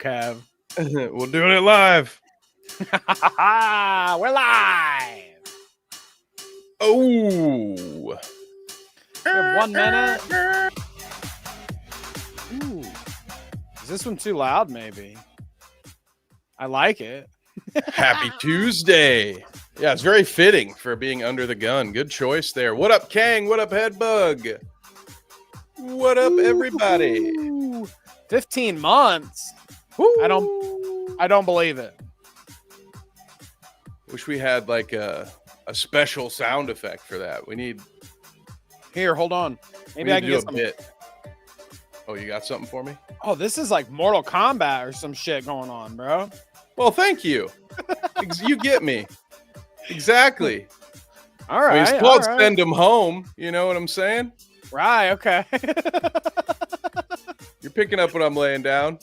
Kev. We're doing it live. We're live. Oh. We have 1 minute. Ooh. Is this one too loud? Maybe. I like it. Happy Tuesday. Yeah, it's very fitting for being under the gun. Good choice there. What up, Kang? What up, Headbug? What up, everybody? 15 months. Woo. I don't believe it. Wish we had like a special sound effect for that. We need. Here, hold on. Maybe we I can do get a some. bit. Oh, you got something for me? Oh, this is like Mortal Kombat or some shit going on, bro. Well, thank you. You get me. Exactly. All right. I mean, it's called Send Them Home. You know what I'm saying? Right. Okay. You're picking up what I'm laying down.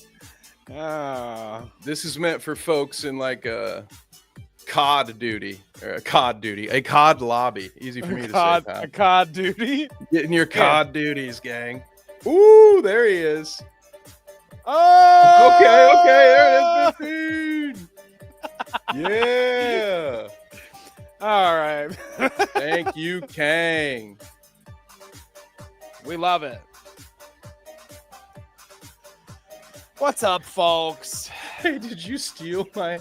This is meant for folks in like a COD duty or a COD lobby. Easy for me to say. A COD duty. Getting your COD duties, gang. Ooh, there he is. Oh, okay, there it is, 15. Yeah. All right. Thank you, Kang. We love it. What's up, folks? Hey, did you steal my...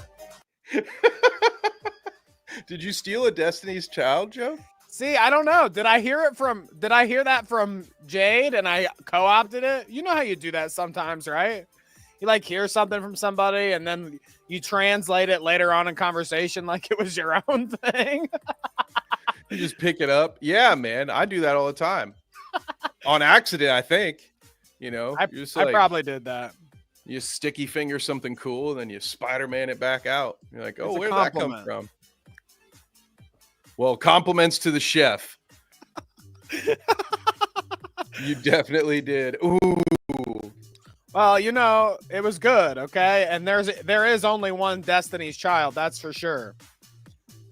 Did you steal a Destiny's Child joke? See, I don't know. Did I hear that from Jade and I co-opted it? You know how you do that sometimes, right? You like hear something from somebody and then you translate it later on in conversation like it was your own thing. You just pick it up. Yeah, man. I do that all the time. On accident, I think. You know, I probably did that. You sticky finger something cool, and then you Spider-Man it back out. You're like, oh, where'd that come from? Well, compliments to the chef. You definitely did. Ooh. Well, you know, it was good, okay? And there is only one Destiny's Child, that's for sure.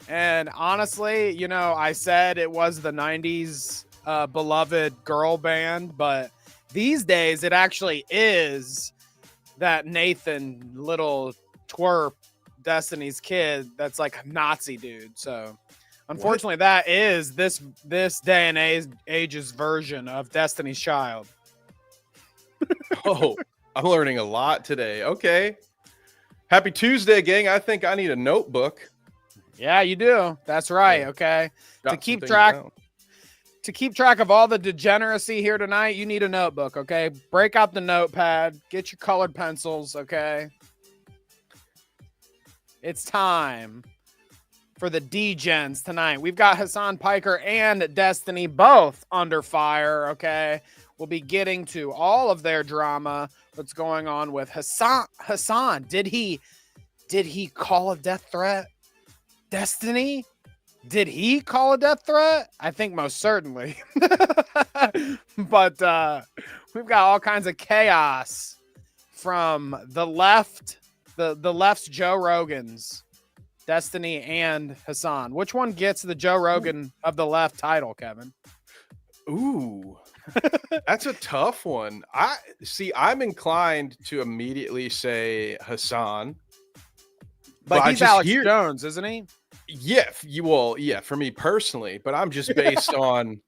And honestly, you know, I said it was the 90s beloved girl band, but these days it actually is that Nathan little twerp Destiny's kid that's like a Nazi dude. So unfortunately, that is this day and age's version of Destiny's Child. Oh, I'm learning a lot today. Okay. Happy Tuesday, gang. I think I need a notebook. Yeah, you do. That's right. Yeah. Okay. Got To keep track of all the degeneracy here tonight, you need a notebook, okay? Break out the notepad, get your colored pencils, okay? It's time for the D-Gens tonight. We've got Hasan Piker and Destiny both under fire, okay? We'll be getting to all of their drama, what's going on with Hasan. Did he call a death threat? Destiny? Did he call a death threat? I think most certainly. But we've got all kinds of chaos from the left, the left's Joe Rogans, Destiny and Hasan. Which one gets the Joe Rogan of the left title, Kevin? Ooh, that's a tough one. I'm inclined to immediately say Hasan. But he's Alex Jones, isn't he? Yeah, for me personally, but I'm just based on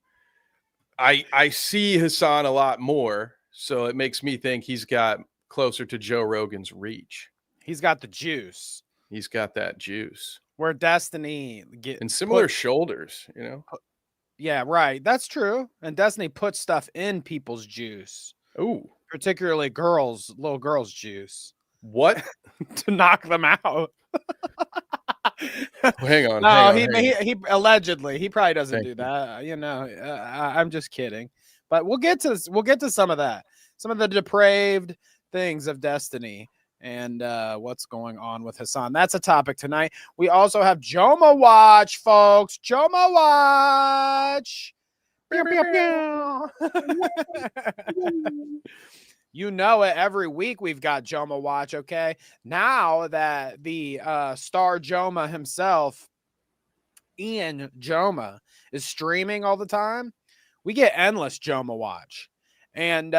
I see Hasan a lot more, so it makes me think he's got closer to Joe Rogan's reach. He's got the juice. He's got that juice. Where Destiny and similar shoulders, you know. Yeah, right. That's true. And Destiny puts stuff in people's juice. Ooh, particularly little girls' juice. What? To knock them out. Hang on. No, he allegedly, he probably doesn't do that. You know, I'm just kidding. But we'll get to some of that, some of the depraved things of Destiny and what's going on with Hasan. That's a topic tonight. We also have JOHMAWATCH, folks. JOHMAWATCH. Pew, pew, pew. You know it. Every week we've got JOHMAWATCH, okay? Now that the star Joma himself, Ian Joma, is streaming all the time, we get endless JOHMAWATCH. And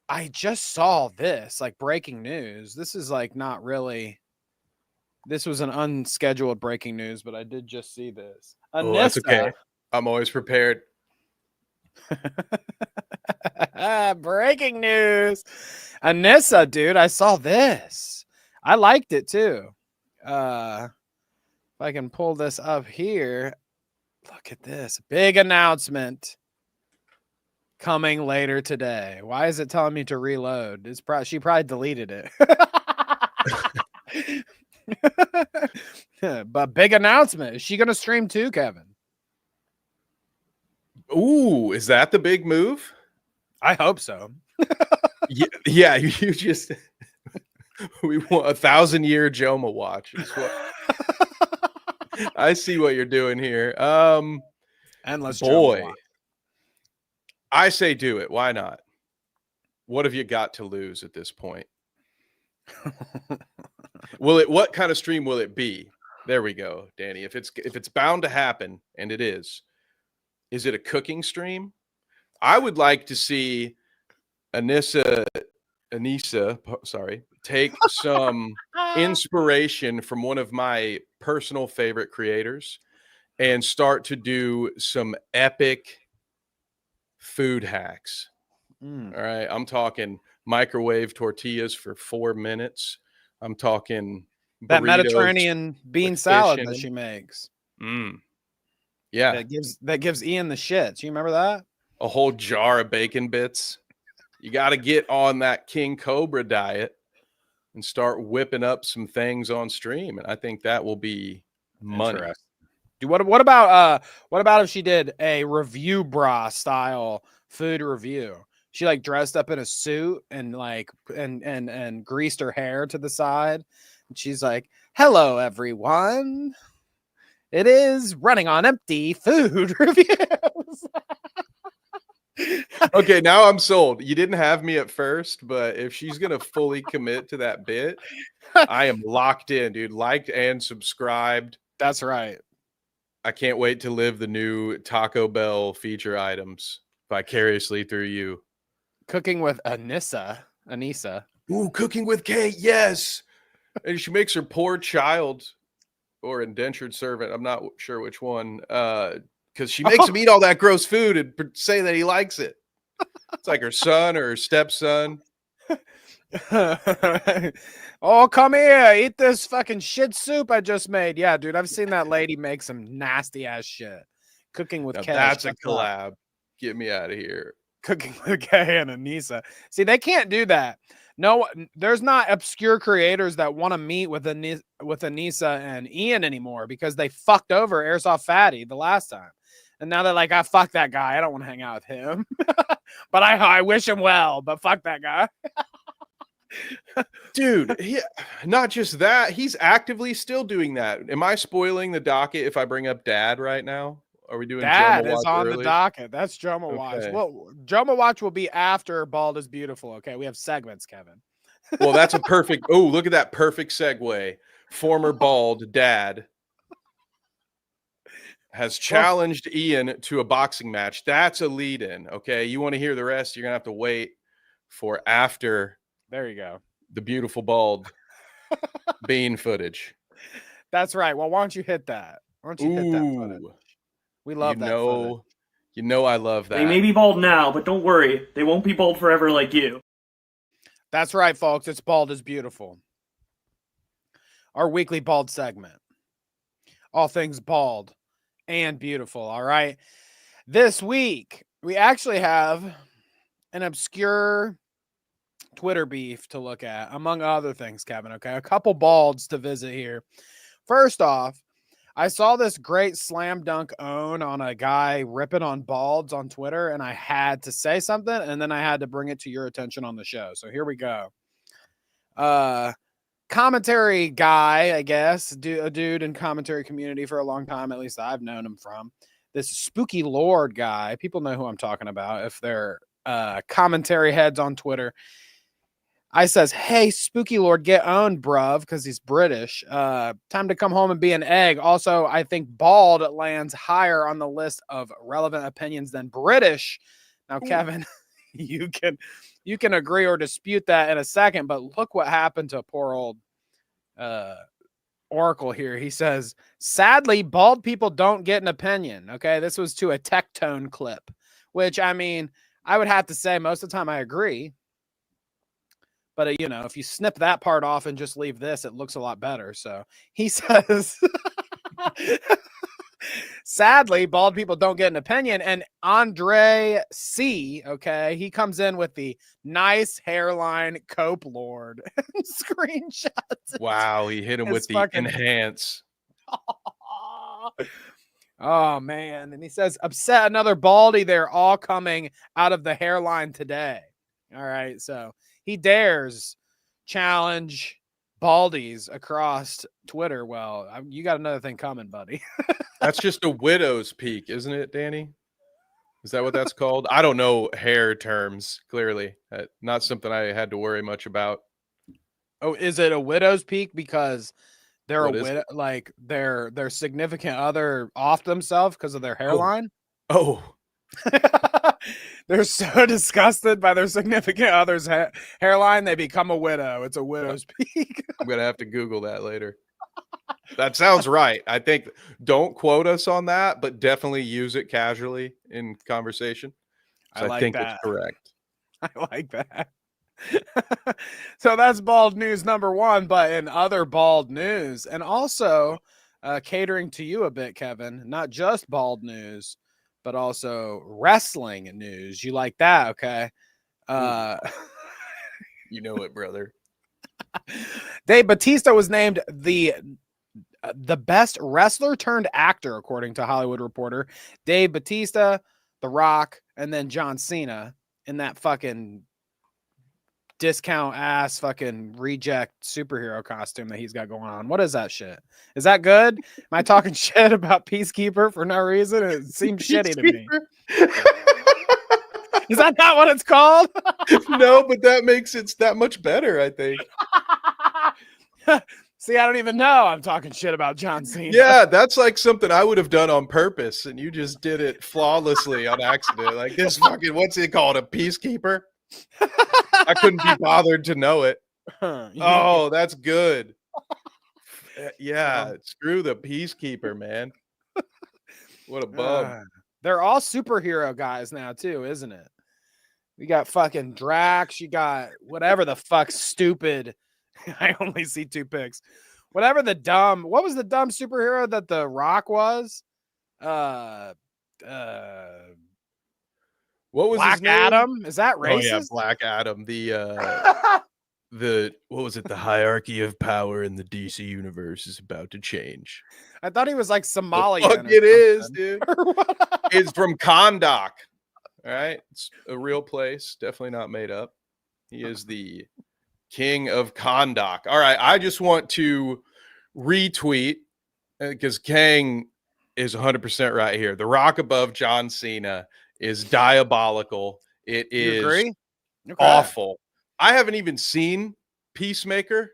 I just saw this, like, breaking news. This is like not really. This was an unscheduled breaking news, but I did just see this. Oh, that's Anissa. okay. I'm always prepared. Breaking news. Anissa, dude, I saw this. I liked it too. If I can pull this up here, look at this. Big announcement coming later today. Why is it telling me to reload? She probably deleted it. But big announcement. Is she going to stream too, Kevin? Ooh, is that the big move? I hope so. Yeah, you just we want 1,000-year JOHMAWATCH is what I see what you're doing here. Endless boy. JOHMAWATCH. I say do it. Why not? What have you got to lose at this point? What kind of stream will it be? There we go, Danny. If it's bound to happen, and it is it a cooking stream? I would like to see Anissa, take some inspiration from one of my personal favorite creators and start to do some epic food hacks. All right. I'm talking microwave tortillas for 4 minutes. I'm talking that burritos Mediterranean bean salad that she makes. Yeah. That gives Ian the shits. You remember that? A whole jar of bacon bits. You got to get on that King Cobra diet and start whipping up some things on stream. And I think that will be money. Dude, what about if she did a review bra style food review? She like dressed up in a suit and like and greased her hair to the side. And she's like, "Hello, everyone. It is running on empty food reviews." Okay, now I'm sold. You didn't have me at first, but if she's gonna fully commit to that bit, I am locked in, dude. Liked and subscribed. That's right. I can't wait to live the new Taco Bell feature items vicariously through you. Cooking with Anissa. Ooh, cooking with Kate, yes. And she makes her poor child or indentured servant, I'm not sure which one, because she makes him eat all that gross food and say that he likes it. It's like her son or her stepson. Oh, come here, eat this fucking shit soup I just made. Yeah, dude, I've seen that lady make some nasty ass shit. Cooking with Kay. That's a collab. Get me out of here. Cooking with Kay and Anissa. See, they can't do that. No, there's not obscure creators that want to meet with Anissa and Ian anymore because they fucked over Airsoft Fatty the last time. And now they're like, I fuck that guy. I don't want to hang out with him. But I wish him well, but fuck that guy. Dude, not just that, he's actively still doing that. Am I spoiling the docket if I bring up Dad right now? Are we doing Dad JOHMAWATCH is on early? the docket. That's JOHMAWATCH. Okay. Well, JOHMAWATCH will be after Bald is Beautiful. Okay, we have segments, Kevin. Well, that's a perfect. Oh, look at that perfect segue. Former Bald Dad has challenged Ian to a boxing match. That's a lead-in. Okay, you want to hear the rest? You're gonna have to wait for after. There you go. The beautiful bald bean footage. That's right. Well, why don't you hit that? Why don't you hit that footage? We love that footage. You know I love that. They may be bald now, but don't worry. They won't be bald forever like you. That's right, folks. It's Bald is Beautiful. Our weekly bald segment. All things bald and beautiful, all right? This week, we actually have an obscure Twitter beef to look at, among other things, Kevin, okay? A couple balds to visit here. First off, I saw this great slam dunk own on a guy ripping on balds on Twitter, and I had to say something, and then I had to bring it to your attention on the show. So here we go. Commentary guy, I guess, a dude in commentary community for a long time, at least I've known him from. This Spooky Lord guy, people know who I'm talking about if they're commentary heads on Twitter. I says, hey, Spooky Lord, get owned, bruv, because he's British. Time to come home and be an egg. Also, I think bald lands higher on the list of relevant opinions than British. Now, Kevin, you you can agree or dispute that in a second, but look what happened to poor old Oracle here. He says, sadly, bald people don't get an opinion. Okay, this was to a Tectone clip, which, I mean, I would have to say most of the time I agree. But, you know, if you snip that part off and just leave this, it looks a lot better. So he says, sadly, bald people don't get an opinion. And Andre C, okay, he comes in with the nice hairline cope lord screenshots. Wow, he hit him with the enhance. Oh, man. And he says, upset another baldy. They're all coming out of the hairline today. All right. So he dares challenge baldies across Twitter. Well, you got another thing coming, buddy. That's just a widow's peak, isn't it, Danny? Is that what that's called? I don't know hair terms, clearly. Not something I had to worry much about. Oh, is it a widow's peak because they're a widow, like their significant other off themselves because of their hairline? Oh. They're so disgusted by their significant other's hairline, they become a widow. It's a widow's peak. I'm going to have to Google that later. That sounds right. I think, don't quote us on that, but definitely use it casually in conversation. So I think it's correct. I like that. So that's bald news number one, but in other bald news, and also catering to you a bit, Kevin, not just bald news, but also wrestling news. You like that, okay? You know it, brother. Dave Bautista was named the best wrestler turned actor, according to Hollywood Reporter. Dave Bautista, The Rock, and then John Cena in that fucking discount ass fucking reject superhero costume that he's got going on. What is that shit? Is that good? Am I talking shit about Peacekeeper for no reason? It seems shitty to me. Is that not what it's called? No, but that makes it that much better, I think. See, I don't even know I'm talking shit about John Cena. Yeah, that's like something I would have done on purpose, and you just did it flawlessly on accident. Like this fucking, what's it called? A Peacekeeper? I couldn't be bothered to know it. Oh, that's good. Yeah, screw the Peacekeeper, man. What a bum. They're all superhero guys now, too, isn't it? We got fucking Drax. You got whatever the fuck stupid. I only see two pics. Whatever the dumb. What was the dumb superhero that The Rock was? What was Black his name? Adam? Is that racist? Oh yeah, Black Adam. The what was it? The hierarchy of power in the DC universe is about to change. I thought he was like Somalian. Fuck it is, dude. It's from Kahndaq. All right, it's a real place, definitely not made up. He is the king of Kahndaq. All right, I just want to retweet because Kang is 100% right here. The Rock above John Cena is diabolical. It is awful. I haven't even seen Peacemaker.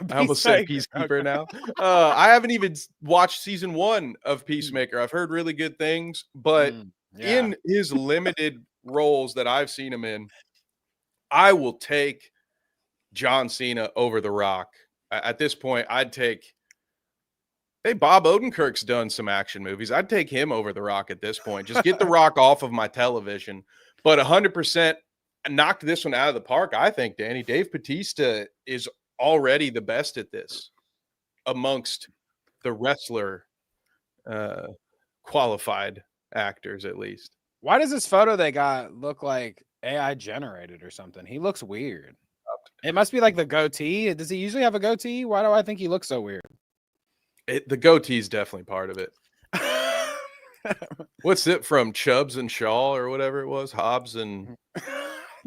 I almost said Peacekeeper now. I haven't even watched season 1 of Peacemaker. I've heard really good things, but in his limited roles that I've seen him in, I will take John Cena over The Rock. At this point, I'd take... Hey, Bob Odenkirk's done some action movies. I'd take him over The Rock at this point. Just get The Rock off of my television. But 100% knocked this one out of the park, I think, Danny. Dave Bautista is already the best at this amongst the wrestler qualified actors, at least. Why does this photo they got look like AI generated or something? He looks weird. It must be like the goatee. Does he usually have a goatee? Why do I think he looks so weird? The goatee is definitely part of it. What's it from? Chubbs and Shaw or whatever it was? Hobbs and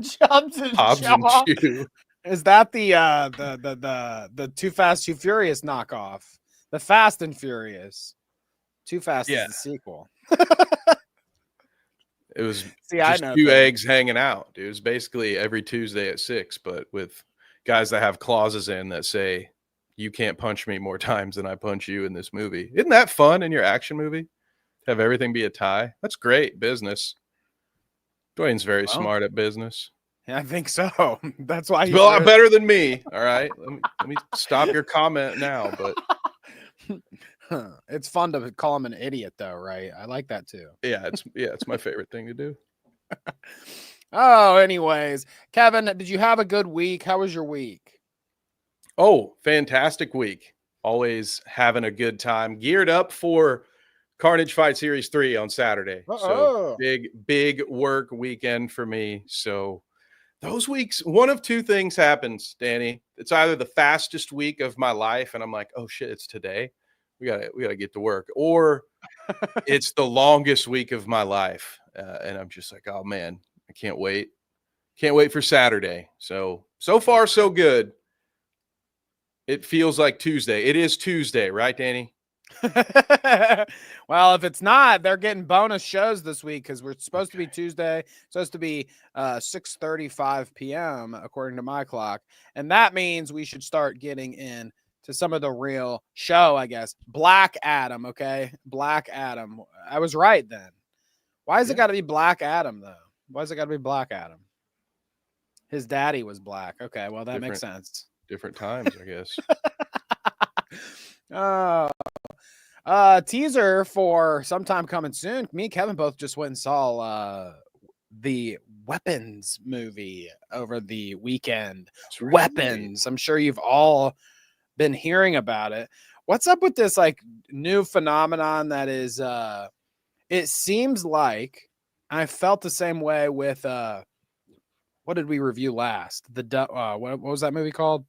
Chubbs and Shaw. And Chew. Is that the Too Fast, Too Furious knockoff? The Fast and Furious. Too Fast is the sequel. It was just two eggs hanging out. It was basically every Tuesday at 6, but with guys that have clauses in that say, you can't punch me more times than I punch you in this movie. Isn't that fun in your action movie? Have everything be a tie? That's great business. Dwayne's very smart at business. I think so. That's why It's a lot better than me. All right. Let me stop your comment now. But it's fun to call him an idiot, though, right? I like that too. yeah, it's my favorite thing to do. Oh, anyways, Kevin, did you have a good week? How was your week? Oh, fantastic week. Always having a good time. Geared up for Carnage Fight Series 3 on Saturday. So big work weekend for me. So those weeks, one of two things happens, Danny. It's either the fastest week of my life, and I'm like, oh shit, it's today. We gotta get to work, or it's the longest week of my life, and I'm just like, oh man, I can't wait. Can't wait for Saturday. So far, so good. It feels like Tuesday. It is Tuesday, right, Danny? Well, if it's not, they're getting bonus shows this week because we're supposed to be Tuesday. It's supposed to be 6:35 p.m. according to my clock, and that means we should start getting in to some of the real show, I guess. Black Adam, okay? Black Adam. I was right then. Why has it got to be Black Adam, though? Why has it got to be Black Adam? His daddy was black. Okay, well, that makes sense. Different times, I guess. Teaser for sometime coming soon. Me and Kevin both just went and saw the Weapons movie over the weekend. Right. Weapons. I'm sure you've all been hearing about it. What's up with this like new phenomenon that is it seems like I felt the same way with what did we review last? What was that movie called?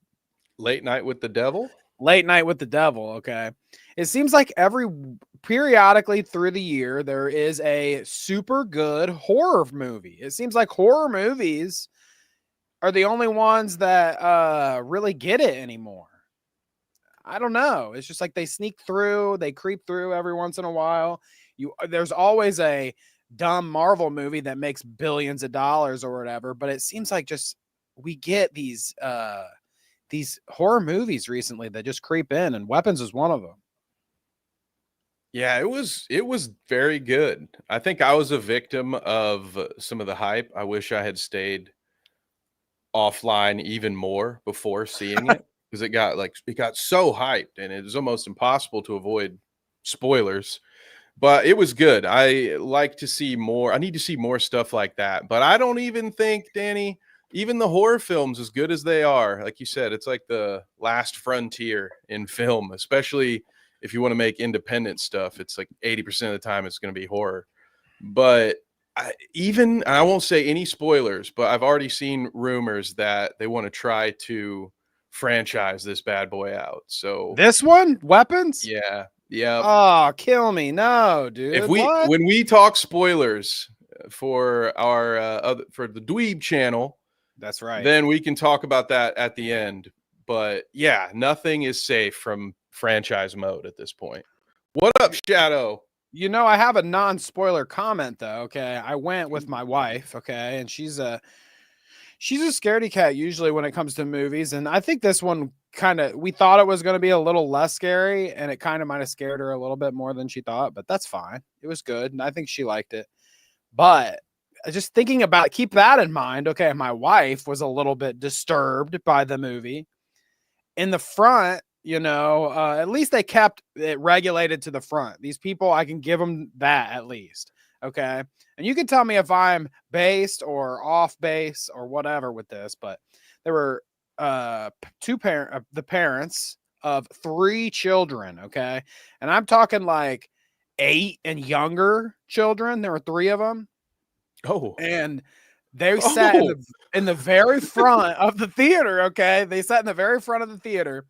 Late Night with the Devil? Late Night with the Devil, okay. It seems like periodically through the year, there is a super good horror movie. It seems like horror movies are the only ones that really get it anymore. I don't know. It's just like they sneak through, they creep through every once in a while. There's always a dumb Marvel movie that makes billions of dollars or whatever, but it seems like just we get these horror movies recently that just creep in, and Weapons is one of them. Yeah, it was very good. I think I was a victim of some of the hype. I wish I had stayed offline even more before seeing it because it got so hyped and it was almost impossible to avoid spoilers. But it was good. I like to see more. I need to see more stuff like that. But I don't even think, Danny, even the horror films, as good as they are, like you said, it's like the last frontier in film, especially if you want to make independent stuff. It's like 80% of the time it's going to be horror. But I won't say any spoilers, but I've already seen rumors that they want to try to franchise this bad boy out. So this one, Weapons? Yeah. Yeah. Oh, kill me. No, dude. When we talk spoilers for our for the Dweeb channel, that's right. Then we can talk about that at the end. But yeah, nothing is safe from franchise mode at this point. What up, Shadow? You know, I have a non-spoiler comment though. Okay, I went with my wife. Okay, and she's a scaredy cat usually when it comes to movies, and I think this one we thought it was going to be a little less scary, and it kind of might have scared her a little bit more than she thought, but that's fine. It was good, and I think she liked it. But just thinking about, keep that in mind. Okay, my wife was a little bit disturbed by the movie. In the front, at least they kept it regulated to the front. These people, I can give them that at least. Okay. And you can tell me if I'm based or off base or whatever with this, but there were the parents of 3 children. Okay. And I'm talking like 8 and younger children. There were 3 of them. Oh, and they sat in the very front of the theater. Okay. They sat in the very front of the theater,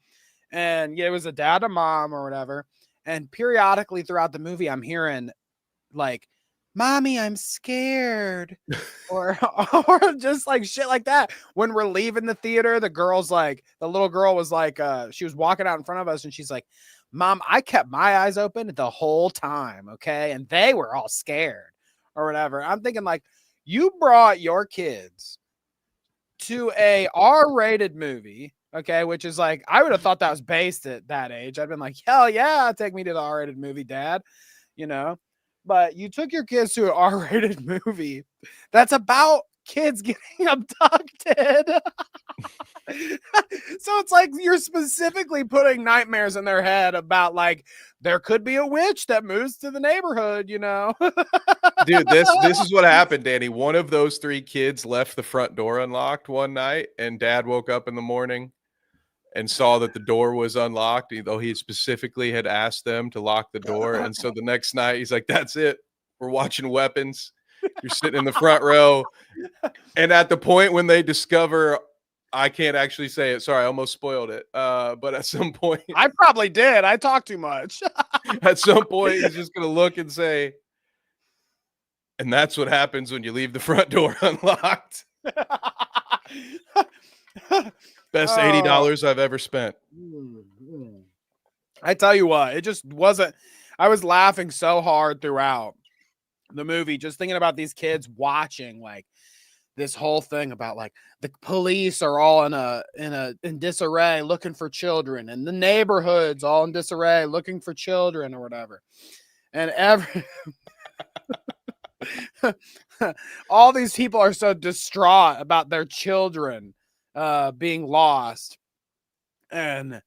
and it was a dad and mom or whatever. And periodically throughout the movie, I'm hearing like, "Mommy, I'm scared," or just like shit like that. When we're leaving the theater, the little girl was like, she was walking out in front of us, and she's like, "Mom, I kept my eyes open the whole time, okay, and they were all scared," or whatever. I'm thinking like, you brought your kids to a R-rated movie, okay, which is like, I would have thought that was based at that age. I'd been like, hell yeah, take me to the R-rated movie, Dad, But you took your kids to an R-rated movie that's about kids getting abducted. So it's like you're specifically putting nightmares in their head about like there could be a witch that moves to the neighborhood, you know. Dude, this is what happened, Danny. One of those 3 kids left the front door unlocked one night, and Dad woke up in the morning and saw that the door was unlocked, though he specifically had asked them to lock the door. And so the next night, he's like, "That's it. We're watching Weapons. You're sitting in the front row." And at the point when they discover, I can't actually say it. Sorry, I almost spoiled it. But at some point, I probably did. I talk too much. at some point, he's just gonna look and say, "And that's what happens when you leave the front door unlocked." Best $80 I've ever spent. I tell you what, it just wasn't. I was laughing so hard throughout the movie, just thinking about these kids watching like this whole thing about like the police are all in disarray looking for children, and the neighborhoods all in disarray looking for children or whatever, and all these people are so distraught about their children being lost, and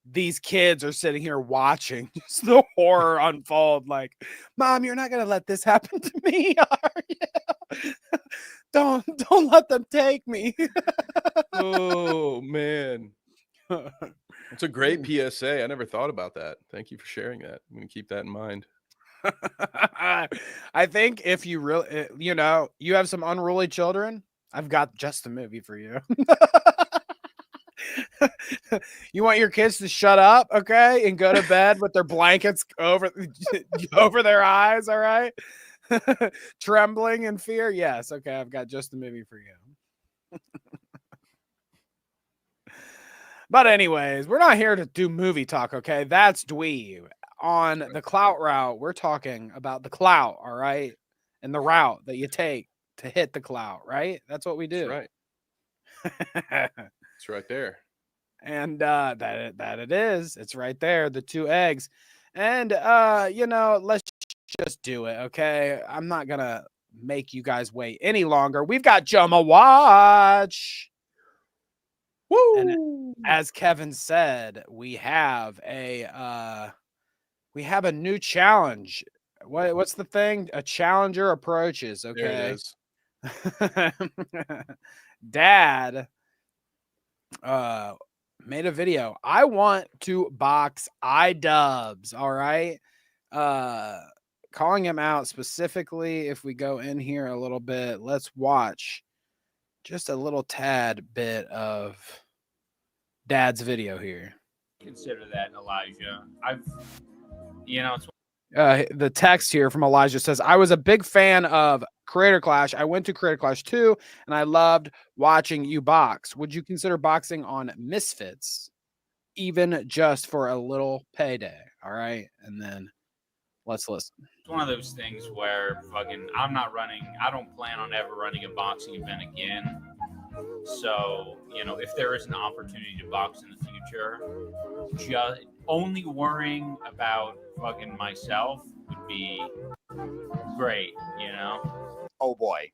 these kids are sitting here watching just the horror unfold. Like, Mom, you're not gonna let this happen to me, are you? Don't let them take me. Oh man, it's a great PSA. I never thought about that. Thank you for sharing that. I'm gonna keep that in mind. I think if you really, you have some unruly children, I've got just the movie for you. You want your kids to shut up, okay, and go to bed with their blankets over their eyes, all right? Trembling in fear. Yes, okay, I've got just the movie for you. But anyways, we're not here to do movie talk, okay? That's dweeb. On the Clout route, we're talking about the clout, all right? And the route that you take to hit the clout, right? That's what we do. That's right. It's right there. And that it is. It's right there, the 2 eggs. And let's just do it, okay? I'm not gonna make you guys wait any longer. We've got JOHMAWATCH. Woo! And as Kevin said, we have a new challenge. What's the thing? A challenger approaches, okay? There it is. Dad made a video. I want to box iDubbbz, all right? Calling him out specifically. If we go in here a little bit, let's watch just a little tad bit of Dad's video here. Consider that, Elijah. The text here from Elijah says, I was a big fan of Creator Clash. I went to Creator Clash 2 and I loved watching you box. Would you consider boxing on Misfits, even just for a little payday? All right. And then let's listen. It's one of those things where I don't plan on ever running a boxing event again. So, if there is an opportunity to box in the future, just only worrying about fucking myself would be great, Oh boy.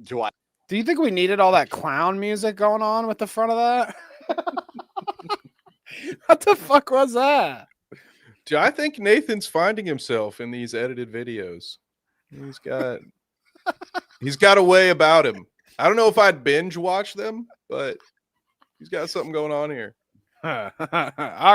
Do you think we needed all that clown music going on with the front of that? What the fuck was that? Dude, I think Nathan's finding himself in these edited videos. He's got a way about him. I don't know if I'd binge watch them, but he's got something going on here. All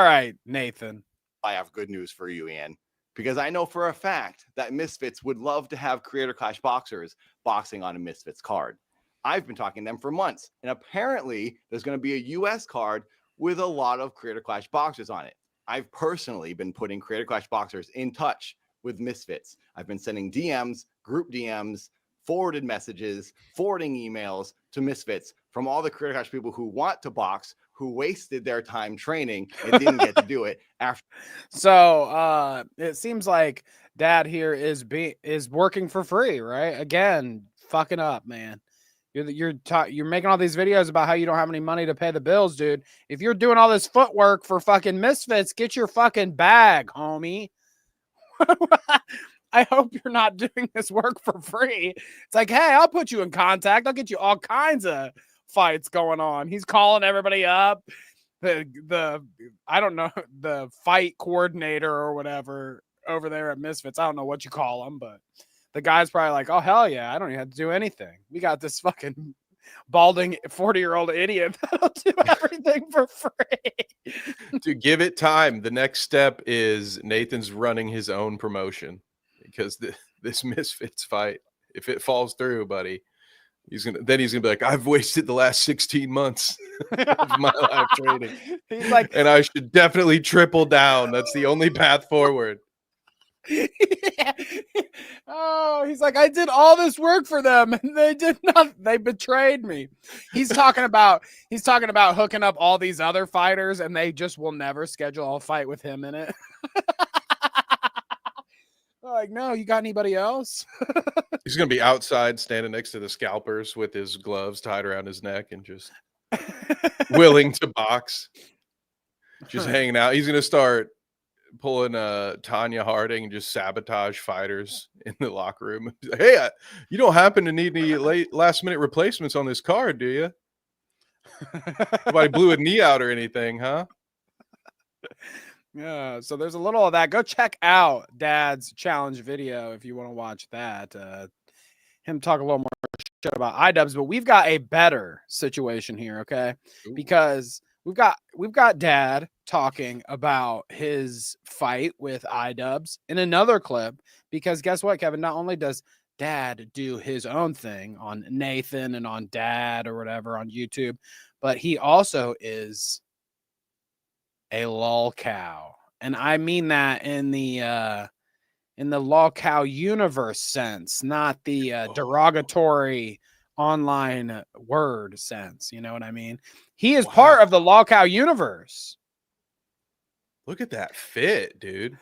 right, Nathan. I have good news for you, Ian, because I know for a fact that Misfits would love to have Creator Clash boxers boxing on a Misfits card. I've been talking to them for months, and apparently there's going to be a US card with a lot of Creator Clash boxers on it. I've personally been putting Creator Clash boxers in touch with Misfits. I've been sending DMs, group DMs, forwarded messages, forwarding emails to Misfits from all the Creator Clash people who want to box, who wasted their time training and didn't get to do it after. So it seems like Dad here is working for free, right? Again, fucking up, man. You're making all these videos about how you don't have any money to pay the bills, dude. If you're doing all this footwork for fucking Misfits, get your fucking bag, homie. I hope you're not doing this work for free. It's like, hey, I'll put you in contact. I'll get you all kinds of fights going on. He's calling everybody up. The I don't know, the fight coordinator or whatever over there at Misfits. I don't know what you call him, but the guy's probably like, oh, hell yeah, I don't even have to do anything. We got this fucking balding 40-year-old idiot that'll do everything for free. To give it time, the next step is Nathan's running his own promotion, because this Misfits fight, if it falls through, buddy, he's gonna be like, I've wasted the last 16 months of my life training. He's like, and I should definitely triple down. That's the only path forward. Oh, he's like, I did all this work for them and they did not. They betrayed me. He's talking about hooking up all these other fighters and they just will never schedule a fight with him in it. Like, no, you got anybody else? He's gonna be outside standing next to the scalpers with his gloves tied around his neck and just willing to box, just hanging out. He's gonna start pulling Tanya Harding and just sabotage fighters in the locker room. Like, hey, you don't happen to need any last minute replacements on this card, do you? Nobody blew a knee out or anything, huh? Yeah, so there's a little of that. Go check out Dad's challenge video if you want to watch that. Him talk a little more shit about iDubbbz, but we've got a better situation here, okay? Ooh. Because we've got Dad talking about his fight with iDubbbz in another clip. Because guess what, Kevin? Not only does Dad do his own thing on Nathan and on Dad or whatever on YouTube, but he also is a lol cow, and I mean that in the lol cow universe sense, not the derogatory online word sense. You know what I mean? He is part of the lol cow universe. Look at that fit, dude.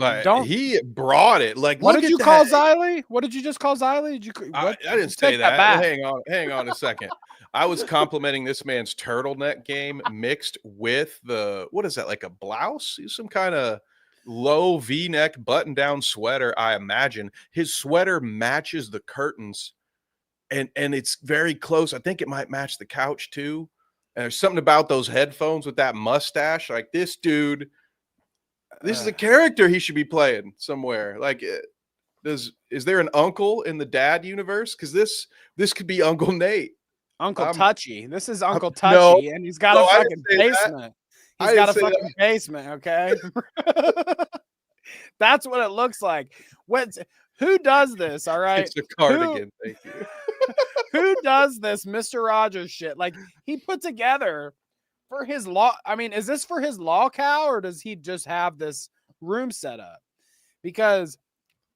Like, he brought it. Like, what did you call Xylee? What did you just call Xylee? I didn't say that. Hang on a second. I was complimenting this man's turtleneck game mixed with what is that, like a blouse? Some kind of low V-neck button-down sweater, I imagine. His sweater matches the curtains, and it's very close. I think it might match the couch, too. And there's something about those headphones with that mustache. Like, this dude, this is a character he should be playing somewhere. Like, is there an uncle in the Dad universe? Because this could be Uncle Nate. Uncle Touchy. This is Uncle Touchy, and he's got a fucking basement. He's got a fucking basement, okay? That's what it looks like. Who does this, all right? It's a cardigan, thank you. Who does this Mr. Rogers shit? Like, he put together for his law. I mean, is this for his law cow, or does he just have this room set up? Because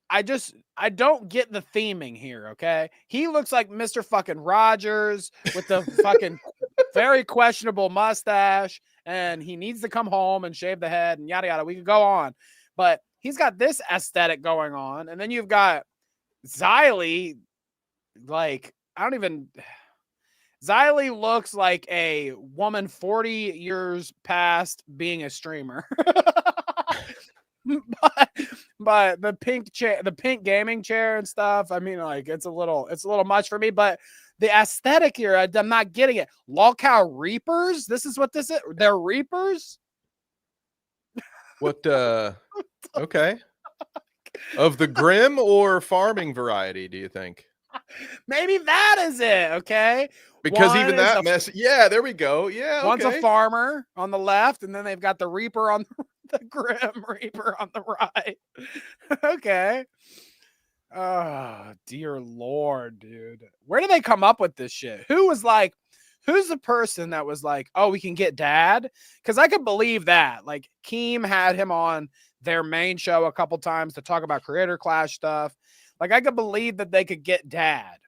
I don't get the theming here, okay? He looks like Mr. fucking Rogers with the fucking very questionable mustache, and he needs to come home and shave the head and yada yada. We could go on, but he's got this aesthetic going on, and then you've got Xylee. Like, Xylee looks like a woman 40 years past being a streamer. but the pink chair, the pink gaming chair and stuff, I mean, like, it's a little much for me, but the aesthetic here, I'm not getting it. Lol cow Reapers? This is what this is? They're Reapers? What okay. Of the grim or farming variety, do you think? Maybe that is it, okay? Because even that mess, yeah, there we go. Yeah, one's a farmer on the left, and then they've got the Reaper on the Grim Reaper on the right. Okay. Oh, dear Lord, dude. Where did they come up with this shit? Who's the person that was like, oh, we can get Dad? Because I could believe that. Like, Keem had him on their main show a couple times to talk about Creator Clash stuff. Like, I could believe that they could get Dad.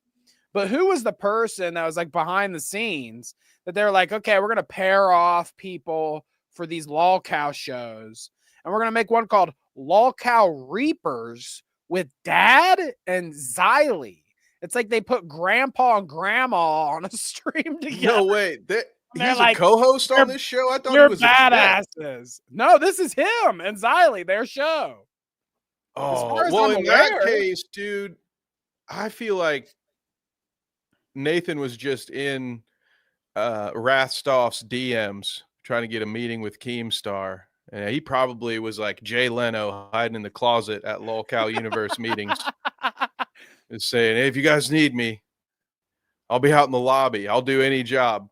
But who was the person that was like behind the scenes that they're like, okay, we're going to pair off people for these lol cow shows, and we're going to make one called Lol Cow Reapers with Dad and Xylee. It's like they put grandpa and grandma on a stream together. No, wait. They're he's like, a co-host "You're- on this show. I thought he You're was a guest. badasses. No, this is him and Xylee, their show. As far Oh, as well, I'm in that aware. case, dude, I feel like Nathan was just in Rathstoff's DMs trying to get a meeting with Keemstar. And he probably was like Jay Leno hiding in the closet at LOLCOW Universe meetings, is saying, hey, if you guys need me, I'll be out in the lobby. I'll do any job.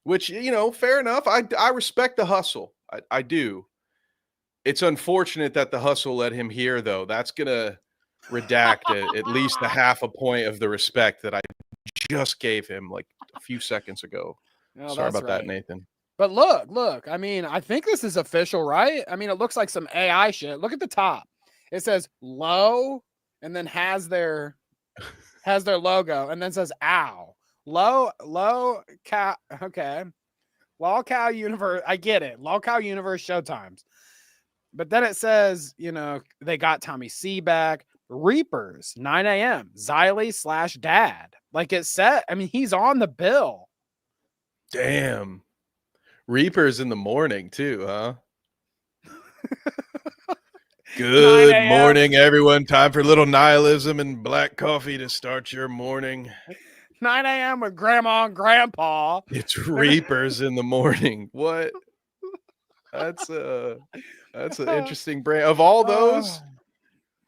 Which, you know, fair enough. I respect the hustle. I do. It's unfortunate that the hustle led him here, though. That's going to redact at least a half a point of the respect that I just gave him like a few seconds ago. No, Sorry that's about that, right. Nathan. But look. I mean, I think this is official, right? I mean, it looks like some AI shit. Look at the top. It says low and then has their logo and then says ow. Low cow. Okay. LOLCOW Universe. I get it. LOLCOW Universe Showtimes. But then it says, you know, they got Tommy C back. Reapers, 9 a.m. Xylee/dad. Like it said, I mean, he's on the bill. Damn. Reapers in the morning, too, huh? 9 Good a.m.. morning, everyone. Time for a little nihilism and black coffee to start your morning. 9 a.m. with grandma and grandpa. It's Reapers in the morning. What? That's an interesting brand. Of all those,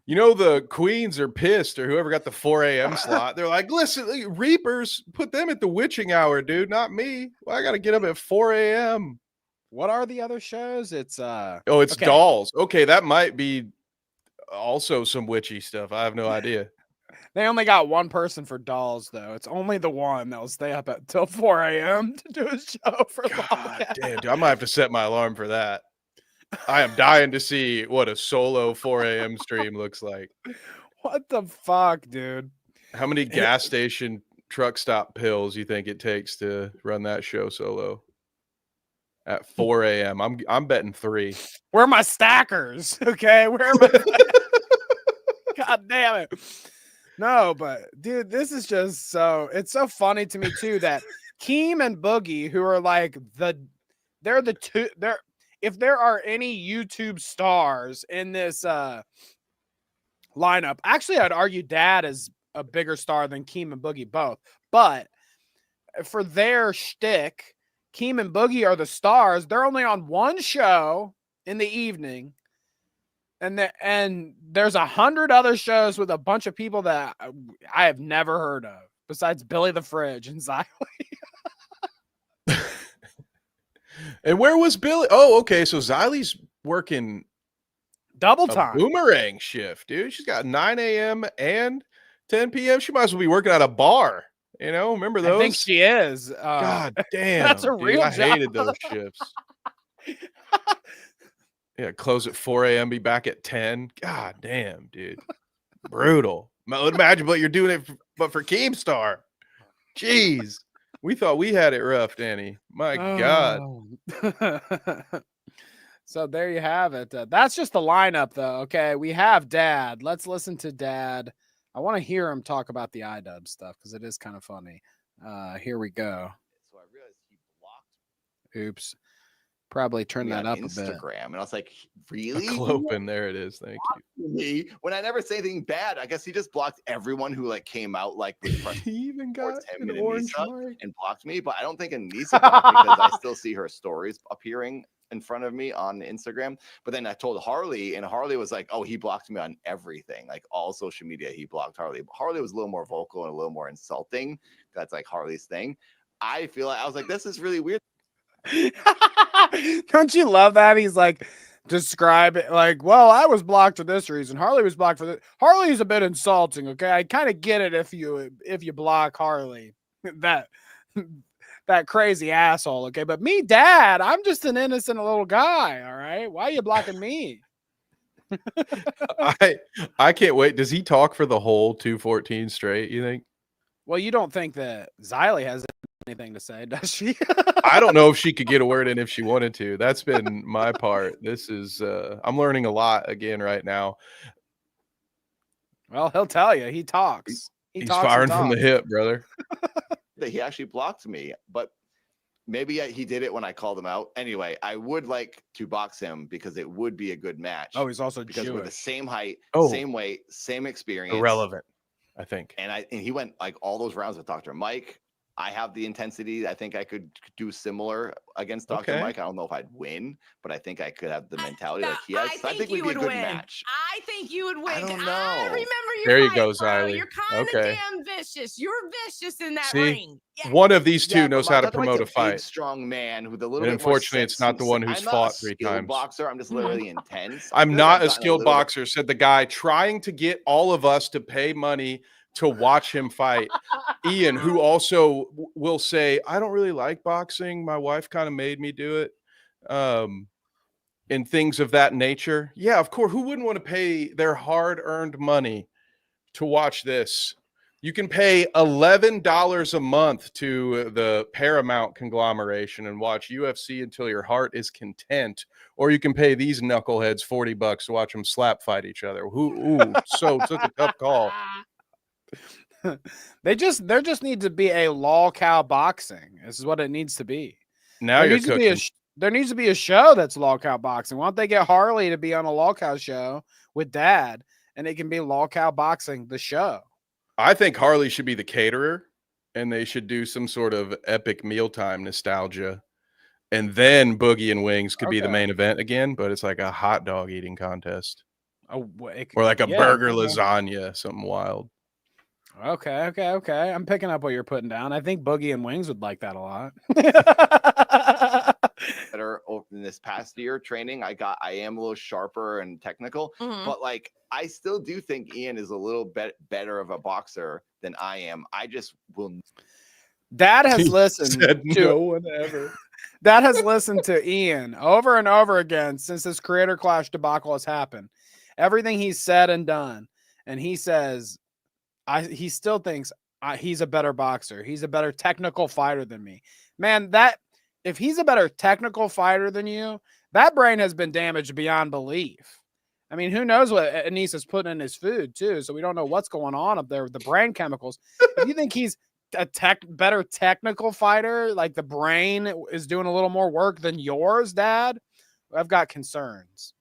you know, the Queens are pissed, or whoever got the 4 a.m. slot. They're like, listen, Reapers, put them at the witching hour, dude, not me. Well, I got to get up at 4 a.m. What are the other shows? It's it's okay. Dolls. Okay, that might be also some witchy stuff. I have no idea. They only got one person for Dolls, though. It's only the one that will stay up until 4 a.m. to do a show for God damn, dude, I might have to set my alarm for that. I am dying to see what a solo 4 a.m. stream looks like. What the fuck, dude? How many gas station truck stop pills you think it takes to run that show solo at 4 a.m.? I'm betting 3. Where are my stackers? Okay, where are my God damn it. No, but dude, this is just it's so funny to me too that Keem and Boogie, who are like they're the two, if there are any YouTube stars in this lineup, actually I'd argue Dad is a bigger star than Keem and Boogie both. But for their shtick, Keem and Boogie are the stars. They're only on one show in the evening. And there's 100 other shows with a bunch of people that I have never heard of besides Billy the Fridge and Xylee. And where was Billy? Oh, okay. So Xylee's working double a time. boomerang shift, dude. She's got 9 a.m. and 10 p.m. She might as well be working at a bar. You know, remember those? I think she is. God damn. That's a dude, real I job. hated those shifts. Yeah, close at 4 a.m., be back at 10. God damn, dude. Brutal. Imagine what you're doing it but for Keemstar. Jeez. We thought we had it rough, Danny. My God. So there you have it. That's just the lineup, though. Okay, we have Dad. Let's listen to Dad. I want to hear him talk about the iDub stuff because it is kind of funny. Here we go. So I realized he blocked Oops. Probably turn me that on up a bit. Instagram, and I was like, "Really?" Clopen, there it is. Thank you. Me when I never say anything bad. I guess he just blocked everyone who like came out like with He even got towards him an and orange Anissa mic. and blocked me. But I don't think Anissa blocked me because I still see her stories appearing in front of me on Instagram. But then I told Harley, and Harley was like, "Oh, he blocked me on everything, like all social media. He blocked Harley." But Harley was a little more vocal and a little more insulting. That's like Harley's thing. I feel like I was like, "This is really weird." Don't you love that? He's like, describe it like, well, I was blocked for this reason. Harley was blocked for this. Harley's a bit insulting. Okay, I kind of get it if you block Harley, that crazy asshole. Okay, but me, Dad, I'm just an innocent little guy. All right, why are you blocking me? I can't wait. Does he talk for the whole 214 straight, you think? Well, you don't think that Xylee has anything to say, does she? I don't know if she could get a word in if she wanted to. That's been my part. This is I'm learning a lot again right now. Well, he'll tell you. He talks. He's talks firing from the hip, brother. That he actually blocked me, but Maybe he did it when I called him out. Anyway, I would like to box him because it would be a good match. Oh, he's also because we're the Jewish. same height, Oh. same weight, same experience. Irrelevant, I think. And he went like all those rounds with Dr. Mike. I have the intensity. I think I could do similar against Dr. Okay. Mike. I don't know if I'd win, but I think I could have the mentality No, like he has. I think we'd be a good win. match. I think you would win. I don't I know. remember your There you fight, go, bro. Xylee. You're kind of Okay. damn vicious. You're vicious in that See? ring. Yeah. One of these two Yeah, knows but how to Dr. Mike's promote a big, fight. strong man with a little And bit more unfortunately, it's not the one who's I'm not fought a 3 skilled times. boxer. I'm just literally intense. I I'm feel like not I've a gotten skilled little bit- boxer, said the guy trying to get all of us to pay money to watch him fight. Ian, who also will say, I don't really like boxing. My wife kind of made me do it. And things of that nature. Yeah, of course. Who wouldn't want to pay their hard-earned money to watch this? You can pay $11 a month to the Paramount conglomeration and watch UFC until your heart is content. Or you can pay these knuckleheads $40 to watch them slap fight each other. Such a tough call. There just needs to be a lol cow boxing. This is what it needs to be. Now There you're needs to be cooking. there needs to be a show that's lol cow boxing. Why don't they get Harley to be on a lol cow show with Dad, and it can be lol cow boxing the show? I think Harley should be the caterer, and they should do some sort of epic mealtime nostalgia. And then Boogie and Wings could be the Okay. main event again, but it's like a hot dog eating contest. Oh, Or like a yeah, burger okay. lasagna, something wild. Okay. I'm picking up what you're putting down. I think Boogie and Wings would like that a lot. better in this past year training. I am a little sharper and technical, but like I still do think Ian is a little bit better of a boxer than I am. I just will. Dad has listened Said to no one ever. Dad has listened to Ian over and over again since this Creator Clash debacle has happened. Everything he's said and done, and he says, he still thinks he's a better boxer. He's a better technical fighter than me. Man, if he's a better technical fighter than you, that brain has been damaged beyond belief. I mean, who knows what Anise is putting in his food too, so we don't know what's going on up there with the brain chemicals. If you think he's a better technical fighter, like the brain is doing a little more work than yours, Dad, I've got concerns.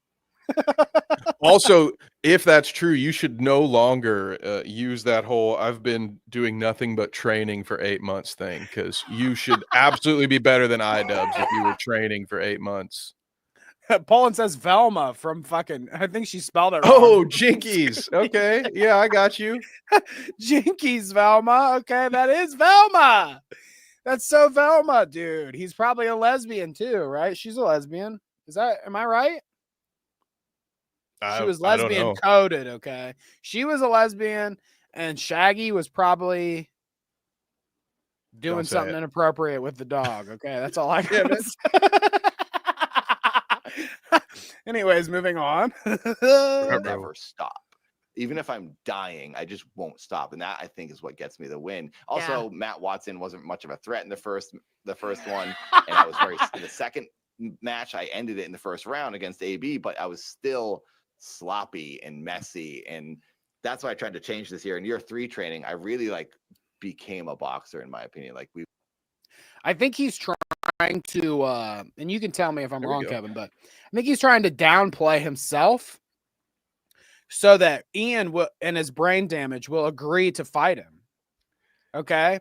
Also, if that's true, you should no longer use that whole I've been doing nothing but training for 8 months thing, because you should absolutely be better than iDubbbz if you were training for 8 months. Poland says Velma from fucking, I think she spelled it wrong. Oh, Jinkies. Okay. Yeah, I got you. Jinkies, Velma. Okay, that is Velma. That's so Velma, dude. He's probably a lesbian too, right? She's a lesbian. Am I right? She was I don't lesbian know. coded, okay? She was a lesbian, and Shaggy was probably doing Don't say something it. inappropriate with the dog, okay? That's all I Yeah, got. Anyways, moving on. Never stop. Even if I'm dying, I just won't stop, and that I think is what gets me the win. Also, Matt Watson wasn't much of a threat in the first one, and I was very in the second match. I ended it in the first round against AB, but I was still sloppy and messy, and that's why I tried to change this year. In year 3 training, I really became a boxer, in my opinion. I think he's trying to, and you can tell me if I'm There we wrong, go. Kevin, but I think he's trying to downplay himself so that Ian and his brain damage will agree to fight him. Okay.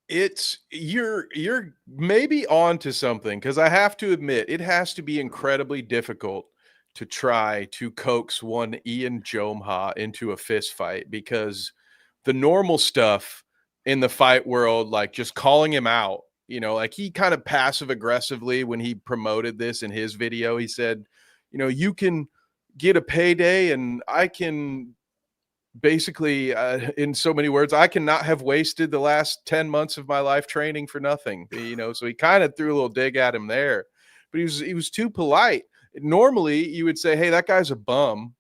You're maybe on to something, because I have to admit it has to be incredibly difficult to try to coax one Ian JOHMAWATCH into a fist fight, because the normal stuff in the fight world, like just calling him out, like he kind of passive aggressively when he promoted this in his video, he said, you can get a payday and I can basically, in so many words, I cannot have wasted the last 10 months of my life training for nothing, so he kind of threw a little dig at him there, but he was too polite. Normally you would say, hey, that guy's a bum.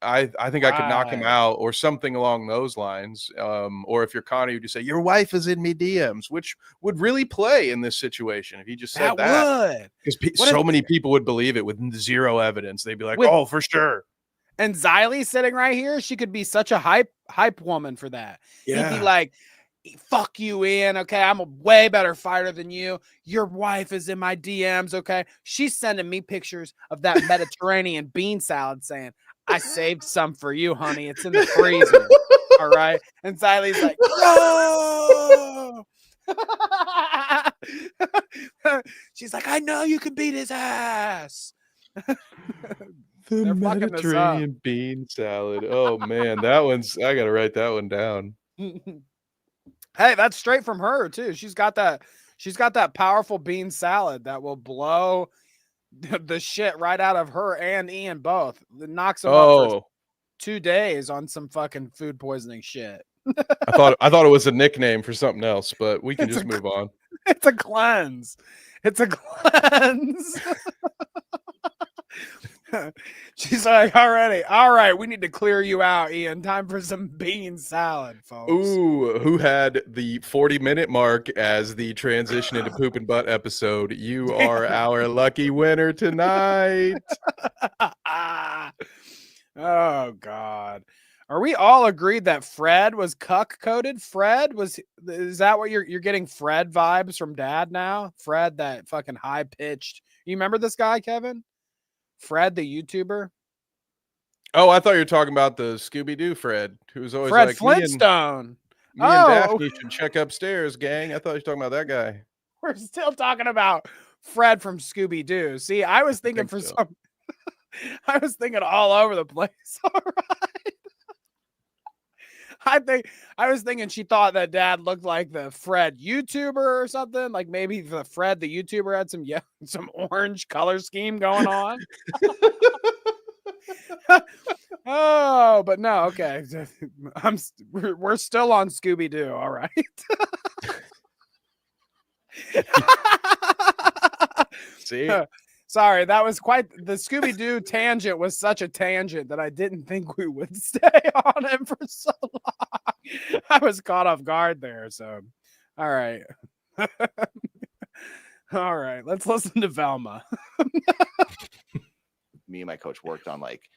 I think I could knock him out, or something along those lines. Or if you're Connie, you just say, your wife is in me DMs, which would really play in this situation if he just said that. Because so many people would believe it with zero evidence. They'd be like, oh, for sure. And Xylee sitting right here, she could be such a hype woman for that. Yeah. He'd be like, fuck you, Ian. Okay, I'm a way better fighter than you. Your wife is in my DMs. Okay, she's sending me pictures of that Mediterranean bean salad, saying, "I saved some for you, honey. It's in the freezer." All right, and Xylee's like, "No." She's like, "I know you can beat his ass." The They're fucking this up. Mediterranean bean salad. Oh man, that one's. I gotta write that one down. Hey, that's straight from her too. She's got that powerful bean salad that will blow the shit right out of her and Ian both. It knocks them up for 2 days on some fucking food poisoning shit. I thought it was a nickname for something else, but we can just move on. It's a cleanse. It's a cleanse. She's like, all right, we need to clear you out, Ian. Time for some bean salad, folks. Ooh, who had the 40-minute mark as the transition into poop and butt episode? You are our lucky winner tonight. Oh God. Are we all agreed that Fred was cuck coded? Is that what you're getting Fred vibes from Dad now? Fred, that fucking high pitched. You remember this guy, Kevin? Fred, the YouTuber. Oh, I thought you were talking about the Scooby-Doo Fred, who was always Fred like, Flintstone. Me and Daphne should check upstairs, gang. I thought you were talking about that guy. We're still talking about Fred from Scooby-Doo. See, I was thinking I was thinking all over the place. All right. I was thinking she thought that Dad looked like the Fred YouTuber or something. Like maybe the Fred the YouTuber had some orange color scheme going on. Oh, but no, okay. We're still on Scooby-Doo. All right. See? Sorry, that was quite the Scooby-Doo tangent was such a tangent that I didn't think we would stay on him for so long. I was caught off guard there. So, all right. All right, let's listen to Velma. Me and my coach worked on like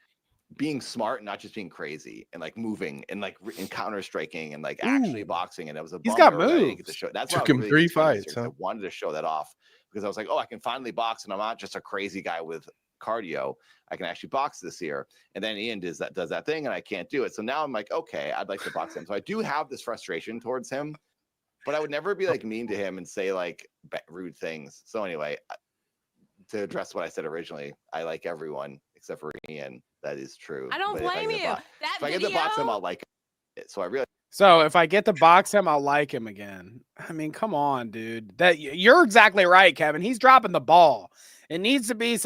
being smart and not just being crazy and like moving and like counter striking and like actually boxing. And it was a he's got bummer that I didn't moves. get to show. That's Took why I him was 3 excited this fights. year, Huh? 'cause I wanted to show that off because I was like, oh, I can finally box and I'm not just a crazy guy with cardio. I can actually box this year. And then Ian does that thing and I can't do it. So now I'm like, okay, I'd like to box him. So I do have this frustration towards him, but I would never be like mean to him and say like rude things. So anyway, to address what I said originally, I like everyone except for Ian. That is true. I don't blame you. If I get to box him, I'll like it. So if I get to box him, I'll like him again. I mean, come on, dude. You're exactly right, Kevin. He's dropping the ball. It needs to be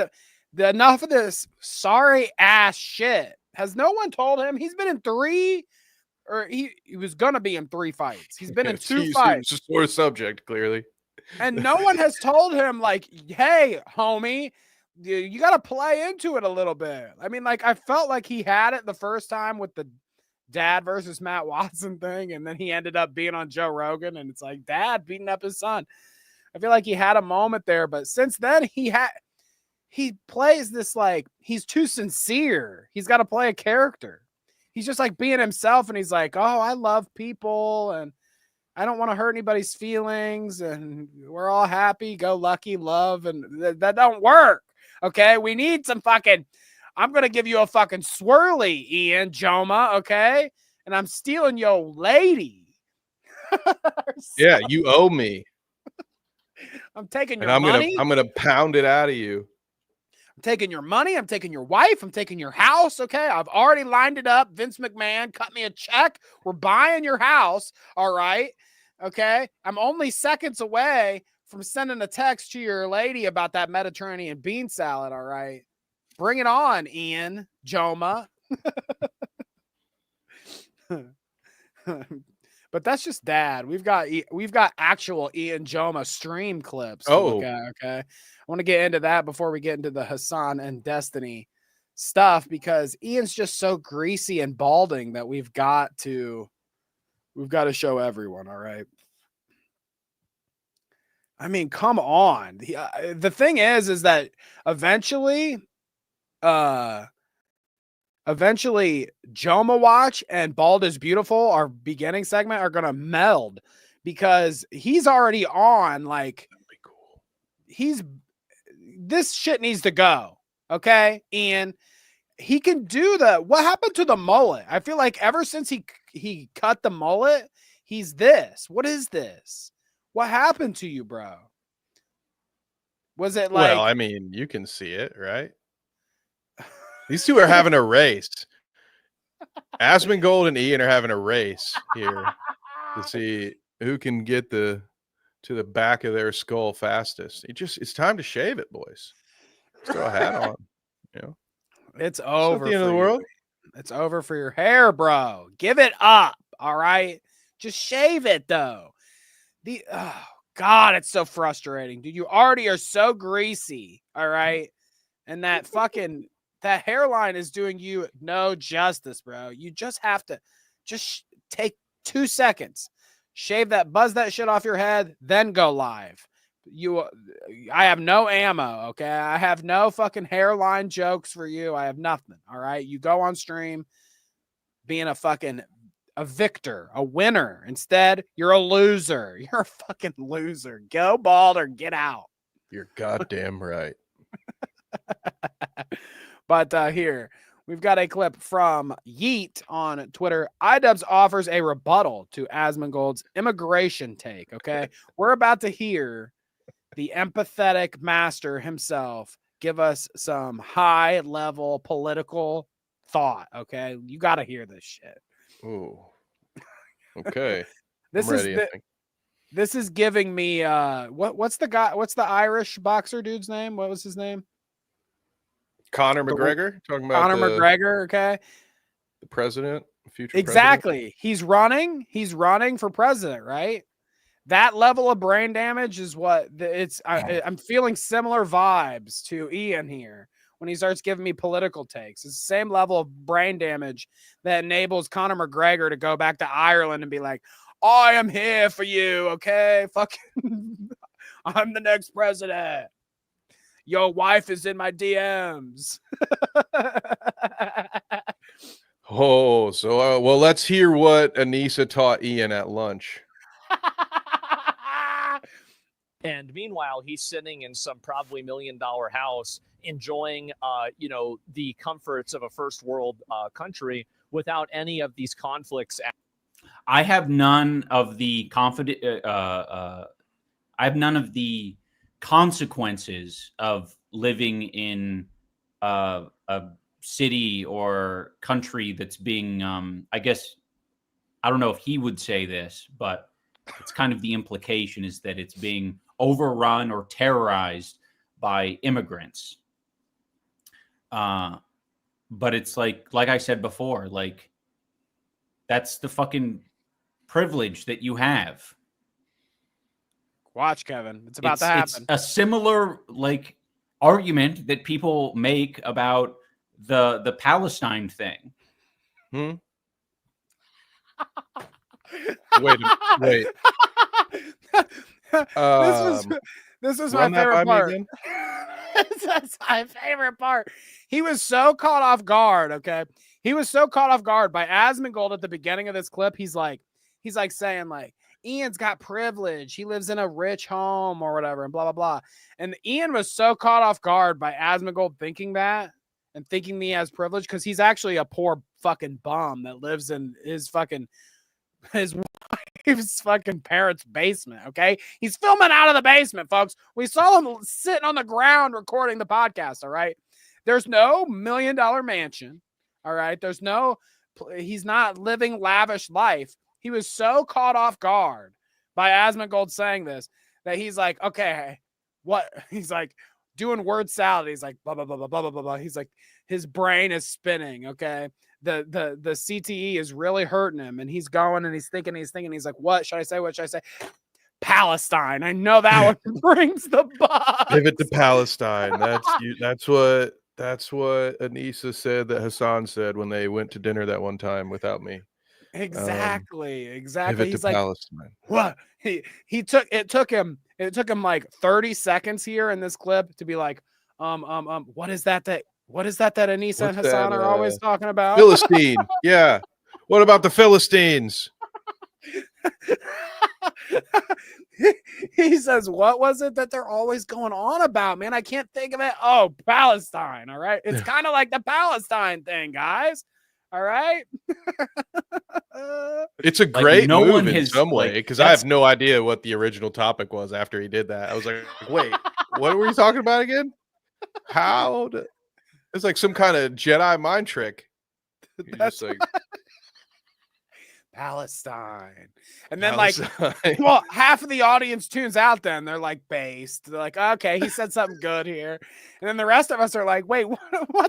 enough of this sorry ass shit. Has no one told him he's been in 3 or he was gonna be in 3 fights? He's been in 2 fights. It's a sore subject, clearly. And no one has told him, like, hey, homie, you got to play into it a little bit. I mean, like, I felt like he had it the first time with the Dad versus Matt Watson thing, and then he ended up being on Joe Rogan, and it's like, Dad beating up his son. I feel like he had a moment there, but since then, he plays this, like, he's too sincere. He's got to play a character. He's just, like, being himself, and he's like, oh, I love people, and I don't want to hurt anybody's feelings, and we're all happy, go lucky, love, and that don't work. Okay, we need some fucking. I'm gonna give you a fucking swirly, Ian Joma. Okay, and I'm stealing your lady. Yeah, you owe me. I'm taking your money. I'm gonna pound it out of you. I'm taking your money. I'm taking your wife. I'm taking your house. Okay, I've already lined it up. Vince McMahon, cut me a check. We're buying your house. All right. Okay, I'm only seconds away from sending a text to your lady about that Mediterranean bean salad. All right, bring it on, Ian Joma. But that's just Dad. We've got actual Ian Joma stream clips. Okay. I want to get into that before we get into the Hasan and Destiny stuff because Ian's just so greasy and balding that we've got to show everyone. All right. I mean, come on. The thing is that eventually, eventually JOHMAWATCH and Bald is Beautiful, our beginning segment, are gonna meld because he's already on. Like, That'd be cool. This shit needs to go. Okay, Ian. He can do what happened to the mullet? I feel like ever since he cut the mullet, he's this. What is this? What happened to you, bro? Was it like? Well, I mean, you can see it, right? These two are having a race. Asmongold and Ian are having a race here to see who can get to the back of their skull fastest. It's time to shave it, boys. Just throw a hat on. You know, It's it's over. not the end of for the you. world. It's over for your hair, bro. Give it up. All right. Just shave it though. Oh God, it's so frustrating. Dude, you already are so greasy. All right. And that hairline is doing you no justice, bro. You just have to take 2 seconds. Shave that, buzz that shit off your head, then go live. I have no ammo, okay? I have no fucking hairline jokes for you. I have nothing, all right? You go on stream being a victor, a winner. Instead, you're a loser. You're a fucking loser. Go Bald or get out. You're goddamn right. But here, we've got a clip from Yeet on Twitter. iDubbbz offers a rebuttal to Asmongold's immigration take, okay? We're about to hear the empathetic master himself give us some high-level political thought, okay? You got to hear this shit. Ooh. Okay. This I'm is ready, I think. This is giving me what's the Irish boxer dude's name? What was his name? Conor McGregor, talking about Conor McGregor, okay? the president, future Exactly. He's running for president, right? That level of brain damage is what I'm feeling similar vibes to Ian here when he starts giving me political takes. It's the same level of brain damage that enables Conor McGregor to go back to Ireland and be like, I am here for you, okay? Fucking I'm the next president. Your wife is in my DMs. Oh, so well, let's hear what Anissa taught Ian at lunch. And meanwhile, he's sitting in some probably $1 million house, enjoying, the comforts of a first world country without any of these conflicts. I have none of the consequences of living in a city or country that's being, I guess, I don't know if he would say this, but it's kind of the implication is that it's being overrun or terrorized by immigrants. But it's like I said before, like that's the fucking privilege that you have. Watch, Kevin. It's about to happen. It's a similar like argument that people make about the Palestine thing. Wait. This is my favorite part. That's my favorite part. He was so caught off guard. Okay, he was so caught off guard by Asmongold at the beginning of this clip. He's like saying like, Ian's got privilege. He lives in a rich home or whatever, and blah blah blah. And Ian was so caught off guard by Asmongold thinking that and thinking he has privilege because he's actually a poor fucking bum that lives in his wife's fucking parents' basement. Okay, he's filming out of the basement, folks. We saw him sitting on the ground recording the podcast. All right, there's no $1 million mansion. All right, he's not living lavish life. He was so caught off guard by Asmongold saying this that he's like, okay, what? He's like doing word salad. He's like, blah, blah, blah, blah, blah, blah, blah. He's like, his brain is spinning. Okay. The CTE is really hurting him. And he's going and he's thinking, he's like, what should I say? What should I say? Palestine. I know that one brings the buzz. Pivot to Palestine. That's what Anissa said that Hasan said when they went to dinner that one time without me. Exactly. Pivot He's to like, Palestine. what? It took him like 30 seconds here in this clip to be like, what is that What is that Anissa and What's Hasan that, are always talking about? Philistine. Yeah. What about the Philistines? He says, what was it that they're always going on about, man? I can't think of it. Oh, Palestine. All right. It's kind of like the Palestine thing, guys. All right. It's a great no move one in has, some like, way because I that's- have no idea what the original topic was after he did that. I was like, wait, what were we talking about again? It's like some kind of Jedi mind trick. You're That's just like Palestine. And then like, Palestine. well, half of the audience tunes out then. They're like based. They're like, okay, he said something good here. And then the rest of us are like, wait, what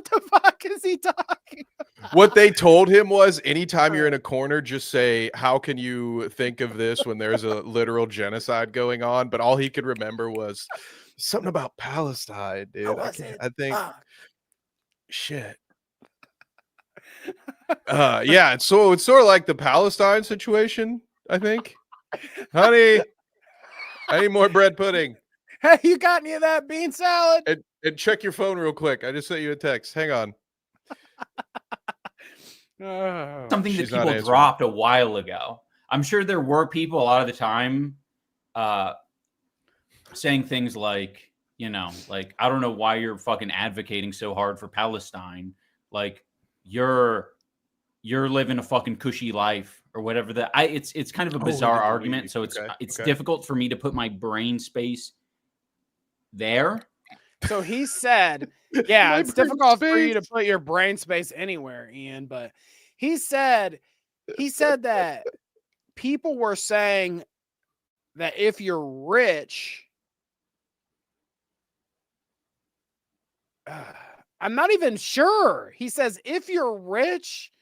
the fuck is he talking about? What they told him was anytime you're in a corner, just say, how can you think of this when there's a literal genocide going on? But all he could remember was something about Palestine, dude. I think shit. Yeah, it's sort of like the Palestine situation, I think. Honey, I need more bread pudding. Hey, you got any of that bean salad? And check your phone real quick. I just sent you a text. Hang on. Something that She's not people answering. dropped a while ago. I'm sure there were people a lot of the time saying things like, you know, like, I don't know why you're fucking advocating so hard for Palestine. Like, you're living a fucking cushy life or whatever. It's kind of a bizarre argument. So it's difficult for me to put my brain space there. So he said, yeah, it's difficult for you to put your brain space anywhere, Ian, but he said that people were saying that if you're rich, I'm not even sure. He says, if you're rich,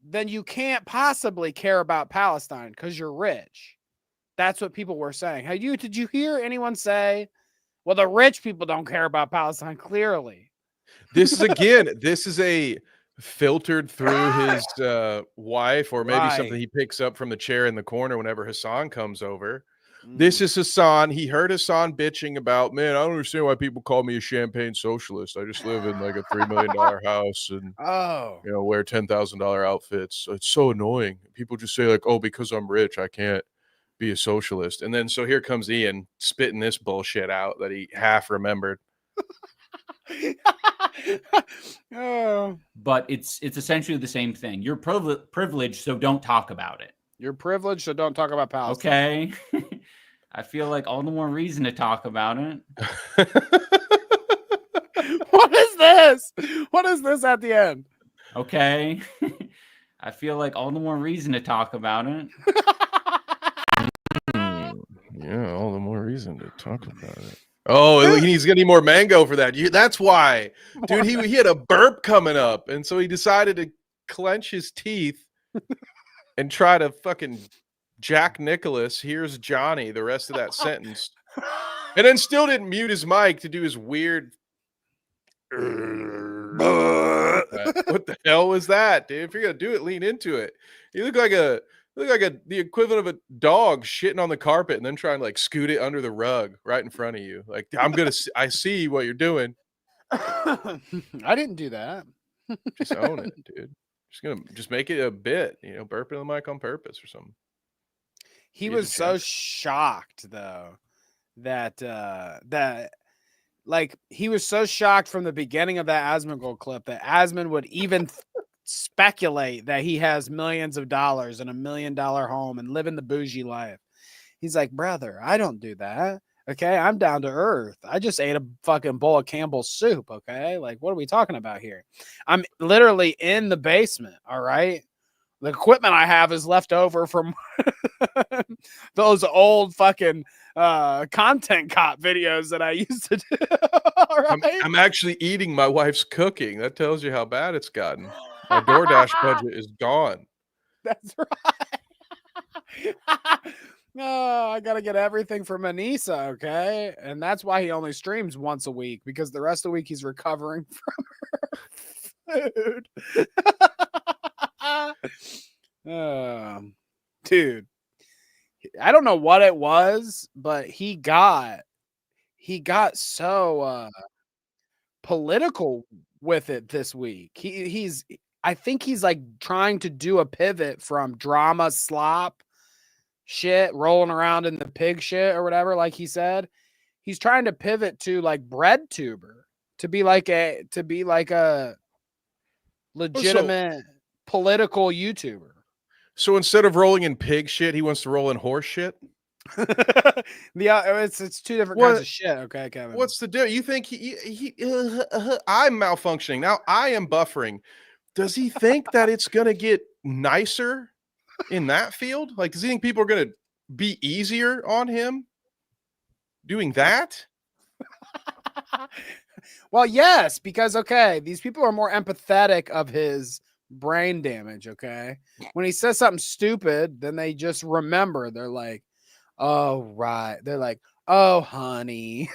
then you can't possibly care about Palestine because you're rich. That's what people were saying. Did you hear anyone say, well, the rich people don't care about Palestine? Clearly. This is a filtered through his wife, or maybe something he picks up from the chair in the corner whenever Hasan comes over. This is Hasan. He heard Hasan bitching about, man, I don't understand why people call me a champagne socialist. I just live in like a $3 million house and wear $10,000 outfits. It's so annoying. People just say like, oh, because I'm rich, I can't be a socialist. And then so here comes Ian spitting this bullshit out that he half remembered. But it's essentially the same thing. You're privileged, so don't talk about it. You're privileged, so don't talk about Palestine. Okay. I feel like all the more reason to talk about it. What is this? What is this at the end? Okay. I feel like all the more reason to talk about it. Yeah, all the more reason to talk about it. Oh, he's gonna need more mango for that. That's why, dude. He had a burp coming up, and so he decided to clench his teeth and try to fucking Jack Nicholas. Here's Johnny. The rest of that sentence, and then still didn't mute his mic to do his weird. What the hell was that, dude? If you're gonna do it, lean into it. You look like the equivalent of a dog shitting on the carpet and then trying to like scoot it under the rug right in front of you. Like, I see what you're doing. I didn't do that. Just own it, dude. Just make it a bit, burping the mic on purpose or something. He was so shocked though that he was so shocked from the beginning of that Asmongold clip that Asmon would even speculate that he has millions of dollars and $1 million home and living the bougie life. He's like, brother, I don't do that. Okay, I'm down to earth. I just ate a fucking bowl of Campbell's soup. Okay, like, what are we talking about here? I'm literally in the basement. All right, the equipment I have is left over from those old fucking content cop videos that I used to do. All right? I'm actually eating my wife's cooking. That tells you how bad it's gotten. My DoorDash budget is gone. That's right. No, I gotta get everything from Anissa, okay? And that's why he only streams once a week, because the rest of the week he's recovering from her food. Dude, I don't know what it was, but he got so political with it this week. I think he's like trying to do a pivot from drama slop shit, rolling around in the pig shit or whatever, like he said. He's trying to pivot to like bread tuber, to be like a legitimate political YouTuber. So instead of rolling in pig shit, he wants to roll in horse shit. It's two different kinds of shit. Okay, Kevin. What's the deal? You think I'm malfunctioning now? I am buffering. Does he think that it's gonna get nicer in that field? Like, does he think people are gonna be easier on him doing that? Well, yes, because these people are more empathetic of his brain damage. Okay, when he says something stupid, then they just remember. They're like, oh right. They're like, oh honey.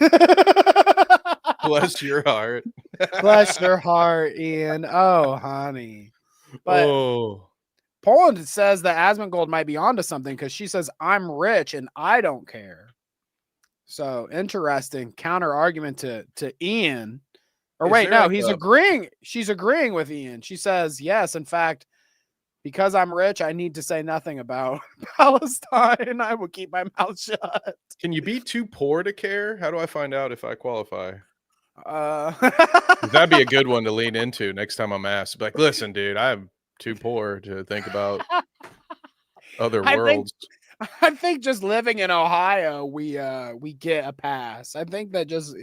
Bless your heart. Bless your heart, Ian. Oh honey. But Poland says that Asmongold might be onto something because she says, I'm rich and I don't care. So interesting counter argument to Ian. Or wait, no, he's agreeing. She's agreeing with Ian. She says, yes, in fact, because I'm rich, I need to say nothing about Palestine. I will keep my mouth shut. Can you be too poor to care? How do I find out if I qualify? That'd be a good one to lean into next time I'm asked. Like, listen, dude, I'm too poor to think about other worlds. I think just living in Ohio, we get a pass. I think that just,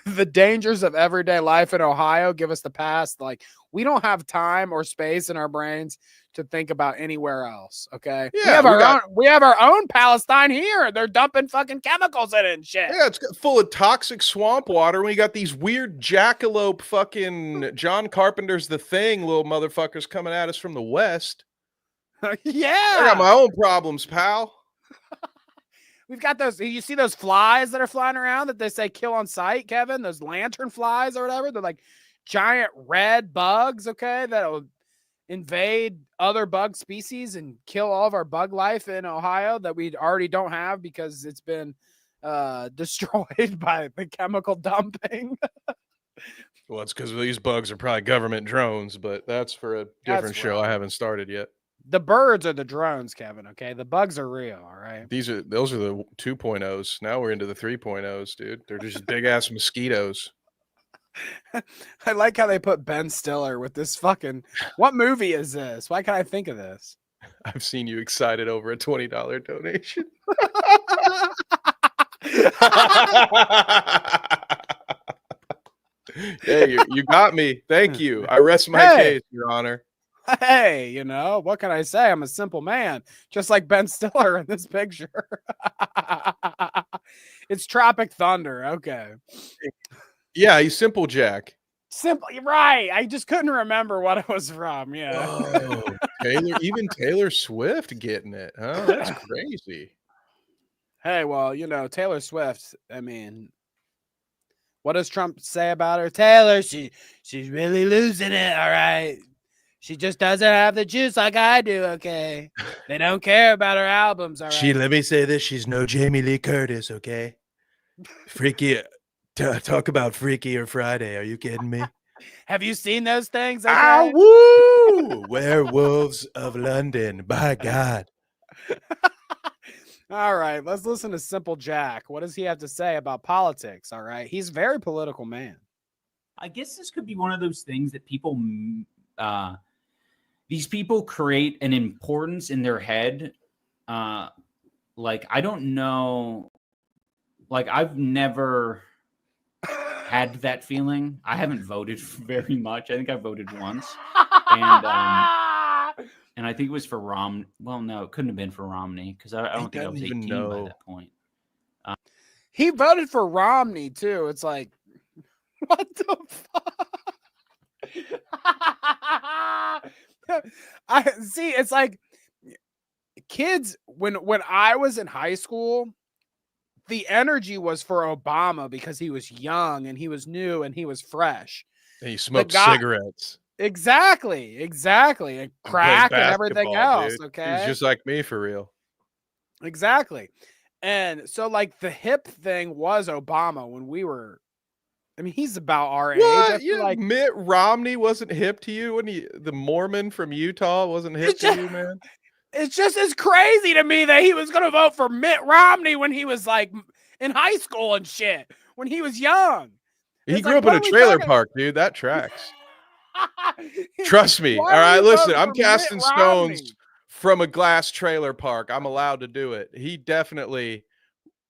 the dangers of everyday life in Ohio give us the pass. Like, we don't have time or space in our brains to think about anywhere else. Okay. Yeah, we have our own Palestine here. They're dumping fucking chemicals in it and shit. Yeah, it's full of toxic swamp water. We got these weird jackalope fucking John Carpenter's The Thing little motherfuckers coming at us from the west. Yeah. I got my own problems, pal. We've got those. You see those flies that are flying around that they say kill on sight, Kevin? Those lantern flies or whatever. They're like giant red bugs, okay, that'll invade other bug species and kill all of our bug life in Ohio that we already don't have because it's been destroyed by the chemical dumping. Well, it's because these bugs are probably government drones, but that's for a different show I haven't started yet. The birds are the drones, Kevin, okay? The bugs are real, all right? Those are the 2.0s. Now we're into the 3.0s, dude. They're just big-ass mosquitoes. I like how they put Ben Stiller with this fucking... What movie is this? Why can't I think of this? I've seen you excited over a $20 donation. Hey, you got me. Thank you. I rest my case, Your Honor. Hey, what can I say? I'm a simple man, just like Ben Stiller in this picture. It's Tropic Thunder. Okay. Yeah, he's Simple Jack. Simple, right. I just couldn't remember what it was from. Yeah. Oh, Taylor Swift getting it. Huh? That's crazy. Hey, well, Taylor Swift, I mean, what does Trump say about her? Taylor, she's really losing it, all right? She just doesn't have the juice like I do, okay? They don't care about her albums, all right? Let me say this. She's no Jamie Lee Curtis, okay? Freaky. Talk about Freaky or Friday. Are you kidding me? Have you seen those things? Okay? Ah, woo! Werewolves of London. By God. All right, let's listen to Simple Jack. What does he have to say about politics, all right? He's a very political man. I guess this could be one of those things that people... these people create an importance in their head. Like, I don't know. Like, I've never had that feeling. I haven't voted very much. I think I voted once. And I think it was for Romney. Well, no, it couldn't have been for Romney because I don't think I was 18 by that point. He voted for Romney, too. It's like, what the fuck? I see. It's like kids when I was in high school, the energy was for Obama because he was young and he was new and he was fresh. And he smoked cigarettes. Exactly. And crack and everything else. Dude. Okay. He's just like me for real. Exactly. And so like the hip thing was Obama when we were I mean, he's about our age. I What? feel like Mitt Romney wasn't hip to you when the Mormon from Utah wasn't hip It's to just- you, man? it's just as crazy to me that he was going to vote for Mitt Romney when he was like in high school and shit, when he was young. He It's grew like, up in what a are we trailer talking- park, dude. That tracks. Trust me. Why All are right, you listen. voting I'm for Mitt casting Romney? stones from a glass trailer park. I'm allowed to do it. He definitely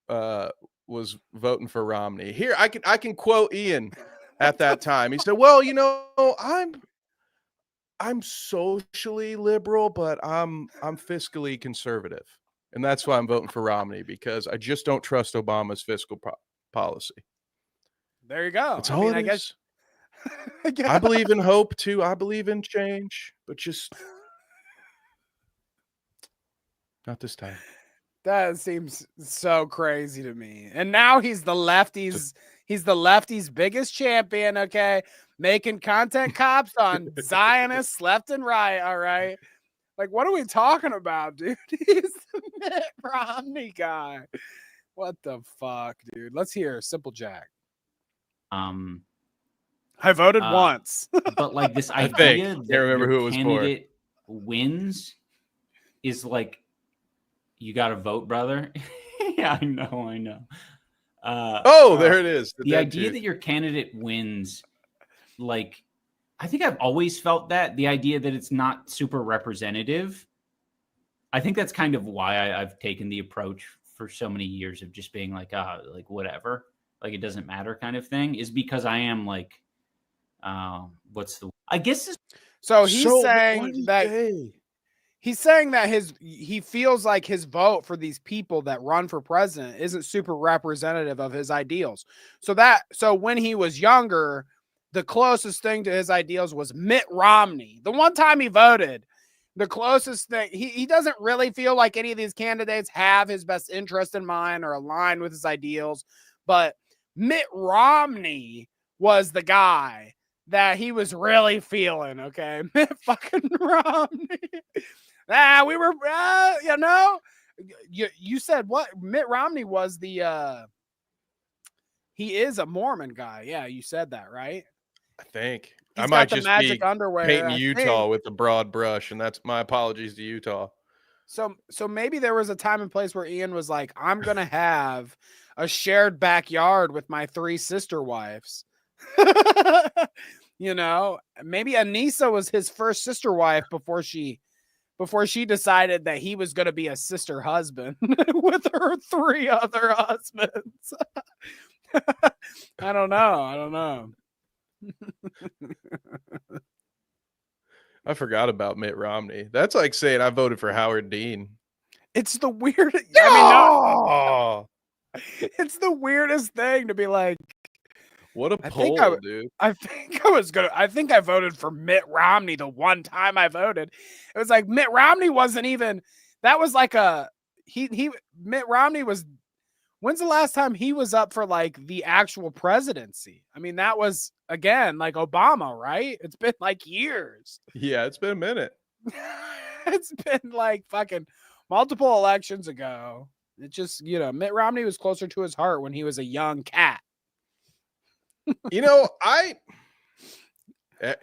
was voting for Romney. Here, I can quote Ian at that time. He said, "Well, I'm socially liberal, but I'm fiscally conservative, and that's why I'm voting for Romney because I just don't trust Obama's fiscal policy." There you go. That's I all mean, it I is. guess. I believe in hope too. I believe in change, but just not this time. That seems so crazy to me. And now he's the lefties' biggest champion, okay? Making content cops on Zionists left and right, all right? Like, what are we talking about, dude? He's the Mitt Romney guy. What the fuck, dude? Let's hear Simple Jack. I voted once. But like this I think. idea Can't that remember your who it was for. candidate wins is like, you got to vote, brother. Yeah, I know. There it is. The idea that your candidate wins, like, I think I've always felt that. The idea that it's not super representative. I think that's kind of why I've taken the approach for so many years of just being like whatever, like it doesn't matter kind of thing, is because I am like, I guess. So he's saying that he's saying that he feels like his vote for these people that run for president isn't super representative of his ideals. So when he was younger, the closest thing to his ideals was Mitt Romney. The one time he voted, the closest thing, he doesn't really feel like any of these candidates have his best interest in mind or align with his ideals. But Mitt Romney was the guy that he was really feeling, okay? Mitt fucking Romney. We were, you said what? Mitt Romney was he is a Mormon guy. Yeah, you said that, right? I think. He's I might got the just magic be underwear. painting I Utah think. with a broad brush, and that's my apologies to Utah. So maybe there was a time and place where Ian was like, I'm going to have a shared backyard with my 3 sister wives. Maybe Anissa was his first sister wife before she decided that he was going to be a sister husband with her 3 other husbands. I don't know. I forgot about Mitt Romney. That's like saying I voted for Howard Dean. It's the weirdest. It's the weirdest thing to be like. What a poll, dude. I think I voted for Mitt Romney the one time I voted. It was like Mitt Romney wasn't even. That was like Mitt Romney was. When's the last time he was up for like the actual presidency? I mean, that was again like Obama, right? It's been like years. Yeah, it's been a minute. It's been like fucking multiple elections ago. It just, Mitt Romney was closer to his heart when he was a young cat.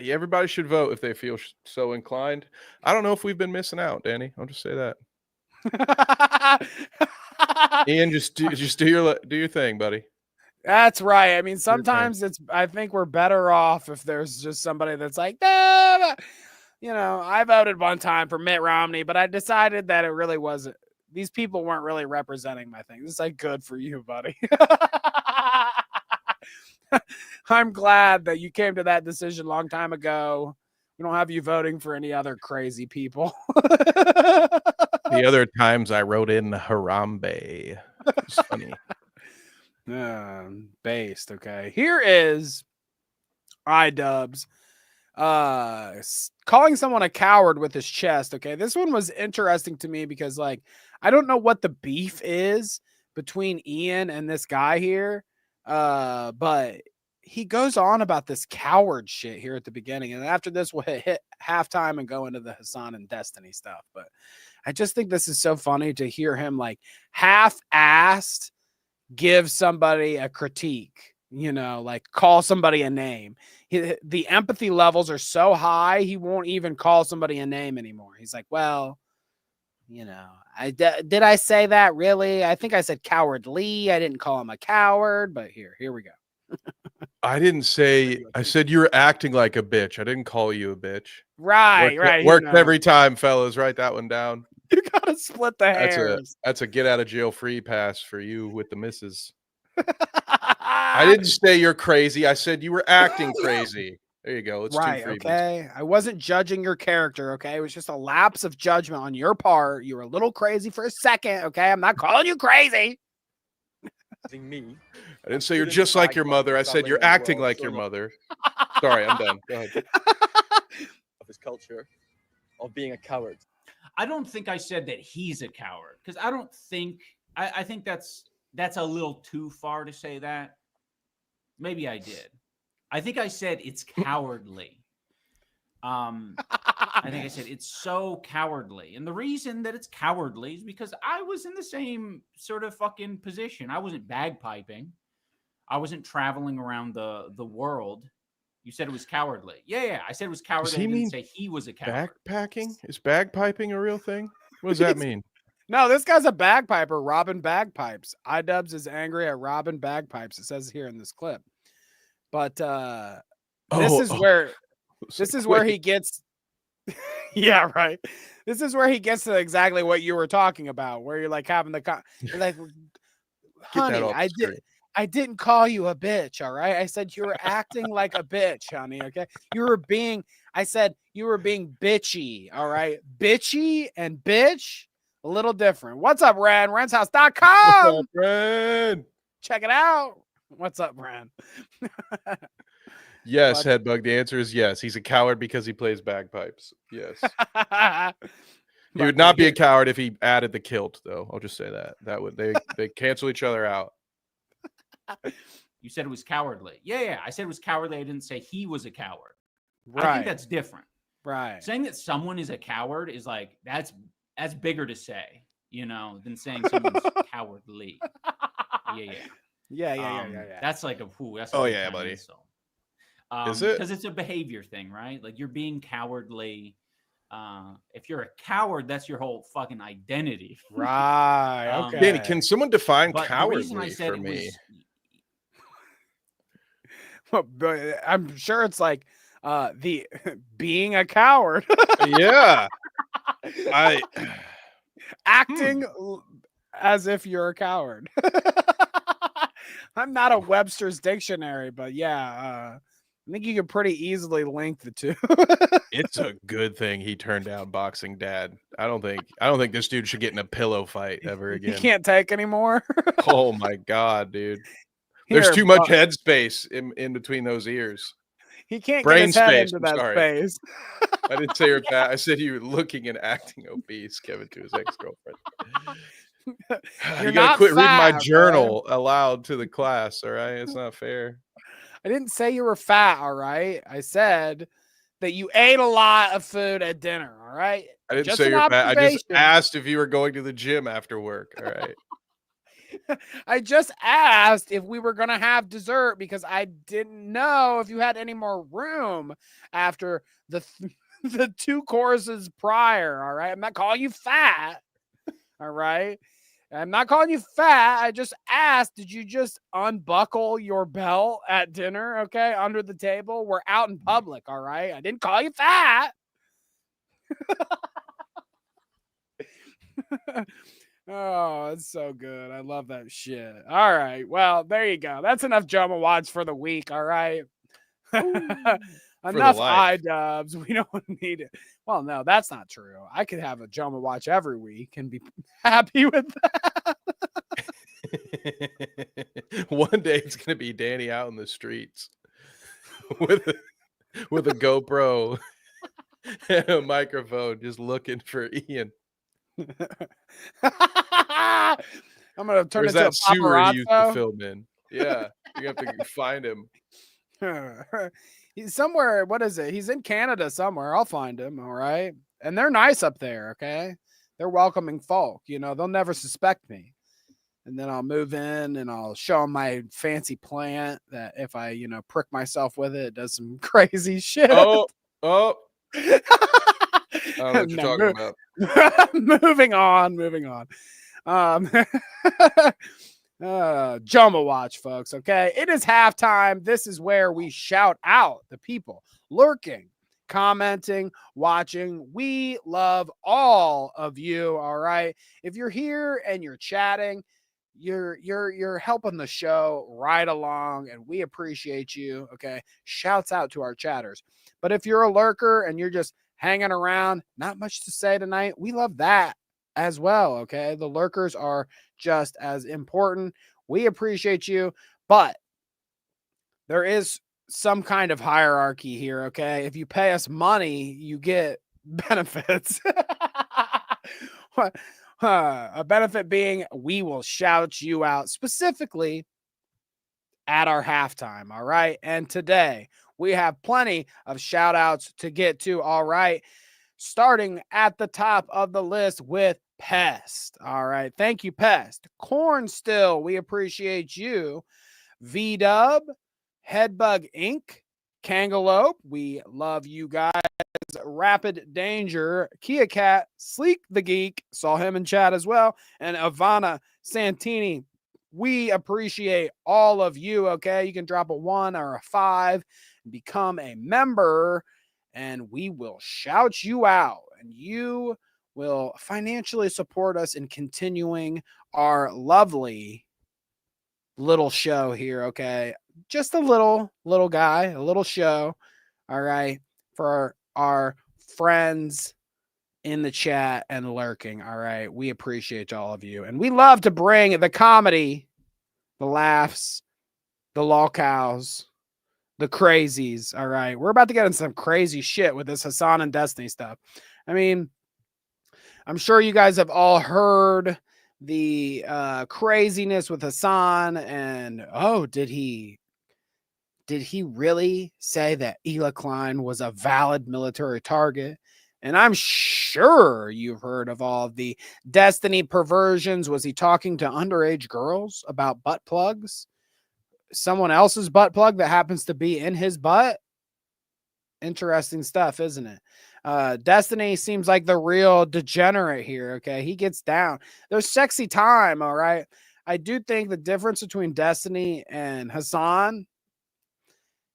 Everybody should vote if they feel so inclined. I don't know if we've been missing out, Danny. I'll just say that. Ian, just do your thing, buddy. That's right. I mean, sometimes I think we're better off if there's just somebody that's like, I voted one time for Mitt Romney, but I decided that it really wasn't. These people weren't really representing my thing. It's like, good for you, buddy. I'm glad that you came to that decision a long time ago. We don't have you voting for any other crazy people. The other times I wrote in Harambe. It's funny. Based. Okay. Here is iDubbbz calling someone a coward with his chest. Okay. This one was interesting to me because, like, I don't know what the beef is between Ian and this guy here. But he goes on about this coward shit here at the beginning. And after this, we'll hit halftime and go into the Hasan and Destiny stuff. But I just think this is so funny to hear him like half-assed give somebody a critique. like call somebody a name. The empathy levels are so high, he won't even call somebody a name anymore. He's like, well, did I say that really? I think I said cowardly. I didn't call him a coward, but here we go. I didn't say. I said you were acting like a bitch. I didn't call you a bitch. Right. Worked every time, fellas. Write that one down. You gotta split the hairs. That's a get out of jail free pass for you with the missus. I didn't say you're crazy. I said you were acting crazy. There you go. It's right. two freebies. Okay. I wasn't judging your character. Okay. It was just a lapse of judgment on your part. You were a little crazy for a second. Okay. I'm not calling you crazy. Me. I didn't say you're just like your mother. I said you're acting like your mother. Sorry, I'm done. Go ahead. Of his culture of being a coward. I don't think I said that he's a coward because I think that's a little too far to say that. Maybe I did. I think I said it's cowardly. I think I said it's so cowardly. And the reason that it's cowardly is because I was in the same sort of fucking position. I wasn't bagpiping. I wasn't traveling around the world. You said it was cowardly. Yeah. I said it was cowardly. I didn't say he was a coward. Backpacking? Is bagpiping a real thing? What does that mean? No, this guy's a bagpiper, robbing bagpipes. iDubbbz is angry at robbing bagpipes. It says here in this clip. But this is where he gets. Yeah, right. This is where he gets to exactly what you were talking about, where you're like having you're like, honey, I didn't call you a bitch, all right? I said you were acting like a bitch, honey, okay? I said you were being bitchy, all right? Bitchy and bitch, a little different. What's up, Ren? RensHouse.com. What's up, Ren? Check it out. What's up, Ren? Yes, Headbug. The answer is yes. He's a coward because he plays bagpipes. Yes. He would not be a coward if he added the kilt, though. I'll just say that. That would they cancel each other out. You said it was cowardly. Yeah. I said it was cowardly. I didn't say he was a coward. Right. I think that's different. Right. Saying that someone is a coward is like that's bigger to say, than saying someone's cowardly. Yeah. That's like that's buddy. Insult. Is it? Because it's a behavior thing, right? Like you're being cowardly. If you're a coward, that's your whole fucking identity. Right. Okay. Danny, can someone define But cowardly the reason I said for it me? Well, I'm sure it's like the being a coward. Yeah. Acting as if you're a coward. I'm not a Webster's dictionary, but yeah, I think you can pretty easily link the two. It's a good thing he turned down boxing dad. I don't think this dude should get in a pillow fight ever again. He can't take anymore. Oh my god, dude. There's too much head space in between those ears. He can't Brain get his head space. into that space. I didn't say you're fat. I said you were looking and acting obese, Kevin, to his ex-girlfriend. You gotta quit reading my journal aloud to the class, all right? It's not fair. I didn't say you were fat, all right? I said that you ate a lot of food at dinner, all right? I didn't say you're fat. I just asked if you were going to the gym after work, all right? I just asked if we were going to have dessert because I didn't know if you had any more room after the 2 courses prior, all right? I'm not calling you fat, all right? I'm not calling you fat. I just asked, did you just unbuckle your belt at dinner, okay, under the table? We're out in public, all right? I didn't call you fat. Oh, it's so good. I love that shit. All right. Well, there you go. That's enough JOHMAWATCH for the week, all right? Enough iDubbbz. We don't need it. Well, no, that's not true. I could have a JOHMAWATCH every week and be happy with that. One day it's gonna be Danny out in the streets with a GoPro and a microphone, just looking for Ian. I'm gonna turn into that a sewer he used to paparazzo. film in. Yeah, you have to find him. He's somewhere. What is it? He's in Canada somewhere. I'll find him. All right. And they're nice up there. Okay. They're welcoming folk. They'll never suspect me. and then I'll move in and I'll show him my fancy plant that if I, prick myself with it, it does some crazy shit. Oh, I don't know what And you're then talking about. moving on. JOHMAWATCH, folks. Okay, it is halftime. This is where we shout out the people lurking, commenting, watching. We love all of you. All right, if you're here and you're chatting, you're helping the show right along, and we appreciate you. Okay, shouts out to our chatters. But if you're a lurker and you're just hanging around, not much to say tonight, we love that as well. Okay, the lurkers are just as important. We appreciate you, but there is some kind of hierarchy here. Okay, if you pay us money, you get benefits. A benefit being we will shout you out specifically at our halftime. All right, and today we have plenty of shout outs to get to. All right, starting at the top of the list with Pest. All right. Thank you, Pest. Corn Still, we appreciate you. V-Dub, Headbug Inc., Kangaloope, we love you guys. Rapid Danger, Kia Cat, Sleek the Geek, saw him in chat as well, and Ivana Santini. We appreciate all of you. Okay. You can drop a 1 or a 5 and become a member, and we will shout you out, and you will financially support us in continuing our lovely little show here. Okay, just a little guy, a little show. All right, for our friends in the chat and lurking. All right, we appreciate all of you, and we love to bring the comedy, the laughs, the lolcows, the crazies. All right, we're about to get into some crazy shit with this Hasan and Destiny stuff. I mean, I'm sure you guys have all heard the craziness with Hasan, and did he really say that Ela Klein was a valid military target? And I'm sure you've heard of all of the Destiny perversions. Was he talking to underage girls about butt plugs? Someone else's butt plug that happens to be in his butt? Interesting stuff, isn't it? Destiny seems like the real degenerate here. Okay, he gets down. There's sexy time. All right, I do think the difference between Destiny and Hasan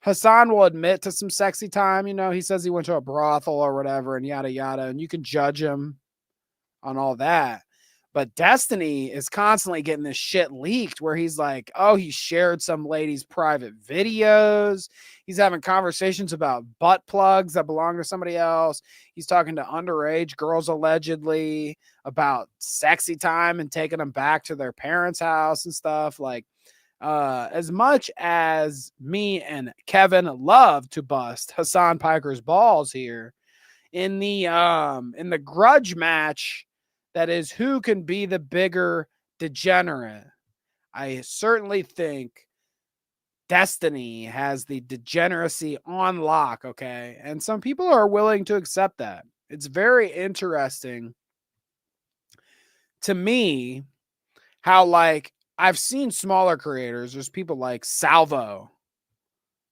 will admit to some sexy time. He says he went to a brothel or whatever, and yada yada, and you can judge him on all that. But Destiny is constantly getting this shit leaked where he's like, he shared some lady's private videos. He's having conversations about butt plugs that belong to somebody else. He's talking to underage girls allegedly about sexy time and taking them back to their parents' house and stuff. Like, as much as me and Kevin love to bust Hasan Piker's balls here in the grudge match, that is who can be the bigger degenerate, I certainly think Destiny has the degeneracy on lock. Okay, and some people are willing to accept that. It's very interesting to me how, like, I've seen smaller creators. There's people like Salvo,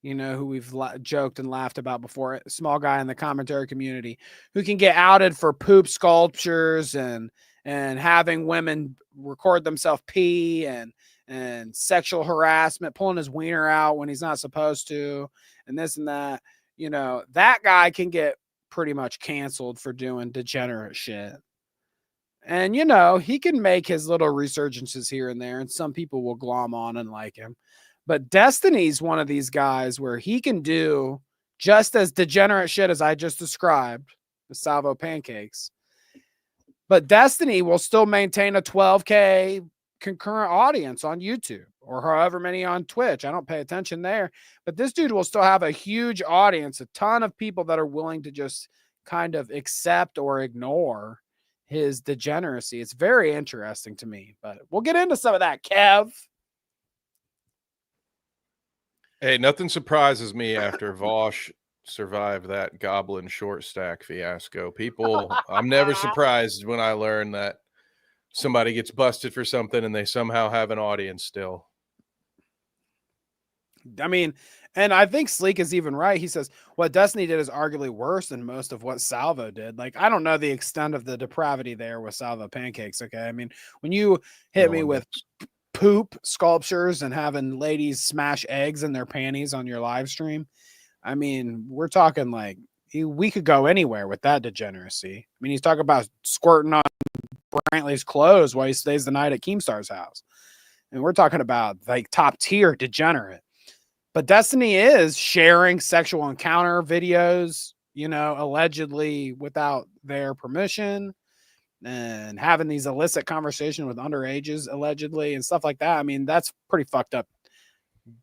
who we've joked and laughed about before, a small guy in the commentary community who can get outed for poop sculptures and having women record themselves pee and sexual harassment, pulling his wiener out when he's not supposed to, and this and that. That guy can get pretty much canceled for doing degenerate shit. And, he can make his little resurgences here and there, and some people will glom on and like him. But Destiny's one of these guys where he can do just as degenerate shit as I just described, the Salvo pancakes. But Destiny will still maintain a 12K concurrent audience on YouTube or however many on Twitch. I don't pay attention there. But this dude will still have a huge audience, a ton of people that are willing to just kind of accept or ignore his degeneracy. It's very interesting to me. But we'll get into some of that, Kev. Hey, nothing surprises me after Vosh survived that goblin short stack fiasco. I'm never surprised when I learn that somebody gets busted for something and they somehow have an audience still. I mean, and I think Sleek is even right. He says what Destiny did is arguably worse than most of what Salvo did. Like, I don't know the extent of the depravity there with Salvo pancakes. Okay. I mean, when you hit me with poop sculptures and having ladies smash eggs in their panties on your live stream, I mean, we're talking like we could go anywhere with that degeneracy. I mean, he's talking about squirting on Brantley's clothes while he stays the night at Keemstar's house. And we're talking about like top tier degenerate. But Destiny is sharing sexual encounter videos, you know, allegedly without their permission, and having these illicit conversations with underages, allegedly, and stuff like that. I mean, that's pretty fucked up.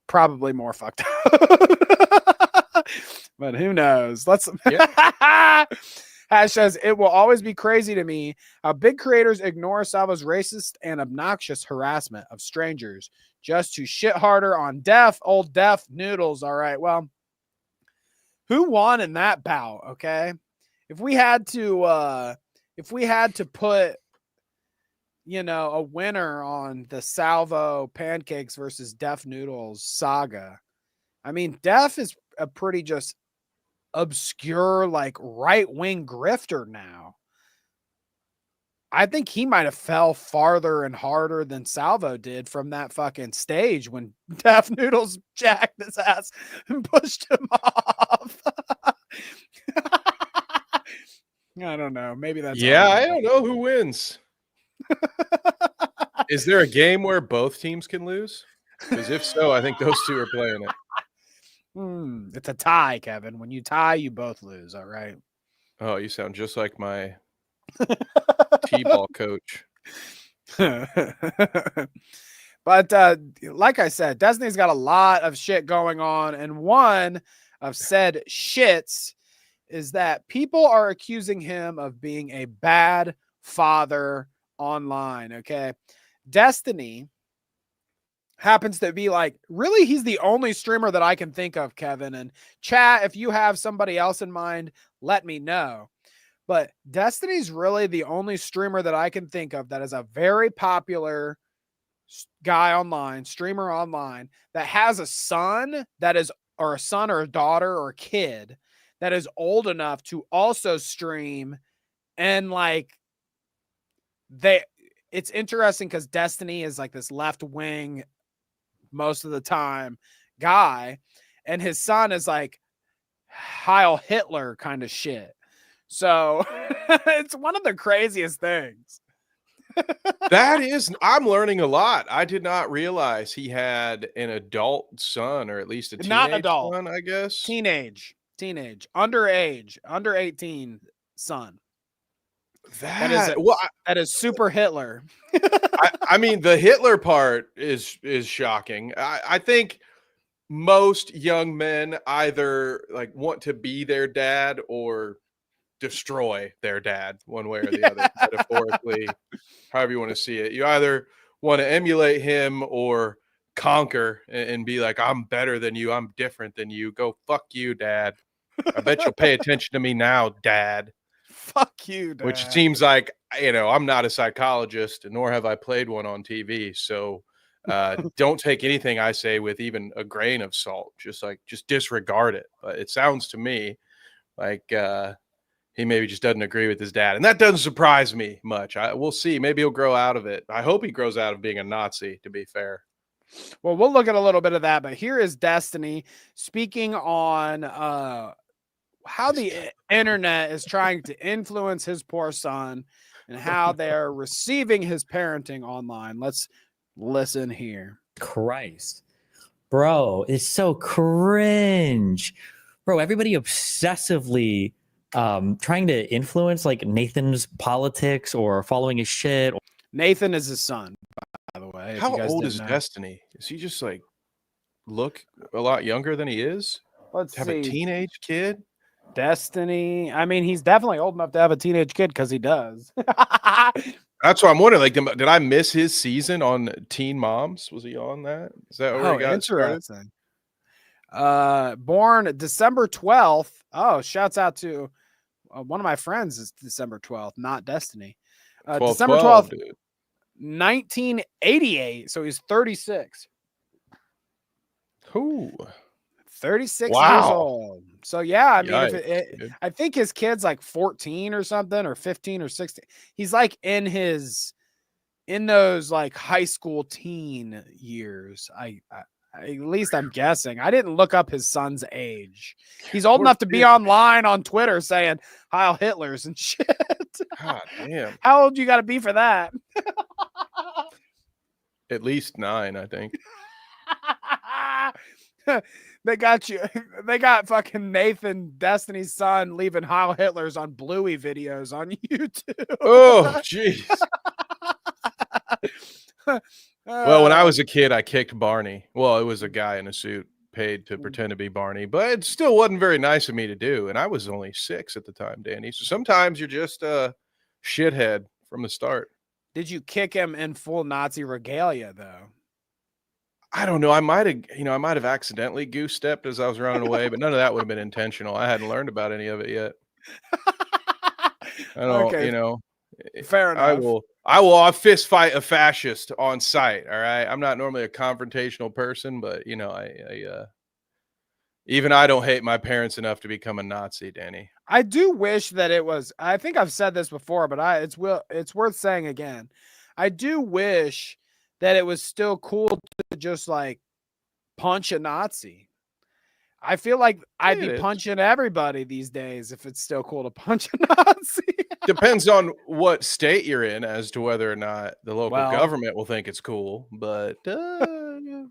Probably more fucked up. But who knows? Let's. Hash says, it will always be crazy to me how big creators ignore Salvo's racist and obnoxious harassment of strangers just to shit harder on old deaf noodles. All right. Well, who won in that bout? Okay. If we had to put, you know, a winner on the Salvo pancakes versus deaf noodles saga, I mean, Def is a pretty just obscure, like, right-wing grifter now. I think he might have fell farther and harder than Salvo did from that fucking stage when Deaf Noodles jacked his ass and pushed him off. I don't know. Maybe that's I don't know who wins. Is there a game where both teams can lose? Because if so, I think those two are playing it. It's a tie, Kevin. When you tie, you both lose. All right. Oh, you sound just like my T-ball coach. But like I said, Destiny's got a lot of shit going on, and one of said shits is that people are accusing him of being a bad father online. Okay, Destiny happens to be like, really, he's the only streamer that I can think of, Kevin. And chat, if you have somebody else in mind, let me know. But Destiny's really the only streamer that I can think of that is a very popular guy online, streamer online, that has a son that is, or a son or a daughter or a kid that is old enough to also stream. And like, it's interesting because Destiny is like this left wing most of the time guy, and his son is like Heil Hitler kind of shit. So it's one of the craziest things. I'm learning a lot. I did not realize he had an adult son, or at least a teenage Not adult son, I guess. Teenage, underage, under 18 son. That is super Hitler. I mean, the Hitler part is shocking. I think most young men either like want to be their dad or destroy their dad, one way or the other, metaphorically, however you want to see it. You either want to emulate him or conquer and be like, I'm better than you, I'm different than you. Go fuck you, dad. I bet you'll pay attention to me now, dad. Fuck you, Dad. Which seems like, you know, I'm not a psychologist, nor have I played one on TV. So don't take anything I say with even a grain of salt. Just disregard it. But it sounds to me like he maybe just doesn't agree with his dad. And that doesn't surprise me much. We'll see. Maybe he'll grow out of it. I hope he grows out of being a Nazi, to be fair. Well, we'll look at a little bit of that. But here is Destiny speaking on how the internet is trying to influence his poor son and how they're receiving his parenting online. Let's listen here. Christ, bro, it's so cringe, bro. Everybody obsessively trying to influence like Nathan's politics or following his shit. Nathan is his son, by the way. How old is Destiny? Is he just like look a lot younger than he is? Let's have see. a teenage kid. Destiny. I mean, he's definitely old enough to have a teenage kid because he does. That's what I'm wondering. Like, did I miss his season on Teen Moms? Was he on that? Is that where he got interesting? Born December 12th. Oh, shouts out to one of my friends is December 12th, not Destiny. December 12th. 1988. So he's 36. Ooh. 36 years Wow. old. So yeah, I mean, Yikes, dude. I think his kid's like 14 or something, or 15 or 16. He's like in those like high school teen years. At least I'm guessing. I didn't look up his son's age. He's old Poor enough to be kid. online on Twitter saying Heil Hitlers and shit. God damn. How old you got to be for that? At least 9, I think. They got you. They got fucking Nathan, Destiny's son, leaving Heil Hitlers on Bluey videos on YouTube. Oh, jeez. Well, when I was a kid, I kicked Barney. Well, it was a guy in a suit paid to pretend to be Barney, but it still wasn't very nice of me to do. And I was only 6 at the time, Danny. So sometimes you're just a shithead from the start. Did you kick him in full Nazi regalia though? I don't know. I might have accidentally goose stepped as I was running away, but none of that would have been intentional. I hadn't learned about any of it yet. I don't, Okay. Fair enough. I'll fist fight a fascist on sight. All right. I'm not normally a confrontational person, but even I don't hate my parents enough to become a Nazi, Danny. I do wish that it was. I think I've said this before, but it's worth saying again. I do wish that it was still cool to just like punch a Nazi. I feel like I'd be punching everybody these days if it's still cool to punch a Nazi. Depends on what state you're in as to whether or not the local government will think it's cool. But I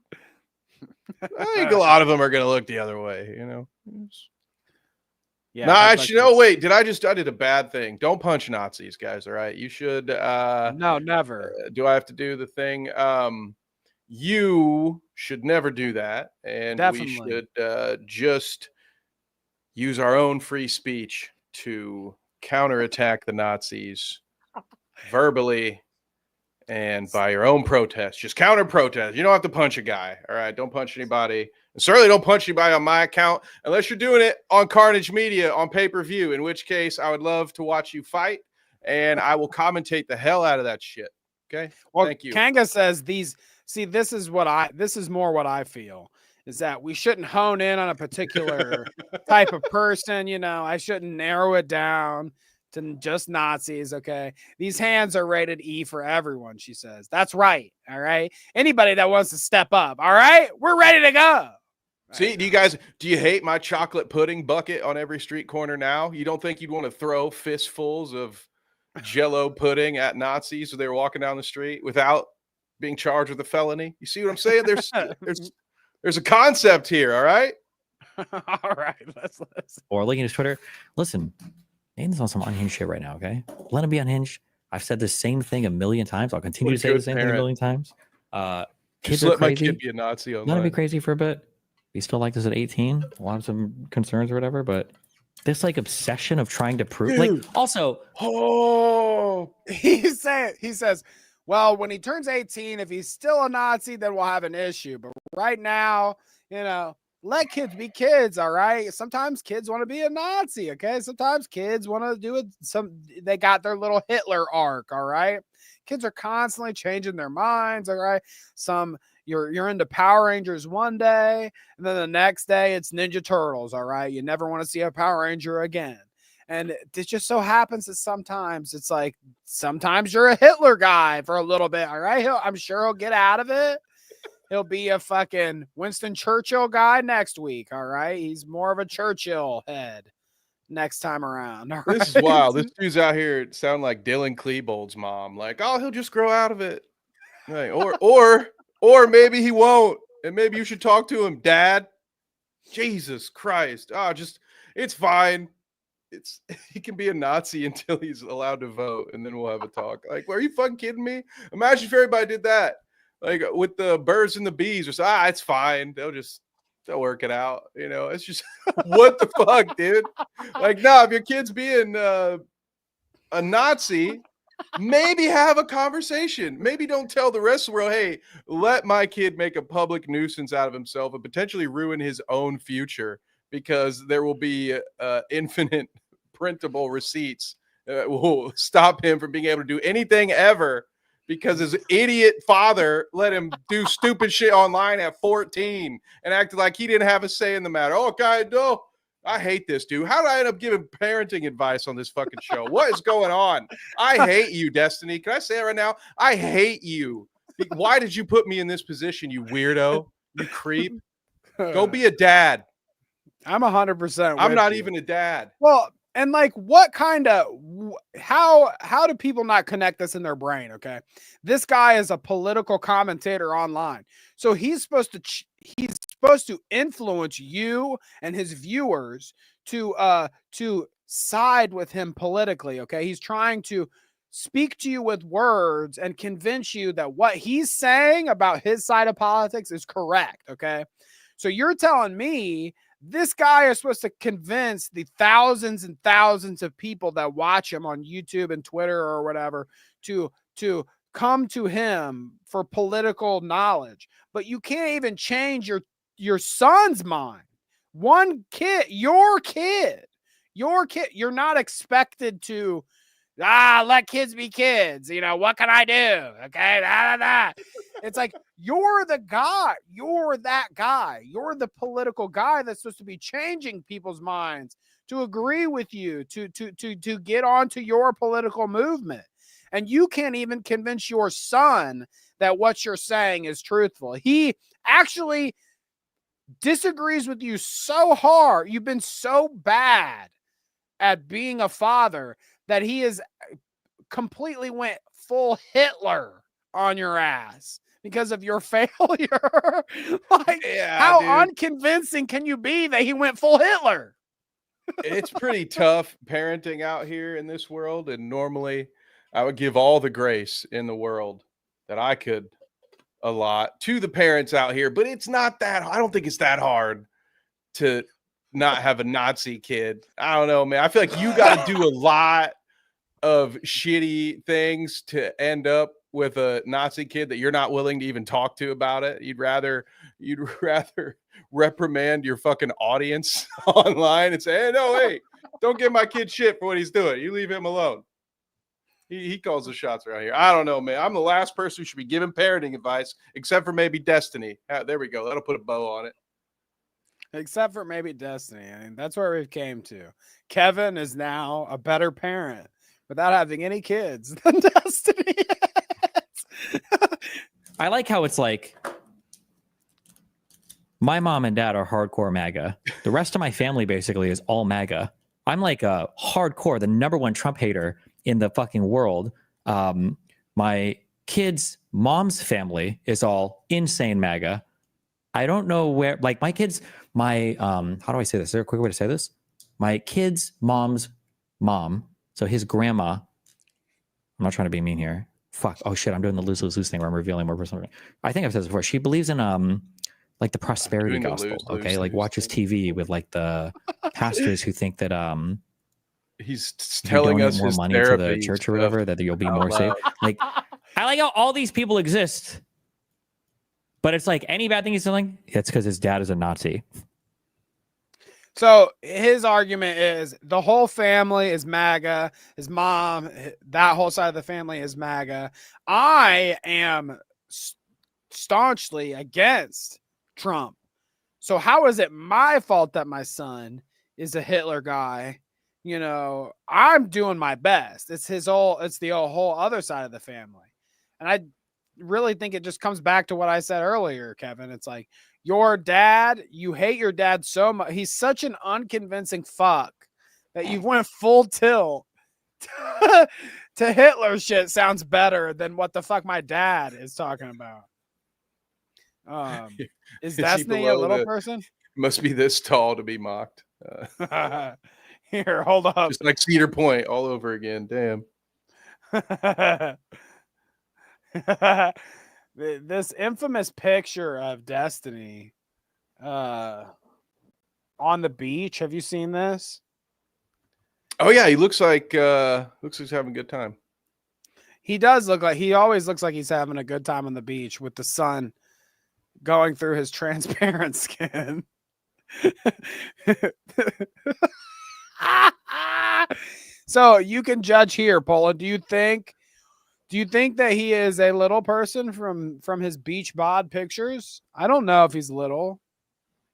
think a lot of them are going to look the other way, Yeah. No, actually, no, wait. I did a bad thing. Don't punch Nazis, guys. All right. You should. No, never. Do I have to do the thing? You should never do that. And Definitely. We should just use our own free speech to counterattack the Nazis verbally and by your own protest. Just counter protest. You don't have to punch a guy. All right. Don't punch anybody. And certainly don't punch anybody on my account unless you're doing it on Carnage Media on pay-per-view, in which case I would love to watch you fight and I will commentate the hell out of that shit. Okay. Well, thank you. Kanga says this is more what I feel is that we shouldn't hone in on a particular type of person. I shouldn't narrow it down to just Nazis. Okay. These hands are rated E for everyone. She says, that's right. All right. Anybody that wants to step up. All right. We're ready to go. See, do you hate my chocolate pudding bucket on every street corner now? You don't think you'd want to throw fistfuls of Jell-O pudding at Nazis if they were walking down the street without being charged with a felony? You see what I'm saying? There's a concept here, all right? All right, let's. Or looking at Twitter. Listen, Nathan's on some unhinged shit right now, okay? Let him be unhinged. I've said the same thing a million times. I'll continue to say the same thing a million times. Kids Just are let my crazy. kid be a Nazi online. Let him be crazy for a bit. We still like this at 18. We'll have some concerns or whatever, but this like obsession of trying to prove, like, also, he says, well, when he turns 18, if he's still a Nazi, then we'll have an issue. But right now, let kids be kids. All right. Sometimes kids want to be a Nazi. Okay. Sometimes kids want to do it. They got their little Hitler arc. All right. Kids are constantly changing their minds. All right. You're into Power Rangers one day, and then the next day it's Ninja Turtles. All right. You never want to see a Power Ranger again. And it just so happens that sometimes it's like, sometimes you're a Hitler guy for a little bit. All right. I'm sure he'll get out of it. He'll be a fucking Winston Churchill guy next week. All right. He's more of a Churchill head next time around. All This is right? wild. This dude's out here sound like Dylan Klebold's mom. Like, oh, he'll just grow out of it. Like, or maybe he won't. And maybe you should talk to him, Dad. Jesus Christ. Oh, it's fine. He can be a Nazi until he's allowed to vote, and then we'll have a talk. Like, are you fucking kidding me? Imagine if everybody did that. Like with the birds and the bees, or so, it's fine. They'll work it out. It's just what the fuck, dude? Like, no, if your kid's being a Nazi, maybe have a conversation. Maybe don't tell the rest of the world, hey, let my kid make a public nuisance out of himself and potentially ruin his own future, because there will be infinite printable receipts that will stop him from being able to do anything ever, because his idiot father let him do stupid shit online at 14 and acted like he didn't have a say in the matter. Oh, God, no. I hate this, dude. How did I end up giving parenting advice on this fucking show? What is going on? I hate you, Destiny. Can I say it right now? I hate you. Why did you put me in this position, you weirdo? You creep. Go be a dad. I'm 100%. I'm with not you. even a dad. Well, and like, what kind of how do people not connect this in their brain? Okay, this guy is a political commentator online, so he's supposed to influence you and his viewers to side with him politically. Okay, he's trying to speak to you with words and convince you that what he's saying about his side of politics is correct. Okay, so you're telling me this guy is supposed to convince the thousands and thousands of people that watch him on YouTube and Twitter or whatever to come to him for political knowledge, but you can't even change your son's mind. One kid, your kid, you're not expected to let kids be kids. You know, what can I do? Okay. It's like, you're the guy. You're that guy. You're the political guy that's supposed to be changing people's minds to agree with you, to get onto your political movement. And you can't even convince your son that what you're saying is truthful. He actually disagrees with you so hard. You've been so bad at being a father that he is completely went full Hitler on your ass because of your failure. Like, Yeah, how dude. unconvincing can you be that he went full Hitler? It's pretty tough parenting out here in this world. And normally I would give all the grace in the world that I could allot to the parents out here, but it's not that, I don't think it's that hard to not have a Nazi kid. I don't know, man. I feel like you got to do a lot of shitty things to end up with a Nazi kid that you're not willing to even talk to about it. You'd rather reprimand your fucking audience online and say, hey, no, hey, don't give my kid shit for what he's doing. You leave him alone. He calls the shots around here. I don't know, man. I'm the last person who should be giving parenting advice, except for maybe Destiny. There we go. That'll put a bow on it. Except for maybe Destiny. I mean, that's where we've came to. Kevin is now a better parent without having any kids than Destiny is. I like how it's like, my mom and dad are hardcore MAGA. The rest of my family basically is all MAGA. I'm like a hardcore, the #1 Trump hater in the fucking world. My kids' mom's family is all insane MAGA. I don't know where, like my kids, how do I say this? Is there a quick way to say this? My kid's mom's mom, so his grandma, I'm not trying to be mean here. Fuck. Oh shit, I'm doing the lose thing where I'm revealing more personal. I think I've said this before. She believes in like the prosperity gospel. Okay, like watches TV with like the pastors who think that he's telling us more his money to the church or whatever, that you'll be more safe. Like, I like how all these people exist, but it's like any bad thing he's doing, it's because his dad is a Nazi. So his argument is the whole family is MAGA. His mom, that whole side of the family is MAGA. I am staunchly against Trump. So how is it my fault that my son is a Hitler guy? You know, I'm doing my best. It's the whole other side of the family. And I really think it just comes back to what I said earlier, Kevin. It's like, your dad, you hate your dad so much. He's such an unconvincing fuck that you went full tilt to Hitler shit. Sounds better than what the fuck my dad is talking about. Is Destiny a little person? Must be this tall to be mocked. Here, hold up. Just like Cedar Point all over again. Damn. This infamous picture of Destiny on the beach. Have you seen this? Oh yeah, he looks like he's having a good time. He always looks like he's having a good time on the beach with the sun going through his transparent skin. So you can judge here, Pola. Do you think Do you think that he is a little person from his beach bod pictures? I don't know if he's little.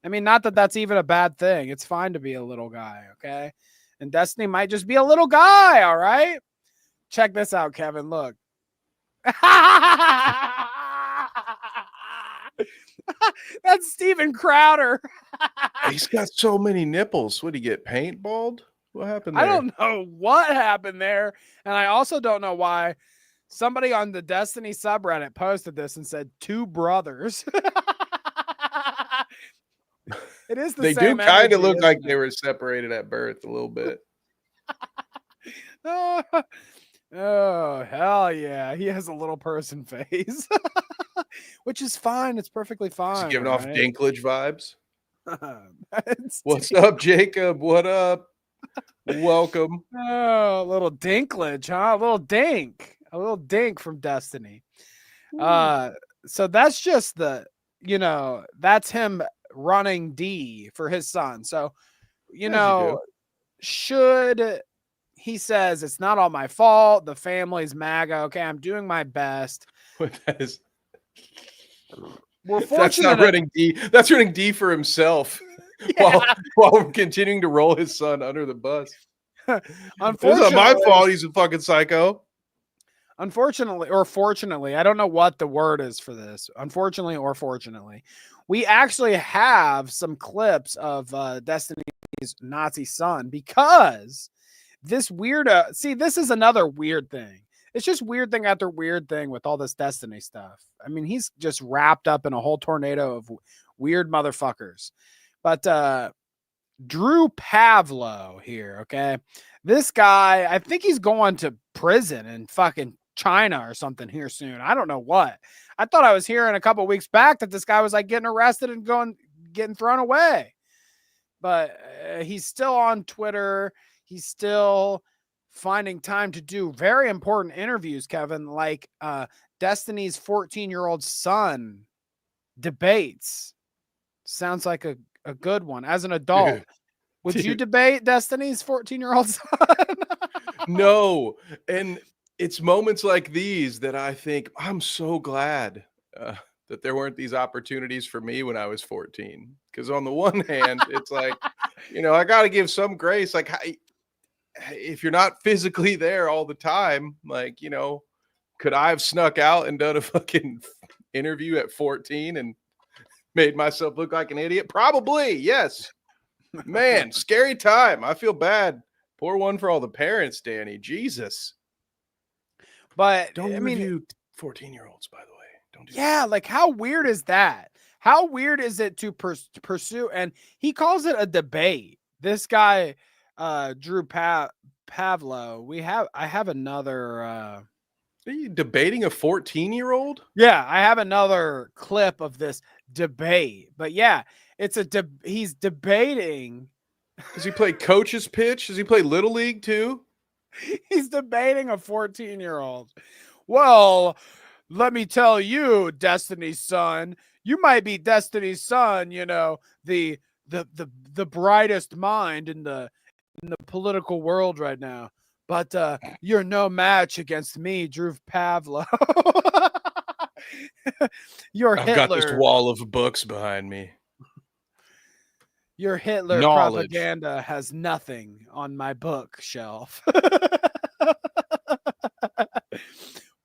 I mean, not that that's even a bad thing. It's fine to be a little guy, okay? And Destiny might just be a little guy, all right? Check this out, Kevin. Look. That's Steven Crowder. He's got so many nipples. Would he get paintballed? What happened there? I don't know what happened there. And I also don't know why somebody on the Destiny subreddit posted this and said 2 brothers. It is the they same do kind energy, of look like isn't they it? were separated at birth a little bit. Oh, hell yeah. He has a little person face, which is fine. It's perfectly He's fine. giving off right? Dinklage vibes. It's What's up, Jacob? What up? Welcome. Oh, a little dinklage, huh? A little dink from Destiny. So that's just that's him running D for his son. So, should he says it's not all my fault. The family's MAGA. Okay, I'm doing my best. That is, We're that's fortunate. not running D. That's running D for himself. Yeah. While continuing to roll his son under the bus. It's Unfortunately, not my fault. He's a fucking psycho. Unfortunately, or fortunately, I don't know what the word is for this. Unfortunately or fortunately, we actually have some clips of Destiny's Nazi son, because this weirdo. See, this is another weird thing. It's just weird thing after weird thing with all this Destiny stuff. I mean, he's just wrapped up in a whole tornado of weird motherfuckers. But Drew Pavlo here, okay? This guy, I think he's going to prison in fucking China or something here soon. I don't know what. I thought I was hearing a couple weeks back that this guy was like getting arrested and getting thrown away. But he's still on Twitter. He's still finding time to do very important interviews, Kevin, like Destiny's 14-year-old son debates. Sounds like a good one. As an adult, would you debate Destiny's 14-year-old son? No. And it's moments like these that I think I'm so glad that there weren't these opportunities for me when I was 14. Because on the one hand, it's like, I got to give some grace. Like, if you're not physically there all the time, like, could I have snuck out and done a fucking interview at 14 and made myself look like an idiot? Probably, yes. Man, scary time. I feel bad. Pour one for all the parents, Danny. Jesus. But Don't I review mean, 14-year-olds, by the way. Don't do yeah, that. like how weird is that? How weird is it to pursue? And he calls it a debate. This guy, Drew Pavlo. I have another. Are you debating a 14-year-old? Yeah, I have another clip of this debate. But yeah, it's he's debating. Does he play coach's pitch? Does he play Little League too? He's debating a 14-year-old. Well, let me tell you, Destiny's son, you might be Destiny's son, the brightest mind in the political world right now. But you're no match against me, Drew Pavlo. You're I've Hitler. got this wall of books behind me. Your Hitler Knowledge. propaganda has nothing on my bookshelf.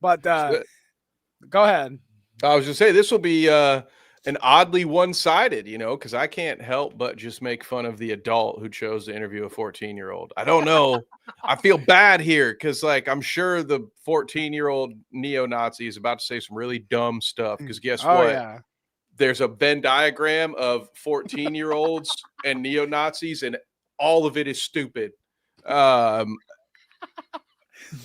But go ahead. I was just saying this will be an oddly one-sided, because I can't help but just make fun of the adult who chose to interview a 14-year-old. I don't know. I feel bad here because, I'm sure the 14-year-old neo-Nazi is about to say some really dumb stuff. Because guess what? Yeah. There's a Venn diagram of 14-year-olds and neo-Nazis, and all of it is stupid.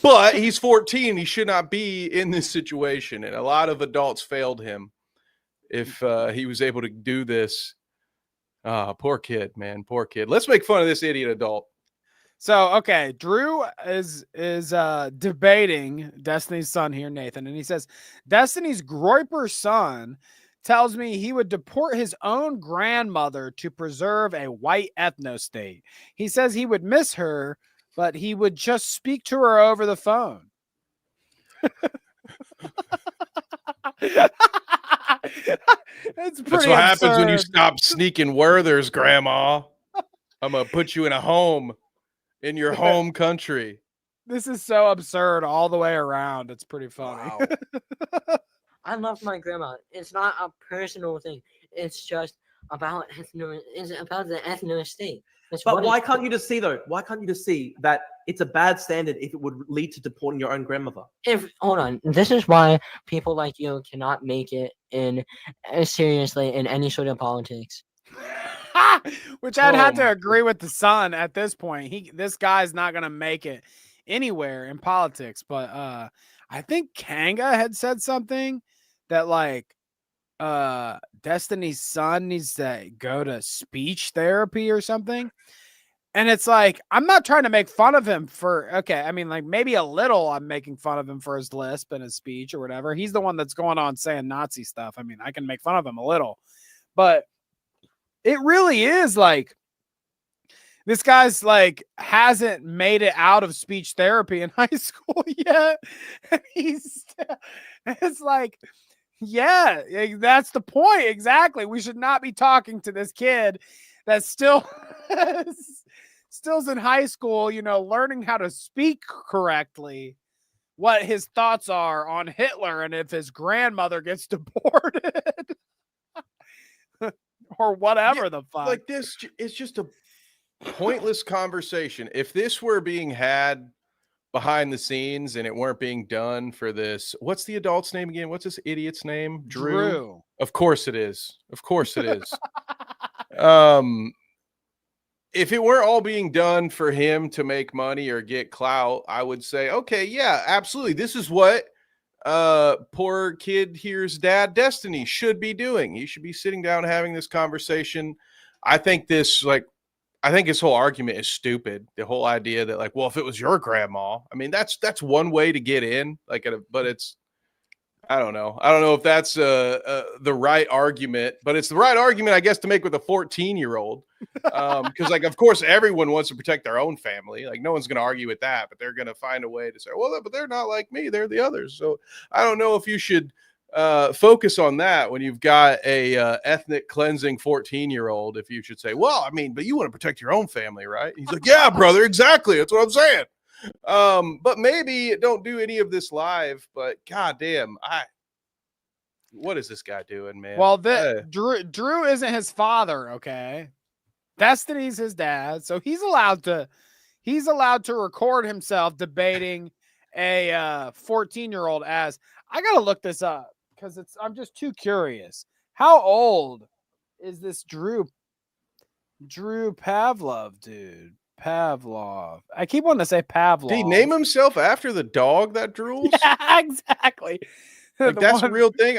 But he's 14. He should not be in this situation. And a lot of adults failed him if he was able to do this. Poor kid, man. Poor kid. Let's make fun of this idiot adult. So, okay, Drew is debating Destiny's son here, Nathan. And he says, Destiny's Groiper son tells me he would deport his own grandmother to preserve a white ethno-state. He says he would miss her, but he would just speak to her over the phone. It's pretty That's what happens when you absurd. stop sneaking Werthers, Grandma. I'm gonna put you in a home in your home country. This is so absurd all the way around. It's pretty funny. Wow. I love my grandma. It's not a personal thing. It's just about it's about the ethnic state. It's But what why it- can't you just see though? Why can't you just see that it's a bad standard if it would lead to deporting your own grandmother? If hold on, this is why people like you cannot make it in seriously in any sort of politics. Which I'd have to Oh, agree with the son at this point. This guy's not gonna make it anywhere in politics. But I think Kanga had said something that like Destiny's son needs to go to speech therapy or something. And it's like, I'm not trying to make fun of him for, okay, I mean, like maybe a little I'm making fun of him for his lisp and his speech or whatever. He's the one that's going on saying Nazi stuff. I mean, I can make fun of him a little, but it really is like, this guy's like hasn't made it out of speech therapy in high school yet. It's like, yeah, that's the point. Exactly. We should not be talking to this kid that's still's in high school, you know, learning how to speak correctly, what his thoughts are on Hitler and if his grandmother gets deported or whatever the fuck. Like this is just a pointless conversation. If this were being had behind the scenes and it weren't being done for this, what's the adult's name again? What's this idiot's name? Drew. Of course it is. Of course it is. If it weren't all being done for him to make money or get clout, I would say, okay, yeah, absolutely. This is what poor kid here's dad Destiny should be doing. He should be sitting down having this conversation. I think his whole argument is stupid. The whole idea that like, well, if it was your grandma, I mean, that's one way to get in, like, but it's, I don't know if that's the right argument, but it's the right argument, I guess, to make with a 14-year-old. Because like, of course, everyone wants to protect their own family. Like, no one's going to argue with that, but they're going to find a way to say, well, but they're not like me. They're the others. So I don't know if you should focus on that when you've got a ethnic cleansing 14-year-old. If you should say, well, I mean, but you want to protect your own family, right? He's like, yeah, brother, exactly. That's what I'm saying. But maybe don't do any of this live. But goddamn, what is this guy doing, man? Well, Drew isn't his father, okay? Destiny's his dad, so he's allowed to record himself debating a 14-year-old. As I gotta look this up because I'm just too curious. How old is this Drew Pavlov dude? Pavlov. I keep wanting to say Pavlov. Did he name himself after the dog that drools? Yeah, exactly. Like that's a real thing.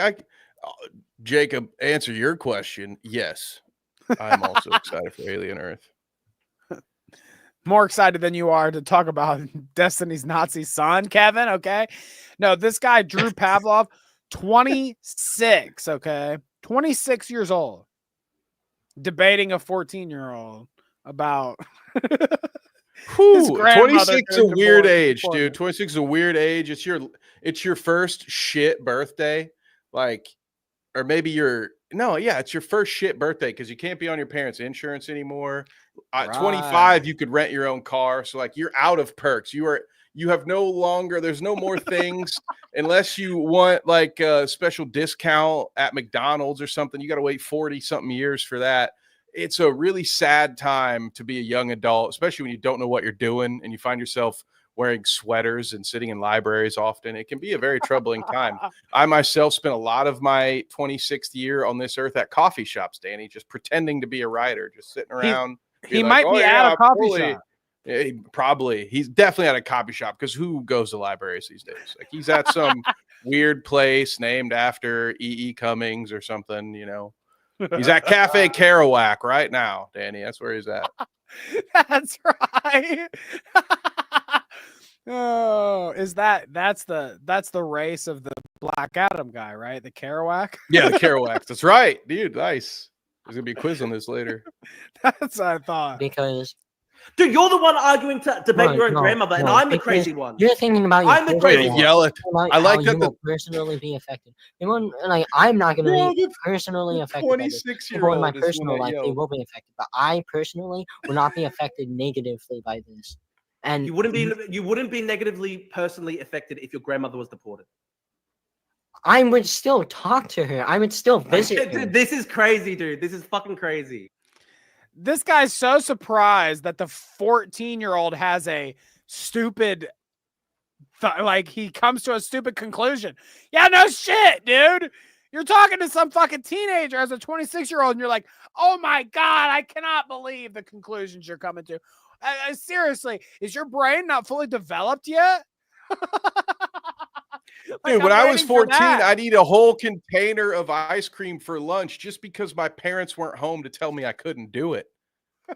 Jacob, answer your question. Yes, I'm also excited for Alien Earth. More excited than you are to talk about Destiny's Nazi son, Kevin. Okay, no, this guy Drew Pavlov, 26. Okay, 26 years old, debating a 14-year-old about. 26 is a weird age, dude. 26 is a weird age. It's your first shit birthday, like, or maybe it's your first shit birthday because you can't be on your parents' insurance anymore. At 25, you could rent your own car, so like you're out of perks. There's no more things unless you want like a special discount at McDonald's or something. You got to wait 40 something years for that. It's a really sad time to be a young adult, especially when you don't know what you're doing and you find yourself wearing sweaters and sitting in libraries often. It can be a very troubling time. I myself spent a lot of my 26th year on this earth at coffee shops, Danny, just pretending to be a writer, just sitting around. He might be at a coffee shop. Yeah, he's definitely at a coffee shop because who goes to libraries these days? Like he's at some weird place named after E.E. Cummings or something, you know. He's at Cafe Kerouac right now, Danny. That's where he's at. That's right. Oh, that's the race of the Black Adam guy, right? The Kerouac. Yeah, the Kerouac. That's right, dude. Nice. There's gonna be a quiz on this later. That's what I thought. Because Dude, you're the one arguing to debate your own grandmother, and I'm the because crazy one. You're thinking about your I'm the personal crazy life. one. Yell it. You're thinking I about like how that you the will personally be affected. Like I'm not going to Bro, be the personally affected by this. People in my 26-year-old is the personal one that life, they yelled. will be affected, but I personally will not be affected negatively by this. And You wouldn't be negatively personally affected if your grandmother was deported. I would still talk to her. I would still visit her. Dude, this is crazy, dude. This is fucking crazy. This guy's so surprised that the 14-year-old has a stupid, like he comes to a stupid conclusion. Yeah, no shit, dude. You're talking to some fucking teenager as a 26-year-old, and you're like, oh my God, I cannot believe the conclusions you're coming to. Seriously, is your brain not fully developed yet? Dude, when I was 14, I'd eat a whole container of ice cream for lunch just because my parents weren't home to tell me I couldn't do it.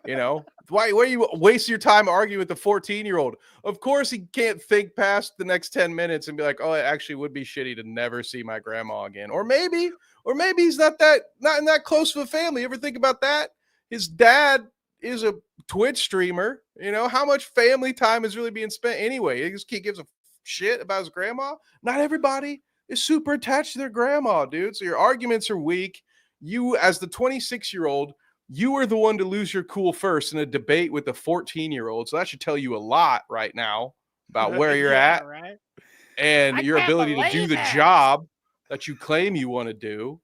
You know, why you waste your time arguing with the 14-year-old? Of course, he can't think past the next 10 minutes and be like, oh, it actually would be shitty to never see my grandma again. Or maybe he's not in that close of a family. You ever think about that? His dad is a Twitch streamer. You know, how much family time is really being spent anyway? He gives a shit about his grandma. Not everybody is super attached to their grandma, dude. So your arguments are weak. You, as the 26-year-old, you were the one to lose your cool first in a debate with a 14-year-old. So that should tell you a lot right now about where you're at, right? and your ability to do the job that you claim you want to do.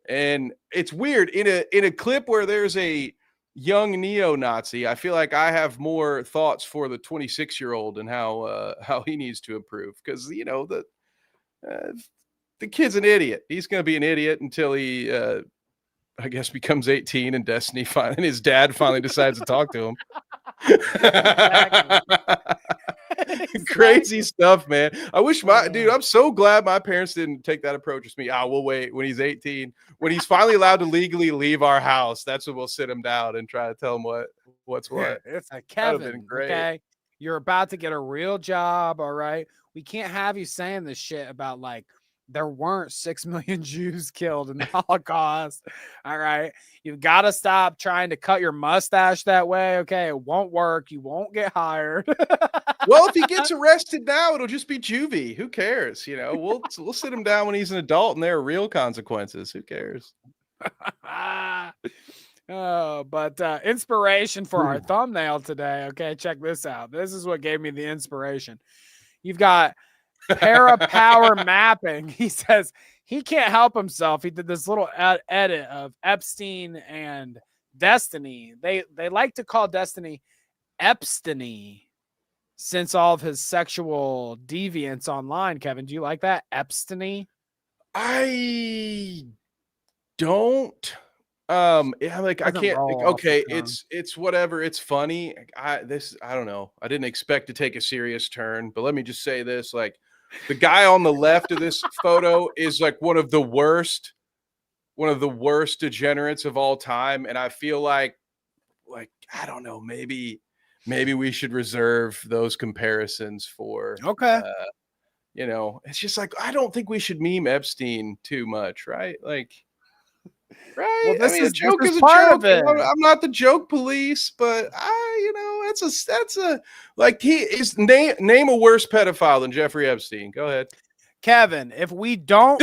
And it's weird in a clip where there's a young neo-Nazi. I feel like I have more thoughts for the 26-year-old and how he needs to improve, because you know the kid's an idiot. He's going to be an idiot until he I guess becomes 18 and and his dad finally decides to talk to him. Crazy stuff, man. I wish dude, I'm so glad my parents didn't take that approach with me. We'll wait when he's 18, when he's finally allowed to legally leave our house. That's when we'll sit him down and try to tell him what's what. It's like, Kevin, okay, you're about to get a real job. All right. We can't have you saying this shit about like there weren't 6 million Jews killed in the Holocaust. All right. You've got to stop trying to cut your mustache that way. Okay. It won't work. You won't get hired. Well, if he gets arrested now, it'll just be juvie. Who cares? You know, we'll sit him down when he's an adult and there are real consequences. Who cares? But inspiration for our thumbnail today. Okay. Check this out. This is what gave me the inspiration. You've got Power Mapping. He says he can't help himself. He did this little edit of Epstein and Destiny. They like to call Destiny Epsteiny since all of his sexual deviance online. Kevin, do you like that? Epsteiny? I don't. Yeah, like I can't. Like, okay, it's whatever. It's funny. I don't know. I didn't expect to take a serious turn, but let me just say this: like, the guy on the left of this photo is like one of the worst degenerates of all time, and I feel like I don't know. Maybe we should reserve those comparisons for. Okay. You know, it's just like I don't think we should meme Epstein too much, right? Like. Right. Well, I mean, a joke is a joke. I'm not the joke police, but that's a like he is name a worse pedophile than Jeffrey Epstein. Go ahead, Kevin. If we don't,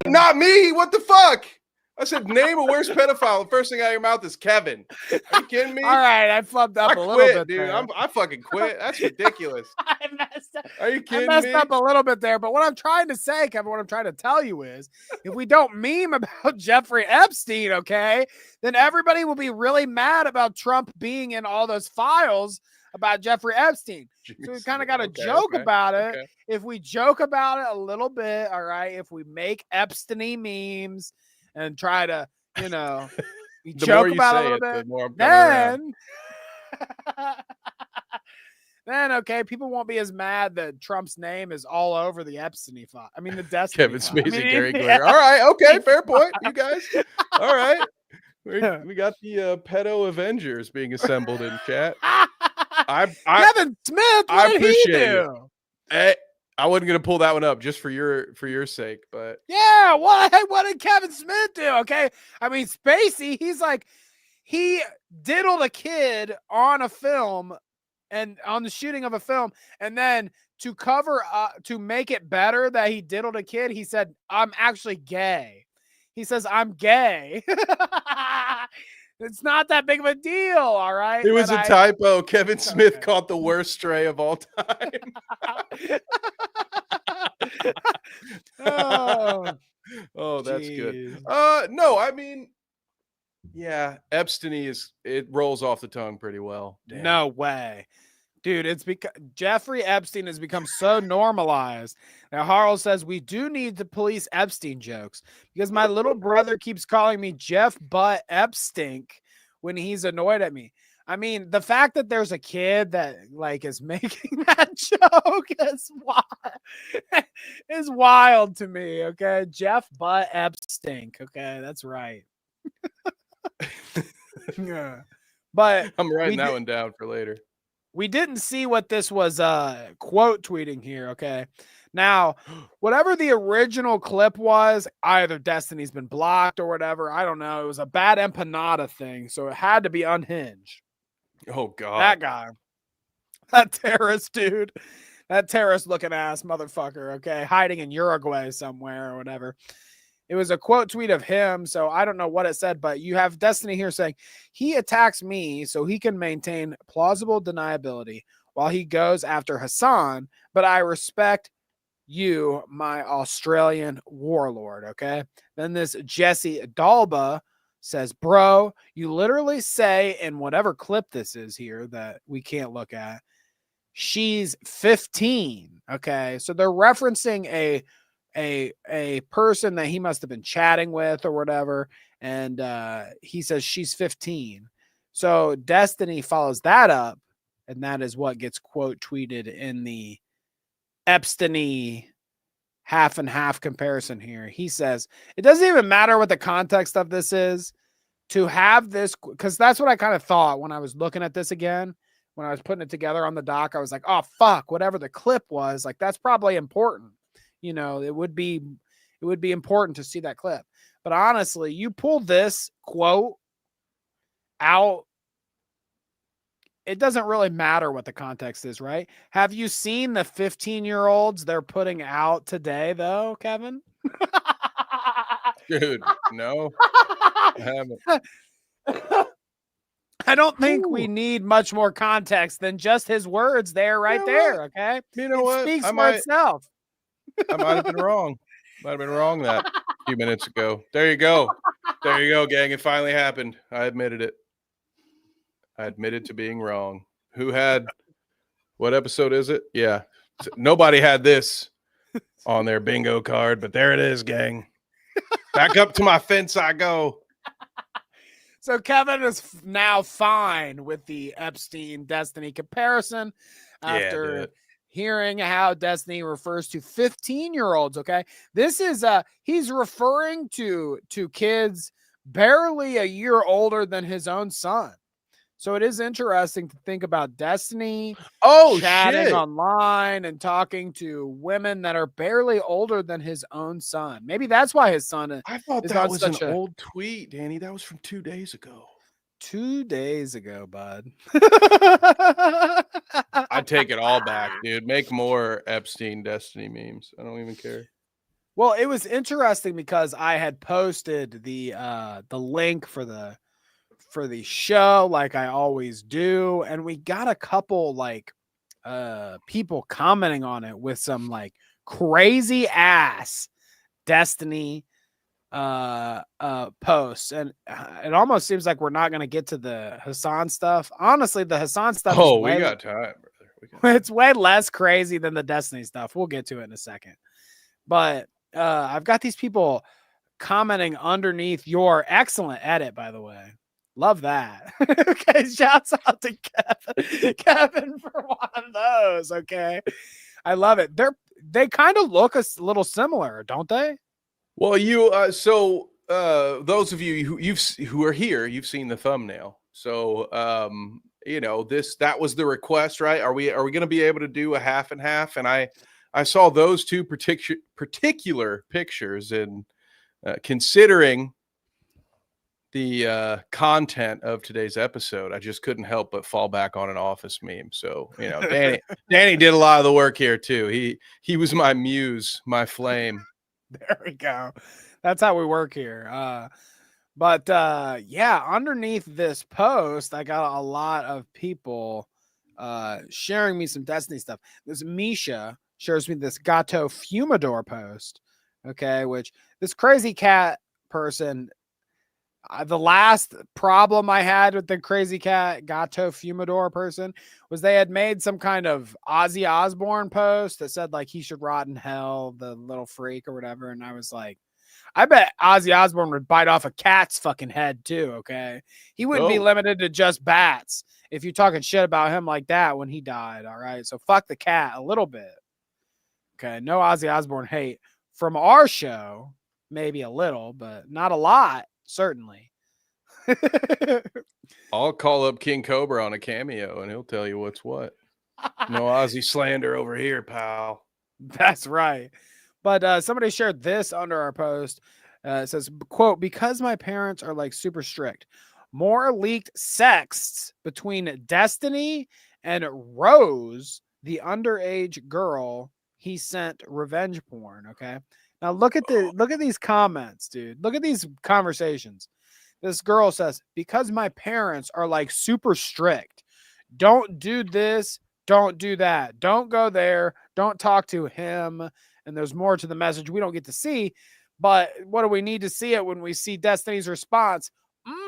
not me. What the fuck? I said name a worse pedophile. The first thing out of your mouth is Kevin. Are you kidding me? All right, I flubbed up a little bit, dude. there. I fucking quit. That's ridiculous. I messed up. Are you kidding me? I messed me? up a little bit there, but what I'm trying to say, Kevin, what I'm trying to tell you is, if we don't meme about Jeffrey Epstein, okay, then everybody will be really mad about Trump being in all those files about Jeffrey Epstein. Jeez. So we kind of got to joke about it. Okay. If we joke about it a little bit, all right, if we make Epstein memes and try to, you know, we joke about it a little bit, then okay, people won't be as mad that Trump's name is all over the Epstein file. I mean, the Destiny Kevin Spacey, Gary Glitter. All right, okay, fair point, you guys. All right, we got the pedo Avengers being assembled in chat. Kevin Smith, what did he do? I wasn't gonna pull that one up just for your sake, but yeah, what did Kevin Smith do? Okay, I mean Spacey, he's like He diddled a kid on a film and on the shooting of a film. And then to cover to make it better that he diddled a kid, he said, I'm actually gay. He says, I'm gay. It's not that big of a deal, all right? It was a But typo. Kevin Smith Okay. caught the worst stray of all time. Oh, That's jeez. good. No, I mean, yeah, Epstein it rolls off the tongue pretty well. Damn. No way. Dude, it's because Jeffrey Epstein has become so normalized. Now, Harl says we do need to police Epstein jokes because my little brother keeps calling me Jeff Butt Epstink when he's annoyed at me. I mean, the fact that there's a kid that like is making that joke is wild to me. Okay, Jeff Butt Epstink. Okay, that's right. Yeah, but I'm writing that one down for later. we didn't see what this was quote tweeting here. Okay, now whatever the original clip was, either Destiny's been blocked or whatever. I don't know. It was a bad empanada thing, so it had to be unhinged. Oh God, That guy, that terrorist dude, that terrorist looking ass motherfucker. Okay, hiding in Uruguay somewhere or whatever. It was a quote tweet of him, so I don't know what it said, but you have Destiny here saying, he attacks me so he can maintain plausible deniability while he goes after Hasan, but I respect you, my Australian warlord, okay? Then this Jesse Dalba says, bro, you literally say in whatever clip this is here that we can't look at, she's 15, okay? So they're referencing a person that he must have been chatting with or whatever, and he says she's 15. So Destiny follows that up, and that is what gets quote tweeted in the Epstein half and half comparison here. He says it doesn't even matter what the context of this is to have this, because that's what I kind of thought when I was looking at this again. When I was putting it together on the doc, I was like, oh fuck, whatever the clip was, like that's probably important. You know, it would be important to see that clip. But honestly, you pull this quote out, it doesn't really matter what the context is, right? Have you seen the 15-year-olds they're putting out today, though, Kevin? dude, no, I haven't. I don't think we need much more context than just his words there, right there. Okay, you know it what? speaks for itself. I might have been wrong. Might have been wrong that a few minutes ago. There you go. There you go, gang. It finally happened. I admitted it. I admitted to being wrong. Who had what episode is it? Yeah. Nobody had this on their bingo card, but there it is, gang. Back up to my fence I go. So Kevin is now fine with the Epstein Destiny comparison after hearing how Destiny refers to 15-year-olds. Okay, this is he's referring to kids barely a year older than his own son. So it is interesting to think about Destiny chatting online and talking to women that are barely older than his own son. Maybe that's why his son I thought that was an old tweet, Danny. That was from 2 days ago. 2 days ago, bud. I'd take it all back, dude. Make more Epstein Destiny memes. I don't even care. Well, it was interesting because I had posted the link for the show like I always do, and we got a couple like people commenting on it with some like crazy ass Destiny posts, and it almost seems like we're not going to get to the Hasan stuff. Honestly, the Hasan stuff we got time, brother. It's way less crazy than the Destiny stuff. We'll get to it in a second. But I've got these people commenting underneath your excellent edit, by the way. Love that. Okay, shouts out to Kevin for one of those. Okay, I love it. They kind of look a little similar, don't they? Well, you those of you who are here, you've seen the thumbnail. So you know that was the request, right? Are we going to be able to do a half and half? And I saw those two particular pictures, and considering content of today's episode, I just couldn't help but fall back on an Office meme. So, you know, Danny did a lot of the work here too. He was my muse, my flame. There we go. That's how we work here. But yeah, underneath this post, I got a lot of people sharing me some Destiny stuff. This Misha shares me this Gato Fumador post. Okay, which this crazy cat person, the last problem I had with the crazy cat Gato Fumador person was they had made some kind of Ozzy Osbourne post that said like he should rot in hell, the little freak or whatever. And I was like, I bet Ozzy Osbourne would bite off a cat's fucking head too. Okay. He wouldn't be limited to just bats if you're talking shit about him like that when he died. All right. So fuck the cat a little bit. Okay. No Ozzy Osbourne hate from our show. Maybe a little, but not a lot. Certainly. I'll call up King Cobra on a cameo and he'll tell you what's what. No Ozzy slander over here, pal. That's right. But somebody shared this under our post. It says, quote, because my parents are like super strict, more leaked sexts between Destiny and Rose, the underage girl he sent revenge porn. Okay. Now look at these comments, dude. Look at these conversations. This girl says, because my parents are like super strict. Don't do this. Don't do that. Don't go there. Don't talk to him. And there's more to the message we don't get to see. But what do we need to see it when we see Destiny's response?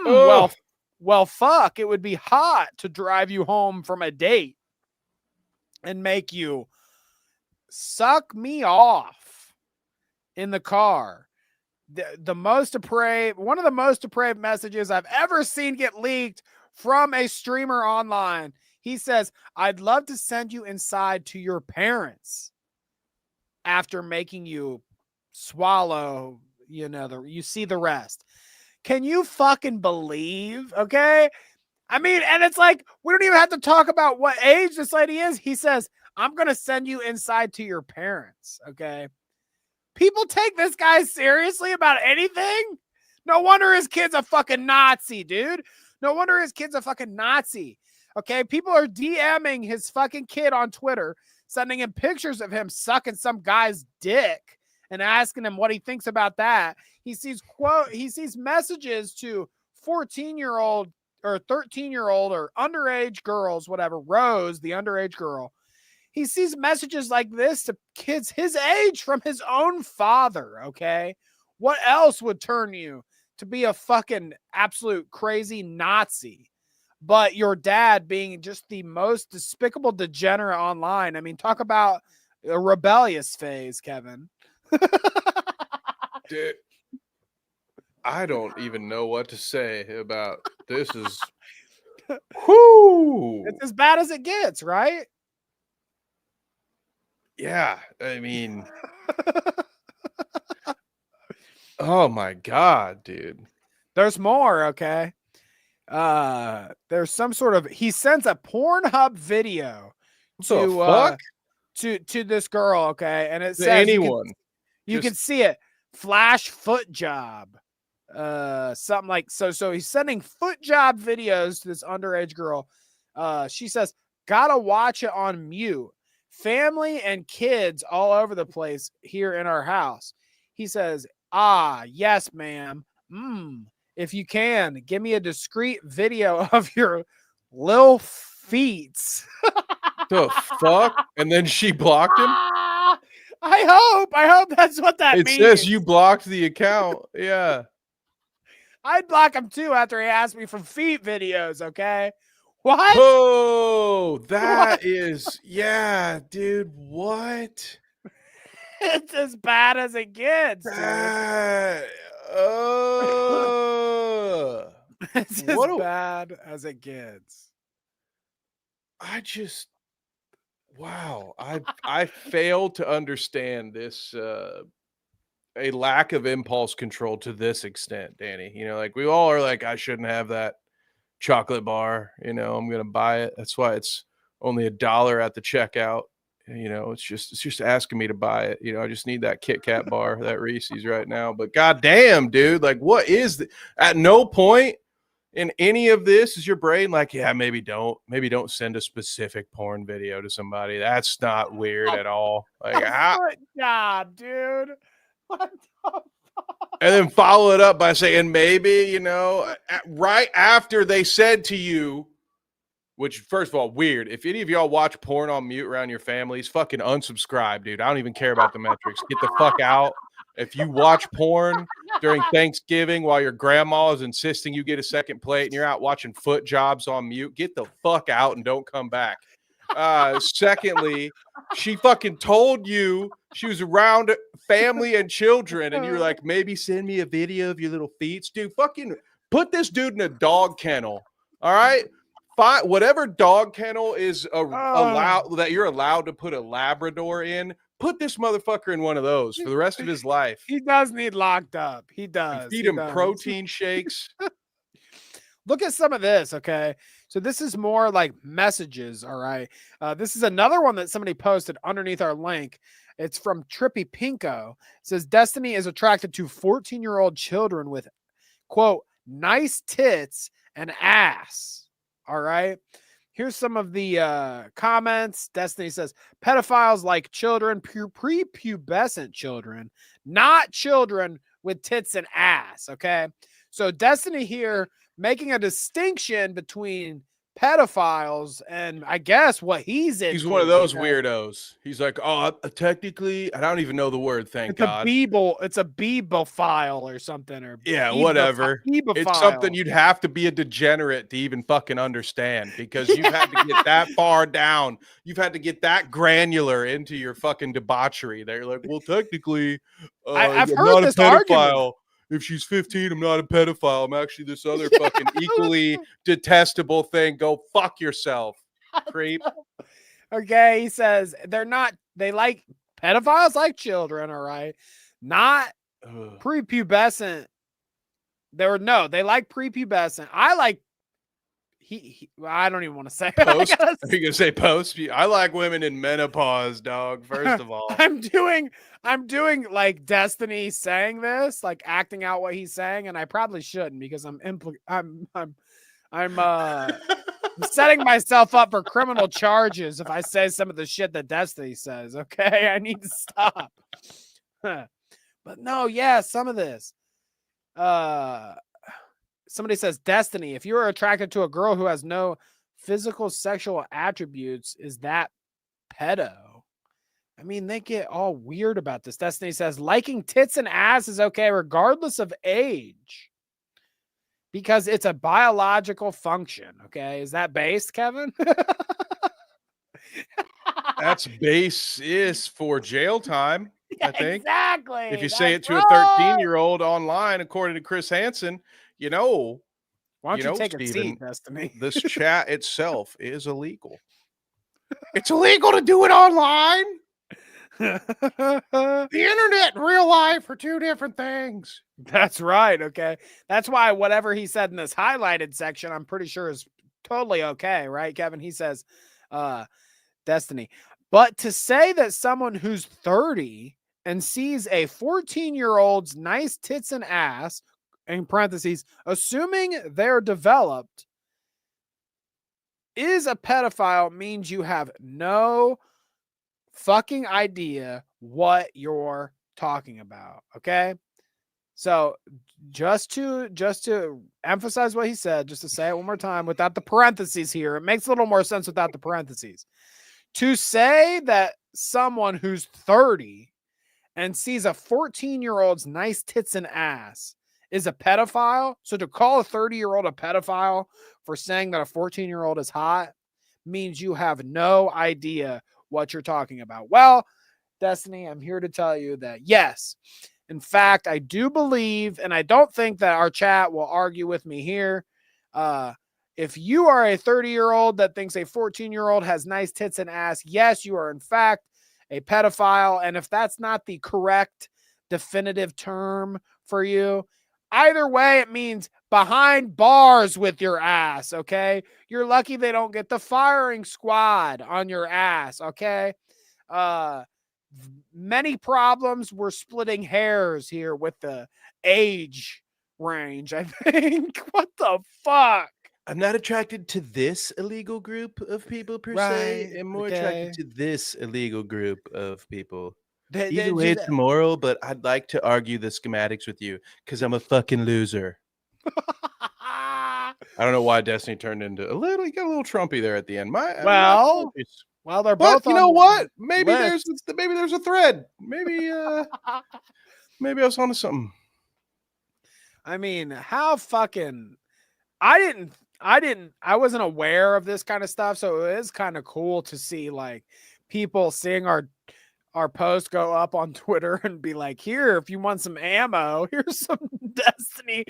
Well, fuck. It would be hot to drive you home from a date and make you suck me off in the car. The most depraved, one of the most depraved messages I've ever seen get leaked from a streamer online. He says, I'd love to send you inside to your parents after making you swallow, you see the rest. Can you fucking believe? Okay. I mean, and it's like, we don't even have to talk about what age this lady is. He says, I'm going to send you inside to your parents. Okay. People take this guy seriously about anything. No wonder his kid's a fucking Nazi, dude. No wonder his kid's a fucking Nazi. Okay. People are DMing his fucking kid on Twitter, sending him pictures of him sucking some guy's dick and asking him what he thinks about that. He sees messages to 14-year-old or 13-year-old or underage girls, whatever, Rose, the underage girl. He sees messages like this to kids his age from his own father, okay? What else would turn you to be a fucking absolute crazy Nazi? But your dad being just the most despicable degenerate online. I mean, talk about a rebellious phase, Kevin. Dude, I don't even know what to say about this. Is whoo, it's as bad as it gets, right? Yeah, I mean, oh my god, dude. There's more, okay? There's some sort of, he sends a Pornhub video to this girl, okay? And it says anyone you can see it, flash foot job. Something like so he's sending foot job videos to this underage girl. She says, gotta watch it on mute. Family and kids all over the place here in our house. He says, yes, ma'am. If you can, give me a discreet video of your lil feet. The fuck? And then she blocked him? I hope that's what that means. It says you blocked the account. Yeah. I'd block him too after he asked me for feet videos, okay? What? Oh, that is, yeah, dude. What? It's as bad as it gets. It's as bad as it gets. Wow. I failed to understand this, a lack of impulse control to this extent, Danny. You know, like we all are like, I shouldn't have that chocolate bar, I'm gonna buy it. That's why it's only $1 at the checkout. You know, it's just asking me to buy it. You know, I just need that Kit Kat bar, that Reese's right now. But goddamn, dude, like, what is the? At no point in any of this is your brain like, yeah, maybe don't send a specific porn video to somebody. That's not weird at all. Like, Good job, dude. What the and then follow it up by saying maybe, you know, right after they said to you, which, first of all, weird. If any of y'all watch porn on mute around your families, fucking unsubscribe, dude. I don't even care about the metrics. Get the fuck out. If you watch porn during Thanksgiving while your grandma is insisting you get a second plate and you're out watching foot jobs on mute, get the fuck out and don't come back. Secondly, she fucking told you she was around family and children, and you're like, maybe send me a video of your little feet. Dude, fucking put this dude in a dog kennel. All right? Fine, whatever dog kennel is allowed that you're allowed to put a Labrador in, put this motherfucker in one of those for the rest of his life. He does need locked up. He does. And feed him protein shakes. Look at some of this, okay? So this is more like messages, all right? This is another one that somebody posted underneath our link. It's from Trippy Pinko. It says, Destiny is attracted to 14-year-old children with, quote, nice tits and ass. All right. Here's some of the comments. Destiny says, pedophiles like children, prepubescent children, not children with tits and ass. Okay. So Destiny here making a distinction between pedophiles and I guess what he's into. He's one of those weirdos. He's like, oh, technically, I don't even know the word. Thank God. It's a bebophile or something. Or yeah, whatever. It's something you'd have to be a degenerate to even fucking understand because you've had to get that far down. You've had to get that granular into your fucking debauchery. They're like, well, technically, I've I'm heard not this a pedophile. argument. If she's 15, I'm not a pedophile. I'm actually this other fucking equally detestable thing. Go fuck yourself, creep. Okay, he says they like pedophiles like children, all right? Not prepubescent. They like prepubescent. I like I don't even want to say post. Are you gonna say post? I like women in menopause, dog. First of all, I'm doing like Destiny saying this, like acting out what he's saying, and I probably shouldn't because I'm setting myself up for criminal charges if I say some of the shit that Destiny says. Okay, I need to stop. But no, yeah, some of this. Somebody says, Destiny, if you are attracted to a girl who has no physical sexual attributes, is that pedo? I mean, they get all weird about this. Destiny says, liking tits and ass is okay regardless of age because it's a biological function. Okay. Is that based, Kevin? That's basis for jail time, I think. Exactly. If you say it to a 13-year-old online, according to Chris Hansen, you know, why don't you take Steven, a seat, Destiny? This chat itself is illegal. It's illegal to do it online. The internet and real life are two different things. That's right. Okay. That's why whatever he said in this highlighted section, I'm pretty sure is totally okay. Right, Kevin? He says, Destiny. But to say that someone who's 30 and sees a 14-year-old's nice tits and ass, in parentheses, assuming they're developed, is a pedophile means you have no fucking idea what you're talking about. Okay. So just to emphasize what he said, just to say it one more time without the parentheses here, it makes a little more sense without the parentheses. To say that someone who's 30 and sees a 14-year-old's nice tits and ass is a pedophile. So to call a 30-year-old a pedophile for saying that a 14-year-old is hot means you have no idea what you're talking about. Well, Destiny, I'm here to tell you that yes, in fact, I do believe, and I don't think that our chat will argue with me here. If you are a 30-year-old that thinks a 14-year-old has nice tits and ass, yes, you are in fact a pedophile. And if that's not the correct definitive term for you, either way, it means behind bars with your ass, okay? You're lucky they don't get the firing squad on your ass, okay? Many problems. We're splitting hairs here with the age range, I think. What the fuck? I'm not attracted to this illegal group of people per se. Right, I'm more okay. attracted to this illegal group of people. They Either way, it's immoral, but I'd like to argue the schematics with you because I'm a fucking loser. I don't know why Destiny turned into a little. You got a little Trumpy there at the end. My Well, they're both. But you know what? Maybe lists. there's a thread. Maybe maybe I was onto something. I mean, how fucking I wasn't aware of this kind of stuff, so it is kind of cool to see like people seeing our post go up on Twitter and be like, here, if you want some ammo, here's some Destiny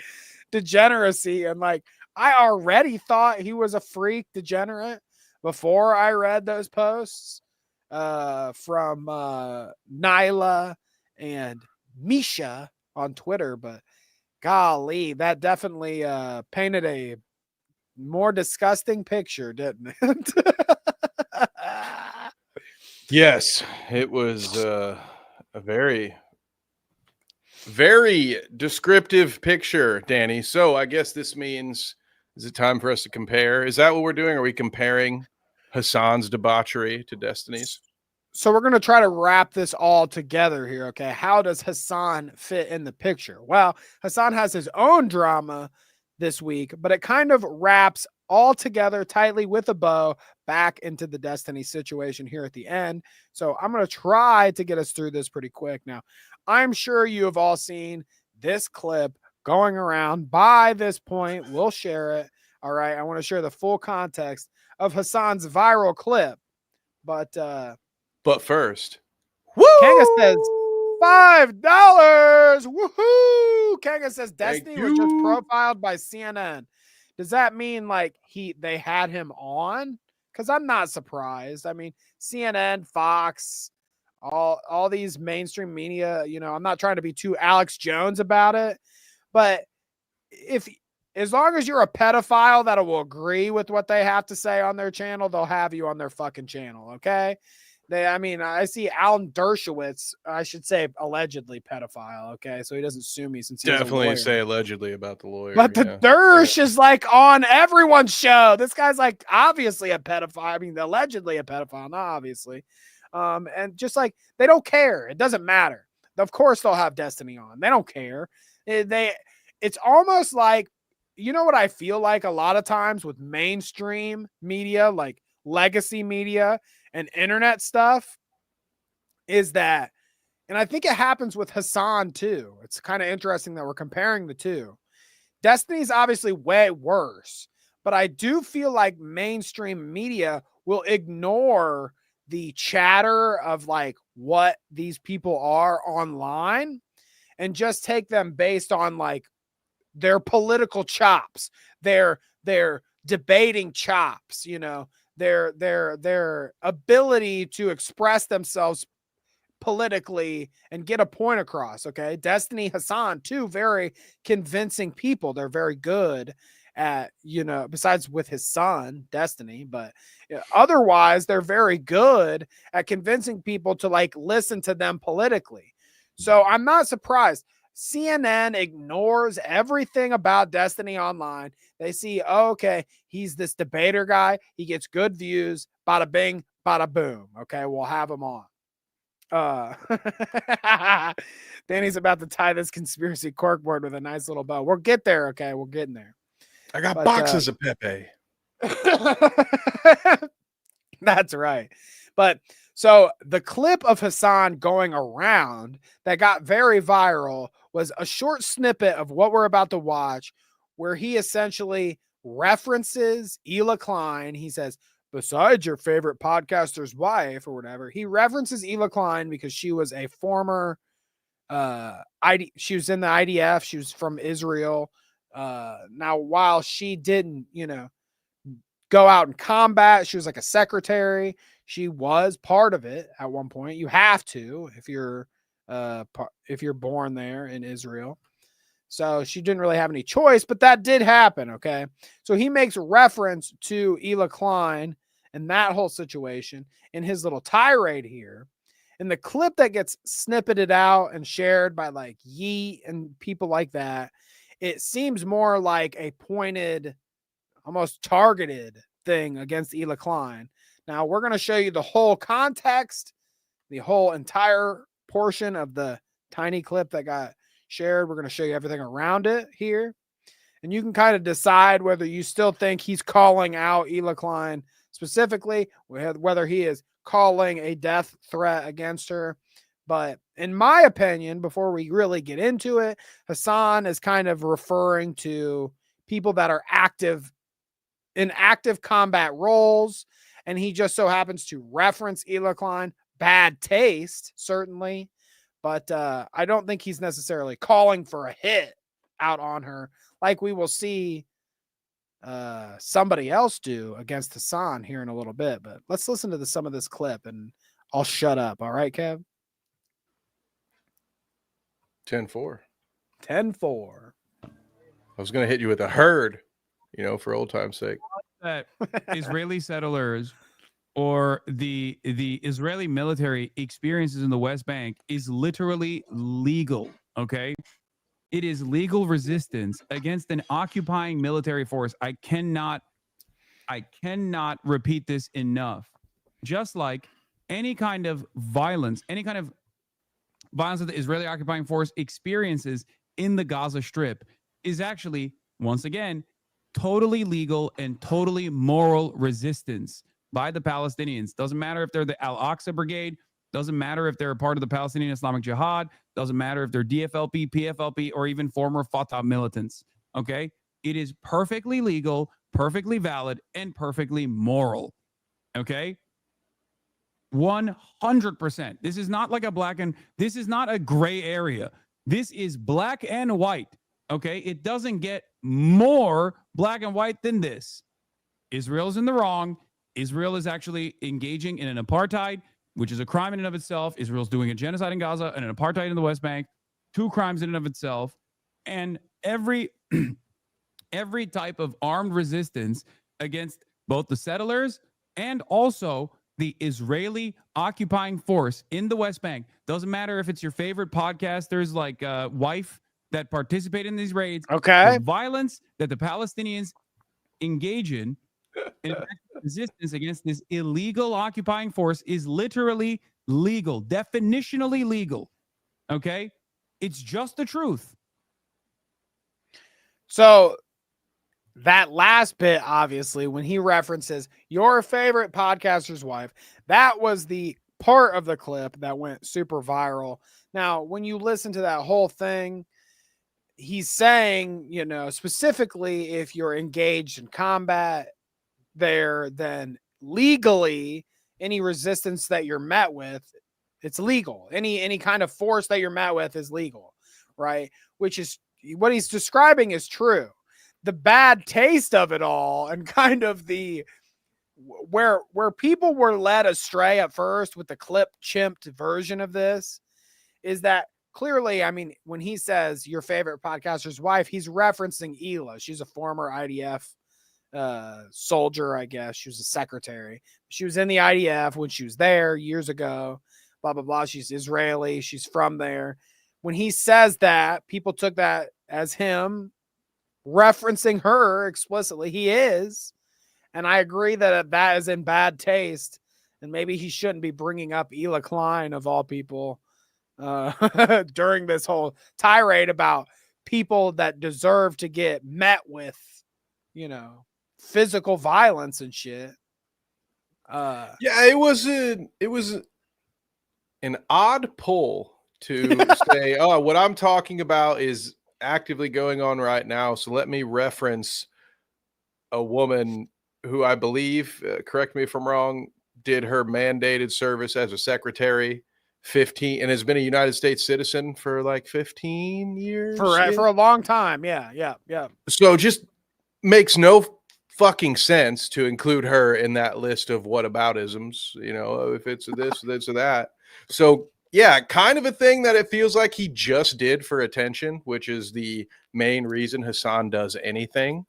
degeneracy. And like, I already thought he was a freak degenerate before I read those posts from Nyla and Misha on Twitter, but golly, that definitely painted a more disgusting picture, didn't it? Yes, it was a very, very descriptive picture, Danny. So I guess this means, is it time for us to compare? Is that what we're doing? Are we comparing Hasan's debauchery to Destiny's? So we're going to try to wrap this all together here, okay? How does Hasan fit in the picture? Well, Hasan has his own drama this week, but it kind of wraps all together tightly with a bow back into the Destiny situation here at the end. So I'm going to try to get us through this pretty quick. Now, I'm sure you have all seen this clip going around by this point. We'll share it. All right. I want to share the full context of Hasan's viral clip. But first, Kanga says $5. Woohoo! Kanga says Destiny was just profiled by CNN. Does that mean like they had him on? Because I'm not surprised. I mean, CNN, Fox, all these mainstream media, you know, I'm not trying to be too Alex Jones about it, but as long as you're a pedophile that will agree with what they have to say on their channel, they'll have you on their fucking channel, okay? I see Alan Dershowitz, I should say allegedly pedophile, okay? So he doesn't sue me since he's definitely say allegedly about the lawyer. But the Dersh is like on everyone's show. This guy's like obviously a pedophile. I mean, allegedly a pedophile, not obviously. And just like they don't care. It doesn't matter. Of course they'll have Destiny on. They don't care. It's almost like, you know what I feel like a lot of times with mainstream media, like legacy media and internet stuff, is that, and I think it happens with Hasan too. It's kind of interesting that we're comparing the two. Destiny's obviously way worse, but I do feel like mainstream media will ignore the chatter of like what these people are online and just take them based on like their political chops, their debating chops, you know, their ability to express themselves politically and get a point across. Okay. Destiny, Hasan, two very convincing people. They're very good at, you know, besides with his son, Destiny, but otherwise they're very good at convincing people to like listen to them politically. So I'm not surprised. CNN ignores everything about Destiny online. They see, oh, okay, he's this debater guy. He gets good views. Bada bing, bada boom. Okay, we'll have him on. Danny's about to tie this conspiracy corkboard with a nice little bow. We'll get there. Okay, we're getting there. I got boxes of Pepe. That's right. But so the clip of Hasan going around that got very viral was a short snippet of what we're about to watch, where he essentially references Ela Klein. He says, besides your favorite podcaster's wife or whatever, he references Ela Klein because she was a former she was in the IDF. She was from Israel. Now, while she didn't, you know, go out in combat, she was like a secretary. She was part of it at one point. You have to if you're born there in Israel. So she didn't really have any choice, but that did happen. Okay. So he makes reference to Ela Klein and that whole situation in his little tirade here. And the clip that gets snippeted out and shared by like Yeet and people like that, it seems more like a pointed, almost targeted thing against Ela Klein. Now we're going to show you the whole context, the whole entire portion of the tiny clip that got shared. We're going to show you everything around it here. And you can kind of decide whether you still think he's calling out Ela Klein specifically, whether he is calling a death threat against her. But in my opinion, before we really get into it, Hasan is kind of referring to people that are in active combat roles. And he just so happens to reference Ela Klein. Bad taste, certainly. But I don't think he's necessarily calling for a hit out on her like we will see somebody else do against Hasan here in a little bit. But let's listen to some of this clip and I'll shut up. All right, Kev? 10-4. 10-4. I was going to hit you with a herd, for old time's sake. That Israeli settlers or the Israeli military experiences in the West Bank is literally legal, okay? It is legal resistance against an occupying military force. I cannot repeat this enough. Just like any kind of violence that the Israeli occupying force experiences in the Gaza Strip is actually, once again, totally legal and totally moral resistance by the Palestinians. Doesn't matter if they're the Al-Aqsa Brigade, doesn't matter if they're a part of the Palestinian Islamic Jihad, doesn't matter if they're DFLP, PFLP, or even former Fatah militants, okay? It is perfectly legal, perfectly valid, and perfectly moral, okay? 100%. This is not like this is not a gray area. This is black and white, okay? It doesn't get more black and white than this. Israel's in the wrong. Israel is actually engaging in an apartheid, which is a crime in and of itself. Israel's doing a genocide in Gaza and an apartheid in the West Bank, 2 crimes in and of itself. And every type of armed resistance against both the settlers and also the Israeli occupying force in the West Bank. Doesn't matter if it's your favorite podcasters like Wife that participate in these raids. Okay. The violence that the Palestinians engage in resistance against this illegal occupying force is literally legal, definitionally legal. Okay? It's just the truth. So that last bit, obviously, when he references your favorite podcaster's wife, that was the part of the clip that went super viral. Now, when you listen to that whole thing, he's saying, specifically if you're engaged in combat there, then legally any resistance that you're met with, it's legal. Any kind of force that you're met with is legal, right? Which is what he's describing is true. The bad taste of it all and kind of the where people were led astray at first with the clip chimped version of this is that clearly, I mean, when he says your favorite podcaster's wife, he's referencing Ela. She's a former IDF soldier, I guess. She was a secretary. She was in the IDF when she was there years ago, blah, blah, blah. She's Israeli. She's from there. When he says that, people took that as him referencing her explicitly. He is. And I agree that that is in bad taste. And maybe he shouldn't be bringing up Ela Klein, of all people, during this whole tirade about people that deserve to get met with, physical violence and shit. Yeah, it was an odd pull to say, oh, what I'm talking about is actively going on right now. So let me reference a woman who I believe, correct me if I'm wrong, did her mandated service as a secretary 15 and has been a United States citizen for like 15 years for a long time. Yeah. So just makes no fucking sense to include her in that list of whataboutisms, if it's this or that. So yeah, kind of a thing that it feels like he just did for attention, which is the main reason Hasan does anything.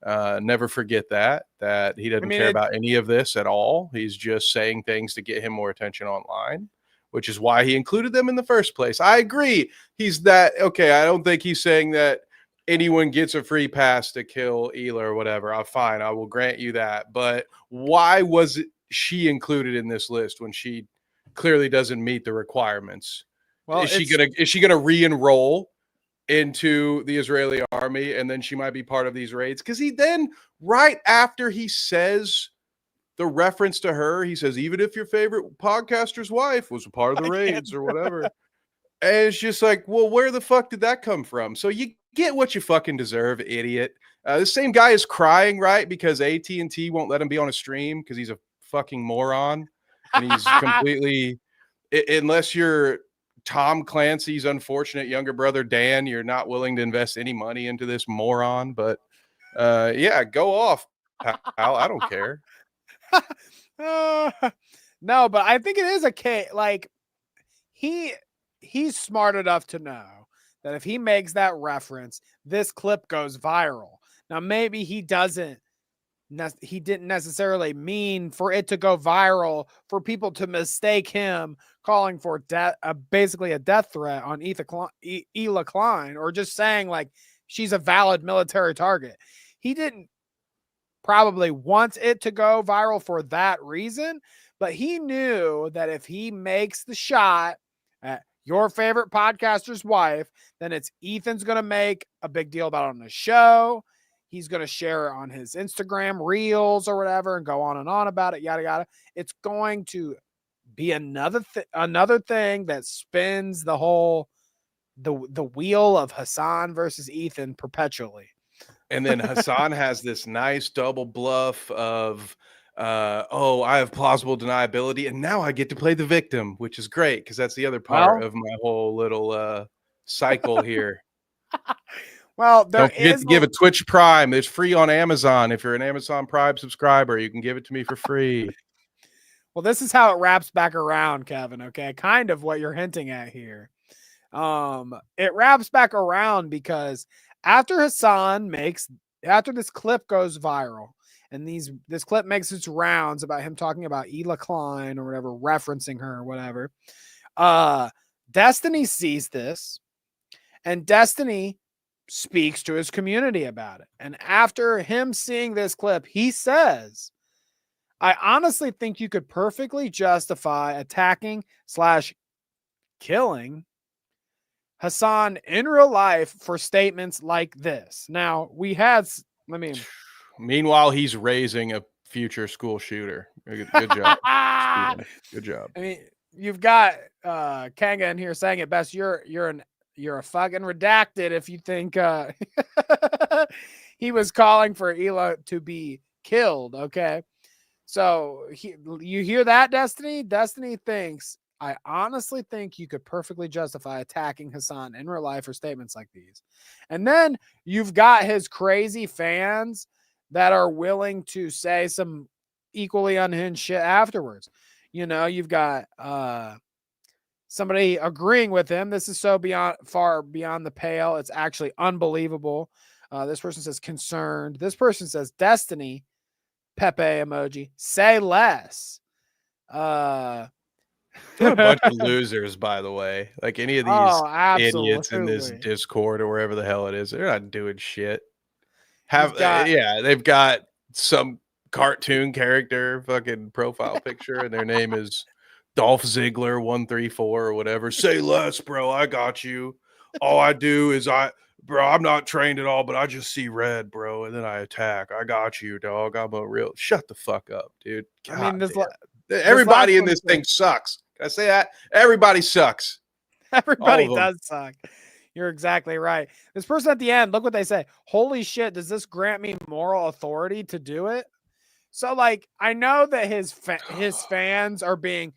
Never forget that he doesn't care about any of this at all. He's just saying things to get him more attention online, which is why he included them in the first place. I agree. He's that okay. I don't think he's saying that anyone gets a free pass to kill Hila or whatever. Fine, I will grant you that. But why was she included in this list when she clearly doesn't meet the requirements? Well, is she gonna re-enroll into the Israeli army, and then she might be part of these raids? Because he then, right after he says the reference to her, he says, even if your favorite podcaster's wife was a part of the raids or whatever. And it's just like, well, where the fuck did that come from? So you get what you fucking deserve, idiot. The same guy is crying, right? Because AT&T won't let him be on a stream because he's a fucking moron. And he's completely, unless you're Tom Clancy's unfortunate younger brother, Dan, you're not willing to invest any money into this moron. But yeah, go off, pal. I don't care. No, but I think it is a case. Like he's smart enough to know that if he makes that reference, this clip goes viral. Now, maybe he didn't necessarily mean for it to go viral, for people to mistake him calling for death, basically a death threat on Hila Klein, or just saying like she's a valid military target. He didn't probably want it to go viral for that reason, but he knew that if he makes the shot at your favorite podcaster's wife, then it's Ethan's going to make a big deal about it on the show. He's going to share it on his Instagram reels or whatever and go on and on about it, yada, yada. It's going to be another thing that spins the whole, the wheel of Hasan versus Ethan perpetually. And then Hasan has this nice double bluff of, I have plausible deniability, and now I get to play the victim, which is great because that's the other part of my whole little cycle here. Well, don't forget to give a Twitch Prime. It's free on Amazon. If you're an Amazon Prime subscriber, you can give it to me for free. Well, this is how it wraps back around, Kevin. Okay, kind of what you're hinting at here. It wraps back around because after this clip goes viral, and this clip makes its rounds about him talking about Hila Klein or whatever, referencing her or whatever. Destiny sees this, and Destiny speaks to his community about it. And after him seeing this clip, he says, I honestly think you could perfectly justify attacking / killing Hasan in real life for statements like this. Now, meanwhile, he's raising a future school shooter. Good job. Steven. Good job. I mean, you've got Kanga in here saying it best. You're a fucking redacted if you think he was calling for Hila to be killed. Okay. So you hear that, Destiny? Destiny thinks, I honestly think you could perfectly justify attacking Hasan in real life for statements like these. And then you've got his crazy fans that are willing to say some equally unhinged shit afterwards. You know, you've got somebody agreeing with him. This is so far beyond the pale. It's actually unbelievable. This person says concerned. This person says Destiny, Pepe emoji, say less. They're a bunch of losers, by the way. Like any of these idiots in this Discord or wherever the hell it is, they're not doing shit. They've got some cartoon character fucking profile picture, and their name is Dolph Ziggler 134 or whatever. Say less, bro. I got you. All I do is I'm not trained at all, but I just see red, bro, and then I attack. I got you, dog. I'm a real. Shut the fuck up, dude. God, I mean, everybody in this thing sucks. Can I say that? Everybody sucks. Everybody does suck. You're exactly right. This person at the end, look what they say. Holy shit, does this grant me moral authority to do it? So, like, I know that his fans are being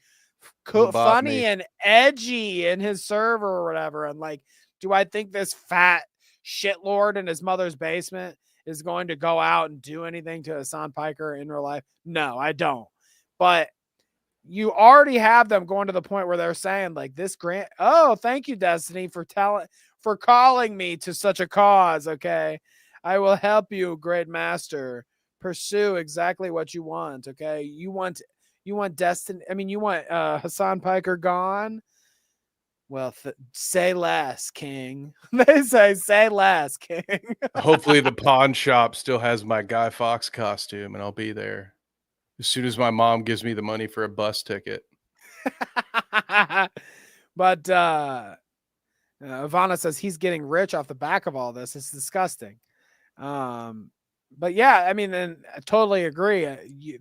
funny and edgy in his server or whatever. And, like, do I think this fat shitlord in his mother's basement is going to go out and do anything to Hasan Piker in real life? No, I don't. But you already have them going to the point where they're saying like thank you, Destiny, for calling me to such a cause. Okay. I will help you, great master. Pursue exactly what you want. Okay, you want Destiny. I mean, you want Hasan Piker gone. Well, say less, King. They say less, King. Hopefully, the pawn shop still has my Guy Fawkes costume, and I'll be there as soon as my mom gives me the money for a bus ticket. But Ivana says he's getting rich off the back of all this. It's disgusting. But yeah, I mean, and I totally agree.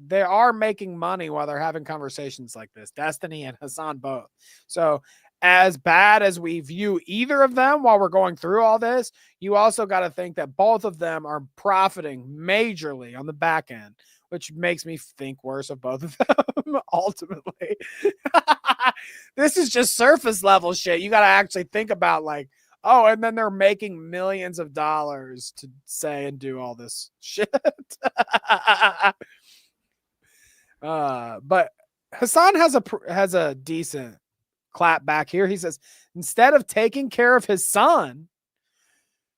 They are making money while they're having conversations like this. Destiny and Hasan both. So as bad as we view either of them while we're going through all this, you also got to think that both of them are profiting majorly on the back end, which makes me think worse of both of them ultimately. This is just surface level shit. You got to actually think about like, oh, and then they're making millions of dollars to say and do all this shit. But Hasan has a decent clap back here. He says, instead of taking care of his son,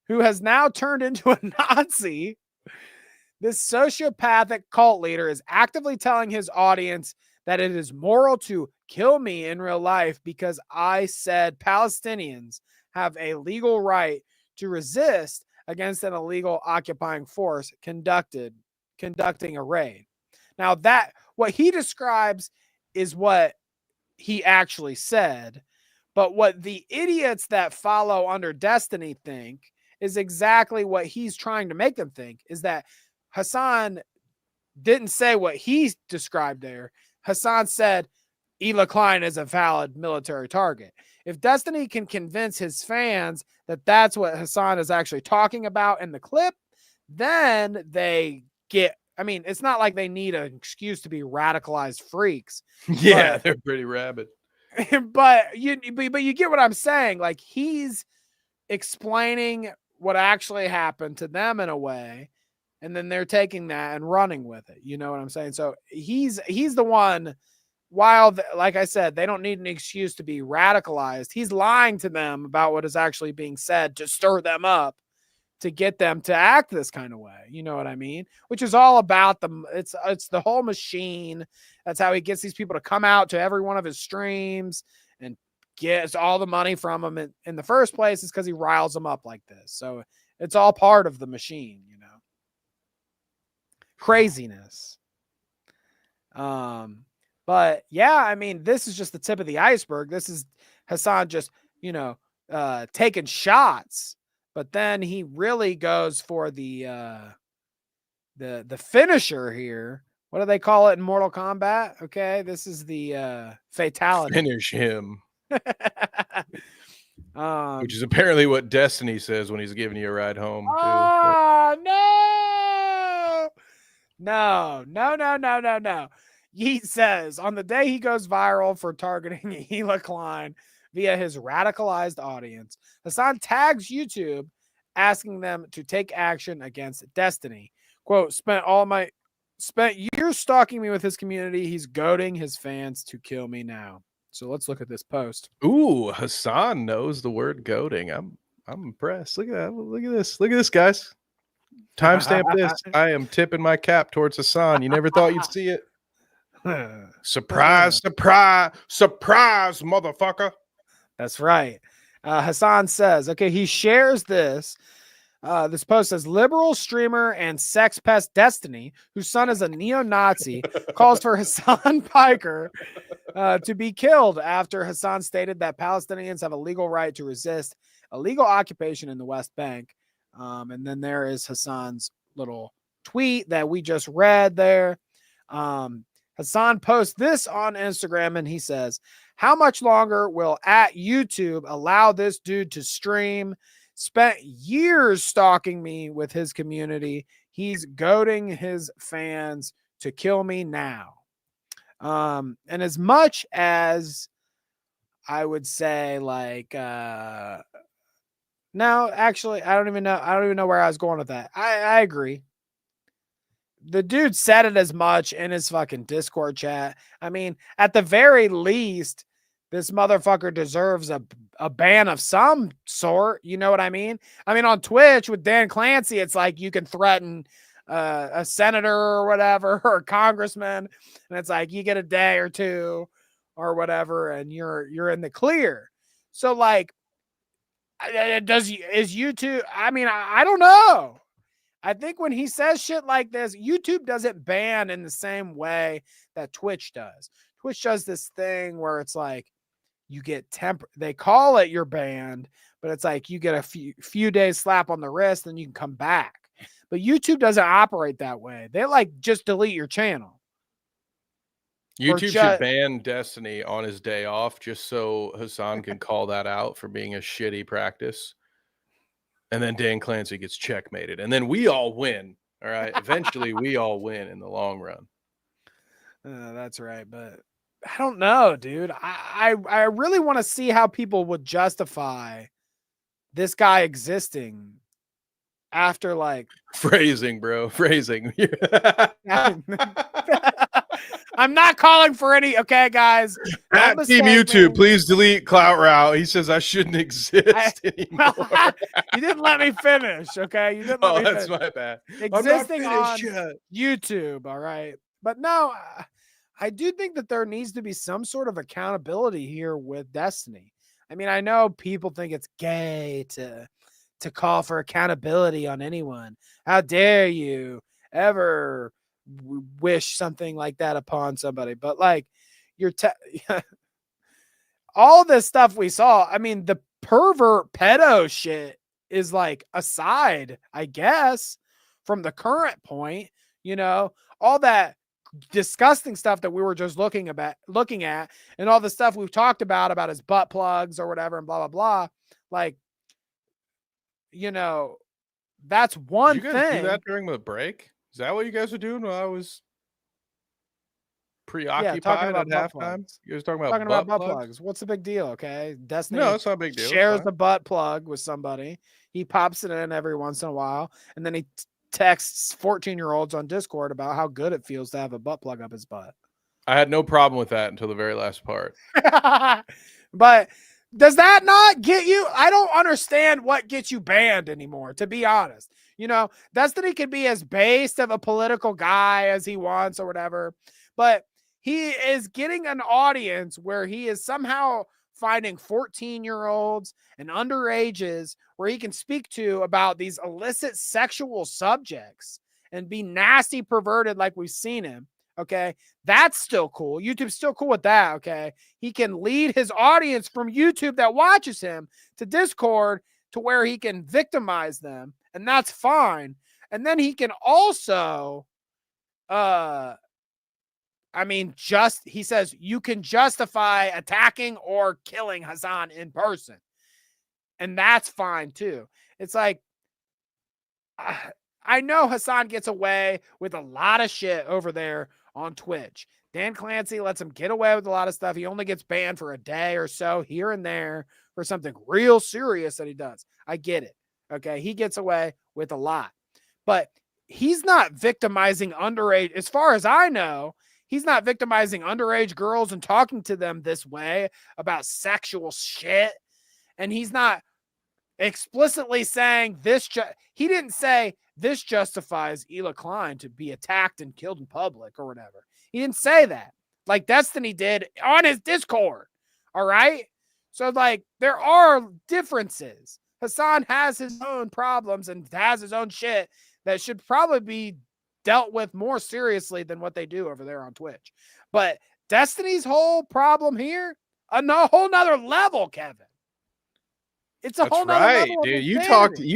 who has now turned into a Nazi, this sociopathic cult leader is actively telling his audience that it is moral to kill me in real life because I said Palestinians have a legal right to resist against an illegal occupying force conducting a raid. Now that what he describes is what he actually said, but what the idiots that follow under Destiny think is exactly what he's trying to make them think, is that Hasan didn't say what he described there. Hasan said Ela Klein is a valid military target. If Destiny can convince his fans that that's what Hasan is actually talking about in the clip, then they get, I mean, it's not like they need an excuse to be radicalized freaks. Yeah, they're pretty rabid. But you get what I'm saying. Like, he's explaining what actually happened to them in a way, and then they're taking that and running with it. You know what I'm saying? So he's the one. While, like I said, they don't need an excuse to be radicalized, he's lying to them about what is actually being said to stir them up, to get them to act this kind of way. You know what I mean? Which is all about them. It's the whole machine. That's how he gets these people to come out to every one of his streams and gets all the money from them in the first place, is because he riles them up like this. So it's all part of the machine, you know. Craziness. But yeah, I mean, this is just the tip of the iceberg. This is Hasan just, taking shots, but then he really goes for the finisher here. What do they call it in Mortal Kombat? Okay, this is the fatality. Finish him. Which is apparently what Destiny says when he's giving you a ride home. No. He says on the day he goes viral for targeting Ela Klein via his radicalized audience, Hasan tags YouTube asking them to take action against Destiny. Quote, spent years stalking me with his community. He's goading his fans to kill me now. So let's look at this post. Ooh, Hasan knows the word goading. I'm impressed. Look at that. Look at this. Look at this, guys. Timestamp this. I am tipping my cap towards Hasan. You never thought you'd see it. Surprise, surprise, surprise, motherfucker. That's right. Hasan says, okay, he shares this. This post says, liberal streamer and sex pest Destiny, whose son is a neo-Nazi, calls for Hasan Piker to be killed after Hasan stated that Palestinians have a legal right to resist illegal occupation in the West Bank. And then there is Hasan's little tweet that we just read there. Hasan posts this on Instagram and he says, how much longer will @YouTube allow this dude to stream? Spent years stalking me with his community. He's goading his fans to kill me now. And as much as I would say, like, no, actually, I don't even know where I was going with that. I agree. The dude said it as much in his fucking Discord chat. I mean, at the very least, this motherfucker deserves a a ban of some sort. You know what I mean? I mean, on Twitch with Dan Clancy, it's like you can threaten a senator or whatever, or a congressman, and it's like you get a day or two or whatever, and you're in the clear. So like, is YouTube? I mean, I don't know. I think when he says shit like this, YouTube doesn't ban in the same way that Twitch does. Twitch does this thing where it's like you get they call it you're banned, but it's like you get a few days slap on the wrist and you can come back. But YouTube doesn't operate that way. They like just delete your channel. YouTube should ban Destiny on his day off just so Hasan can call that out for being a shitty practice. And then Dan Clancy gets checkmated. And then we all win. All right. Eventually, we all win in the long run. That's right. But I don't know, dude. I really want to see how people would justify this guy existing after like phrasing, bro. Phrasing. I'm not calling for any. Okay, guys. At Team YouTube, please delete Clout Route. He says I shouldn't exist anymore. Well, you didn't let me finish. Okay, you didn't. Let me that's finish. my bad. Existing on YouTube. All right, but no, I do think that there needs to be some sort of accountability here with Destiny. I mean, I know people think it's gay to call for accountability on anyone. How dare you ever wish something like that upon somebody? But like all this stuff we saw, I mean, the pervert pedo shit is like aside, I guess, from the current point, you know, all that disgusting stuff that we were just looking at and all the stuff we've talked about his butt plugs or whatever and blah blah blah, like, you know, that's one Did you guys thing. do that during the break? Is that what you guys were doing while I was preoccupied at halftime? You guys talking about butt plugs? What's the big deal? Okay, Destiny. No, it's not a big deal. Shares the butt plug with somebody. He pops it in every once in a while, and then he texts 14-year-olds on Discord about how good it feels to have a butt plug up his butt. I had no problem with that until the very last part. But does that not get you? I don't understand what gets you banned anymore, to be honest. You know, Destiny could be as based of a political guy as he wants or whatever, but he is getting an audience where he is somehow finding 14-year-olds and underages where he can speak to about these illicit sexual subjects and be nasty, perverted like we've seen him. Okay, that's still cool. YouTube's still cool with that. Okay, he can lead his audience from YouTube that watches him to Discord to where he can victimize them, and that's fine. And then he can also, he says you can justify attacking or killing Hasan in person, and that's fine too. It's like, I know Hasan gets away with a lot of shit over there on Twitch. Dan Clancy lets him get away with a lot of stuff. He only gets banned for a day or so here and there for something real serious that he does. I get it. Okay. He gets away with a lot, but he's not victimizing underage. As far as I know, he's not victimizing underage girls and talking to them this way about sexual shit. And he's not explicitly saying this. He didn't say this justifies Ela Klein to be attacked and killed in public or whatever. He didn't say that like Destiny did on his Discord. All right. So like there are differences. Hasan has his own problems and has his own shit that should probably be dealt with more seriously than what they do over there on Twitch. But Destiny's whole problem here, a whole nother level, Kevin. It's a whole nother level. Dude. You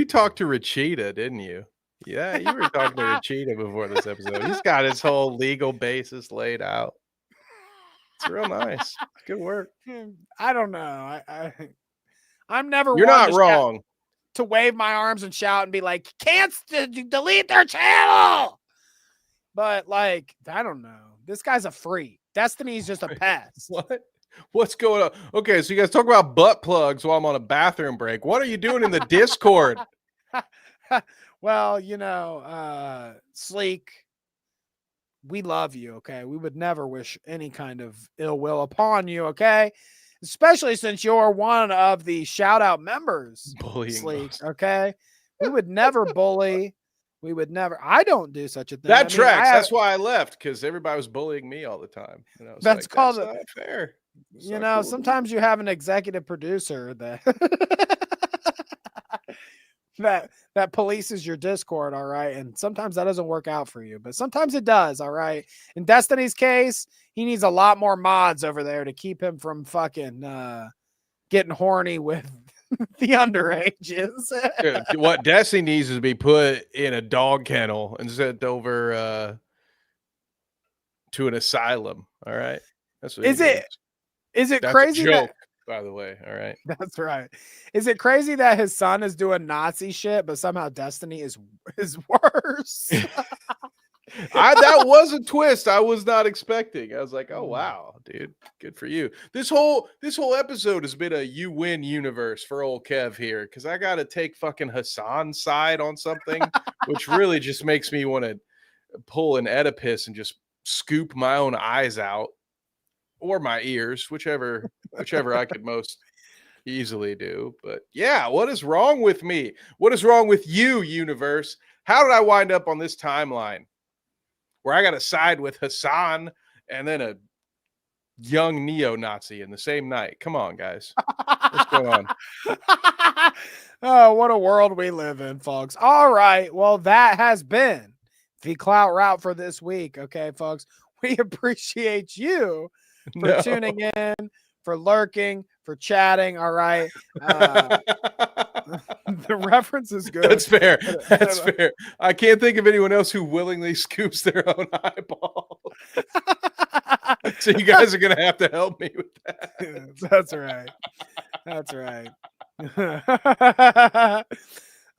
talked to Rachita, didn't you? Yeah, you were talking to Rachita before this episode. He's got his whole legal basis laid out. It's real nice. Good work. I don't know. I'm never. You're not wrong. To wave my arms and shout and be like, can't delete their channel. But like, I don't know. This guy's a freak. Destiny's just a pest. What? What's going on? Okay, so you guys talk about butt plugs while I'm on a bathroom break. What are you doing in the Discord? Well, you know, Sleek, we love you, okay? We would never wish any kind of ill will upon you, okay? especially since you're one of the shout out members. Bullying Sleek, most. okay? We would never bully. We would never. I don't do such a thing. That I mean, tracks. I have, That's why I left, because everybody was bullying me all the time. And I was that's like, called, that's not fair. It's you not know, cool. sometimes you have an executive producer that that polices your Discord, all right? And sometimes that doesn't work out for you, but sometimes it does, all right? In Destiny's case, he needs a lot more mods over there to keep him from fucking getting horny with the underages. Dude, what Destiny needs is to be put in a dog kennel and sent over to an asylum. All right. That's what Is he it needs. is it That's crazy a that joke, by the way. All right. that's right? Is it crazy that his son is doing Nazi shit, but somehow Destiny is worse? That was a twist I was not expecting. I was like, oh wow, dude, good for you. This whole episode has been a you win universe for old Kev here, because I gotta take fucking Hasan's side on something, which really just makes me want to pull an Oedipus and just scoop my own eyes out, or my ears, whichever I could most easily do. But yeah, what is wrong with me? What is wrong with you, universe? How did I wind up on this timeline where I got to side with Hasan and then a young neo-Nazi in the same night? Come on, guys. What's going on? Oh, what a world we live in, folks. All right. Well, that has been the Clout Route for this week. Okay, folks. We appreciate you for tuning in, for lurking, for chatting. All right. The reference is good. That's fair. That's fair. I can't think of anyone else who willingly scoops their own eyeball. So you guys are going to have to help me with that. That's right. That's right.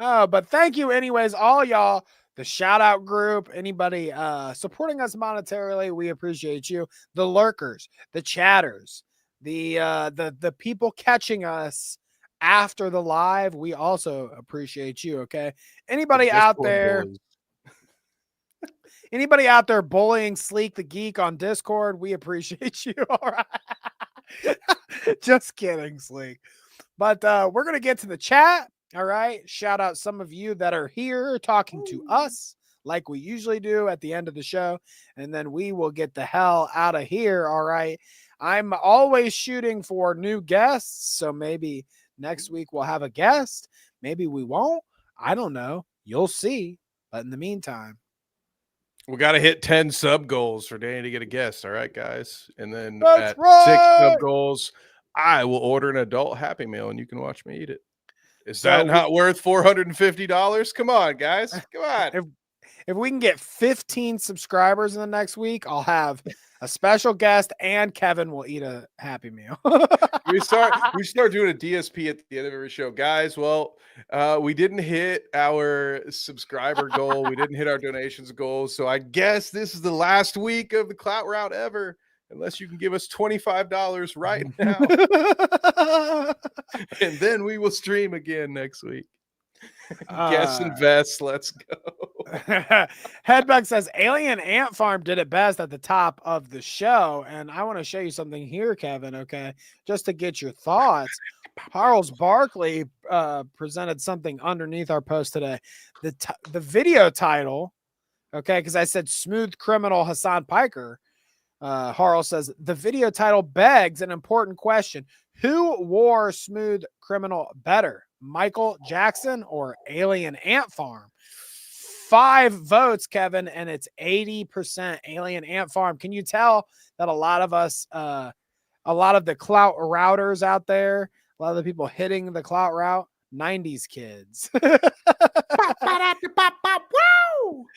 Oh, but thank you anyways, all y'all, the shout out group, anybody supporting us monetarily, we appreciate you. The lurkers, the chatters, the people catching us after the live, we also appreciate you. Okay, anybody out there bullying Sleek the Geek on Discord, we appreciate you. All right. Just kidding, Sleek. But we're gonna get to the chat. All right, shout out some of you that are here talking to us like we usually do at the end of the show, and then we will get the hell out of here. All right, I'm always shooting for new guests, so maybe next week we'll have a guest. Maybe we won't. I don't know. You'll see. But in the meantime, we got to hit 10 sub goals for Danny to get a guest. All right, guys. And then that's at right. 6 sub goals, I will order an adult Happy Meal and you can watch me eat it. Is that not worth $450? Come on, guys. Come on. If we can get 15 subscribers in the next week, I'll have a special guest and Kevin will eat a Happy Meal. we start doing a DSP at the end of every show, guys. Well, we didn't hit our subscriber goal. We didn't hit our donations goal. So I guess this is the last week of the Clout Route ever, unless you can give us $25 right now. And then we will stream again next week. Guess invest. Let's go. Headbug says Alien Ant Farm did it best at the top of the show. And I want to show you something here, Kevin. Okay. Just to get your thoughts. Charles Barkley presented something underneath our post today. The video title. Okay. Because I said smooth criminal Hasan Piker. Harl says the video title begs an important question. Who wore Smooth Criminal better, Michael Jackson or Alien Ant Farm? 5 votes, Kevin, and it's 80% Alien Ant Farm. Can you tell that a lot of us, a lot of the Clout routers out there, a lot of the people hitting the Clout route, 90s kids.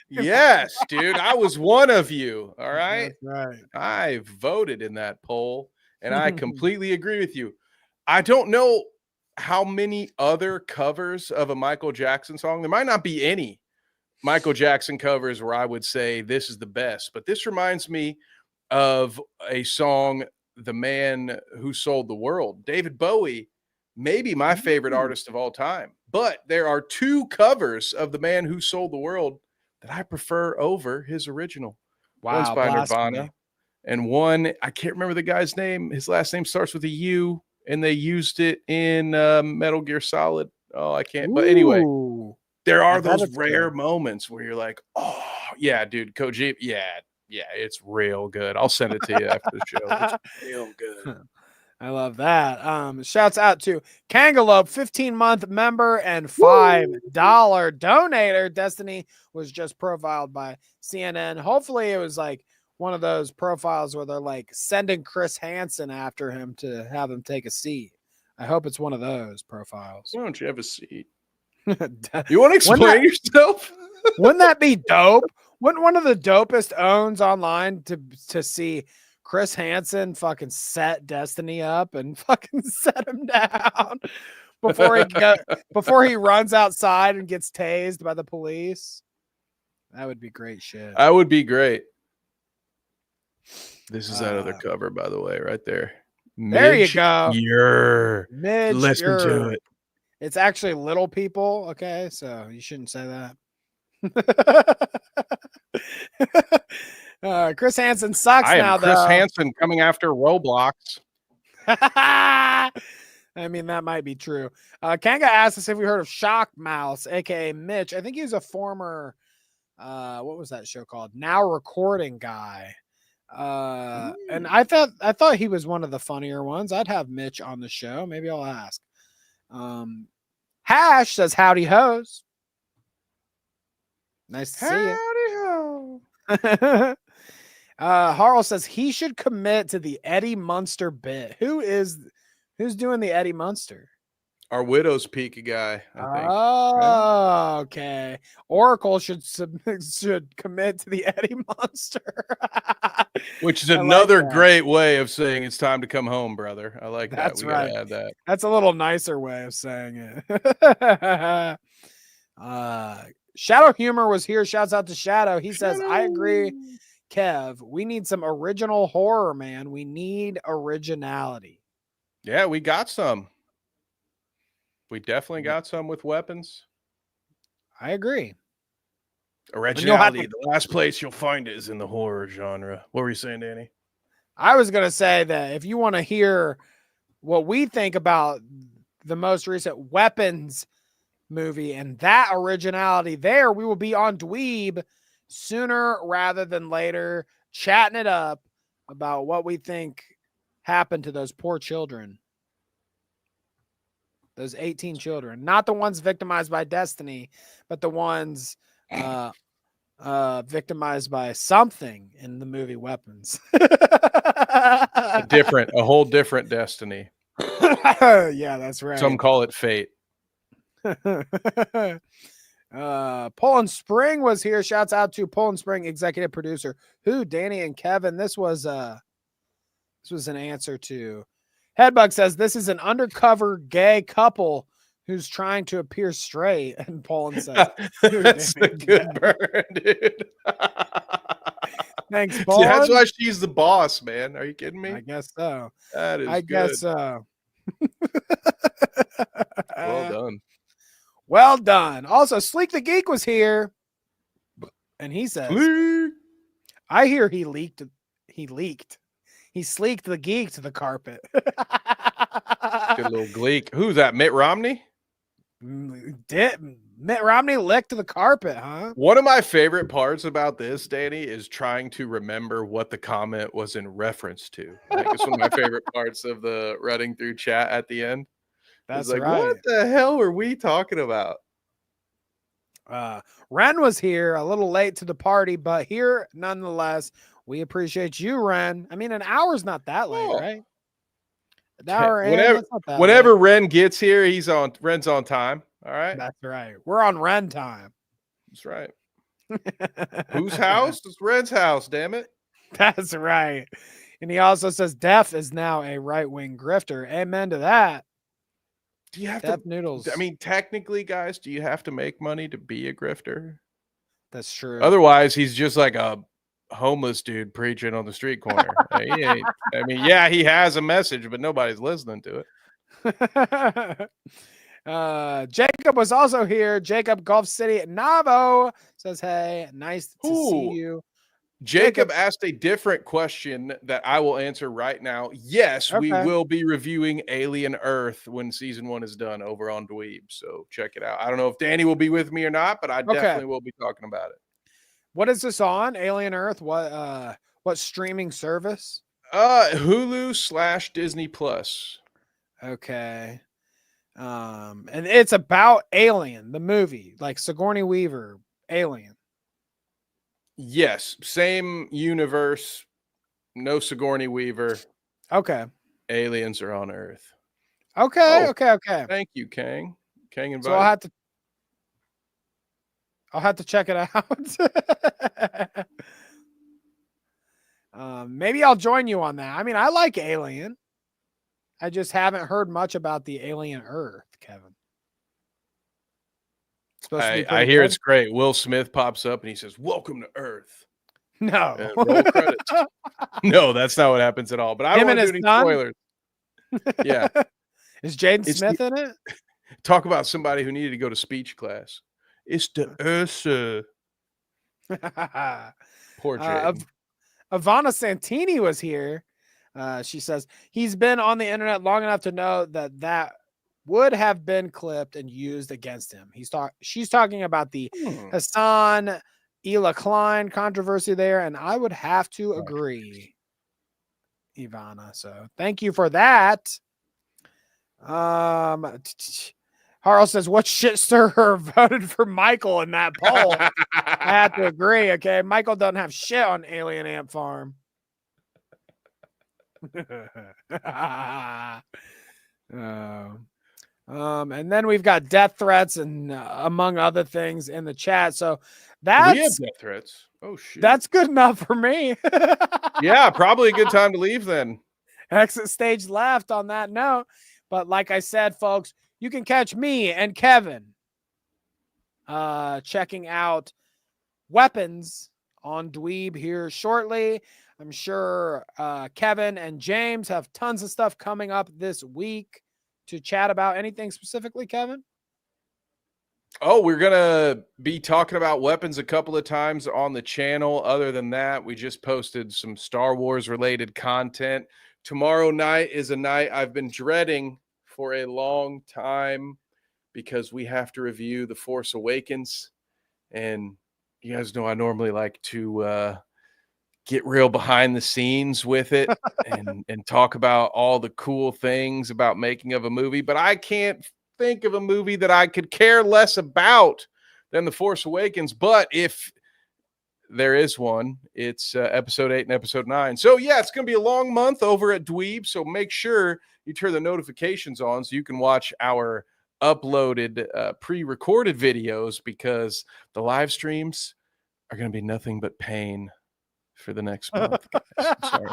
Yes, dude. I was one of you. All right. That's right. I voted in that poll and I completely agree with you. I don't know how many other covers of a Michael Jackson song. There might not be any Michael Jackson covers where I would say this is the best, but this reminds me of a song, The Man Who Sold the World. David Bowie, maybe my favorite artist of all time, but there are 2 covers of The Man Who Sold the World that I prefer over his original. Wow, One's by blasphemy. Nirvana and one, I can't remember the guy's name. His last name starts with a U, and they used it in Metal Gear Solid. Oh, I can't. But anyway, Ooh. there I are bet those it's rare good. moments where you're like, oh, yeah, dude, Kojima. Yeah, it's real good. I'll send it to you after the show. It's real good. I love that. Shouts out to Kangalope, 15-month member and $5 donator. Destiny was just profiled by CNN. Hopefully it was like one of those profiles where they're like sending Chris Hansen after him to have him take a seat. I hope it's one of those profiles. Why don't you have a seat? You want to explain yourself? Wouldn't that be dope? Wouldn't one of the dopest owns online to see Chris Hansen fucking set Destiny up and fucking set him down before he runs outside and gets tased by the police? That would be great shit. I would be great. This is that other cover, by the way, right there. There you go. Listen to it. It's actually little people, okay? So you shouldn't say that. Chris Hansen sucks now, Chris though. Hansen coming after Roblox. I mean, that might be true. Kanga asked us if we heard of Shock Mouse, aka Mitch. I think he was a former, what was that show called? Now Recording guy. And I thought he was one of the funnier ones. I'd have Mitch on the show. Maybe I'll ask. Hash says howdy hoes. Nice to see you. Harl says he should commit to the Eddie Munster bit. Who's doing the Eddie Munster? Our Widow's Peak guy, I think. Oh, okay. Oracle should commit to the Eddie Munster. Which is another great way of saying it's time to come home, brother. I like That's that. We right. gotta add that. That's a little nicer way of saying it. Shadow Humor was here. Shouts out to Shadow. He says, I agree, Kev. We need some original horror, man. We need originality. Yeah, we got some. We definitely got some with weapons. I agree. Originality. The last place you'll find it is in the horror genre. What were you saying, Danny? I was going to say that if you want to hear what we think about the most recent Weapons movie and that originality there, we will be on Dweeb sooner rather than later, chatting it up about what we think happened to those poor children. Those 18 children, not the ones victimized by Destiny, but the ones victimized by something in the movie Weapons. A whole different Destiny. Yeah, that's right. Some call it fate. Poland Spring was here. Shouts out to Poland Spring executive producer, who Danny and Kevin. This was an answer to Headbug says this is an undercover gay couple who's trying to appear straight. And Poland says that's a good burn, dude. Thanks, Poland. That's why she's the boss, man. Are you kidding me? I guess so. That is guess so. Well done. Well done. Also, Sleek the Geek was here. And he says, I hear he leaked. He sleeked the geek to the carpet. Good little gleek. Who's that? Mitt Romney? Mitt Romney licked the carpet, huh? One of my favorite parts about this, Danny, is trying to remember what the comment was in reference to. I think it's one of my favorite parts of the running through chat at the end. That's like, right. What the hell were we talking about? Ren was here a little late to the party, but here nonetheless. We appreciate you, Ren. I mean, an hour's not that late, right? An hour whenever Ren gets here, Ren's on time. All right. That's right. We're on Ren time. That's right. Whose house? It's Ren's house, damn it. That's right. And he also says Def is now a right-wing grifter. Amen to that. Do you have Def Noodles? I mean, technically, guys, do you have to make money to be a grifter? That's true. Otherwise, he's just like a homeless dude preaching on the street corner. He has a message, but nobody's listening to it. Jacob was also here. Jacob, Gulf City, Navo says, hey, nice to see you. Jacob asked a different question that I will answer right now. Yes, we Okay. will be reviewing Alien Earth when season 1 is done over on Dweeb. So check it out. I don't know if Danny will be with me or not, but I definitely will be talking about it. What is this on? Alien Earth? What streaming service? Hulu / Disney Plus. Okay. And it's about Alien, the movie, like Sigourney Weaver, Alien. Yes, same universe. No Sigourney Weaver. Okay. Aliens are on Earth. Okay. Oh, Okay. Thank you, Kang. Kang invited. So I'll have to check it out. Maybe I'll join you on that. I mean, I like Alien. I just haven't heard much about the Alien Earth, Kevin. It's supposed to be I pretty hear good? it's great. Will Smith pops up and he says, "Welcome to Earth." No. Roll credits. No, that's not what happens at all. But I don't Him want and to do his any son? spoilers. Yeah. Is Jaden It's Smith in it? Talk about somebody who needed to go to speech class. It's the Ursa. Poor Jaden. Ivana Santini was here. She says he's been on the internet long enough to know that would have been clipped and used against him. She's talking about the Hasan Klein controversy there, and I would have to agree, Ivana. So thank you for that. Harl says, what shit stirrer voted for Michael in that poll? I have to agree. Okay. Michael doesn't have shit on Alien Ant Farm. And then we've got death threats and among other things in the chat. So We have that's death threats. Oh shit. that's good enough for me. Yeah, probably a good time to leave then. Exit stage left on that note. But like I said, folks, you can catch me and Kevin checking out Weapons on Dweeb here shortly. I'm sure Kevin and James have tons of stuff coming up this week to chat about. Anything specifically, Kevin? Oh, we're going to be talking about Weapons a couple of times on the channel. Other than that, we just posted some Star Wars related content. Tomorrow night is a night I've been dreading for a long time because we have to review The Force Awakens. And you guys know I normally like to get real behind the scenes with it and talk about all the cool things about making of a movie. But I can't think of a movie that I could care less about than The Force Awakens. But if there is one, it's episode 8 and episode 9. So yeah, it's going to be a long month over at Dweeb. So make sure you turn the notifications on so you can watch our uploaded pre-recorded videos, because the live streams are going to be nothing but pain for the next month. Sorry.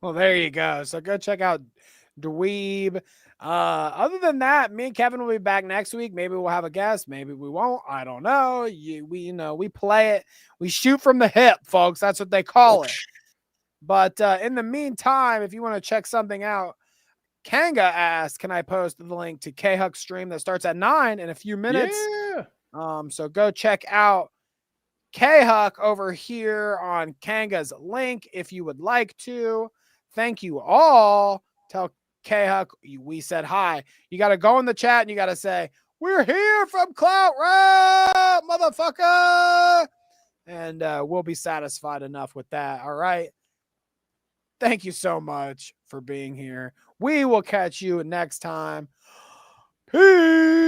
Well, there you go. So go check out Dweeb. Other than that, me and Kevin will be back next week. Maybe we'll have a guest. Maybe we won't. I don't know. We play it. We shoot from the hip, folks. That's what they call it. But in the meantime, if you want to check something out, Kanga asked, can I post the link to K-Huck's stream that starts at 9 in a few minutes? Yeah. So go check out K-Huck over here on Kanga's link if you would like to. Thank you all. Tell K-Huck we said hi. You got to go in the chat and you got to say, we're here from Clout, right, motherfucker? And we'll be satisfied enough with that. All right. Thank you so much for being here. We will catch you next time. Peace.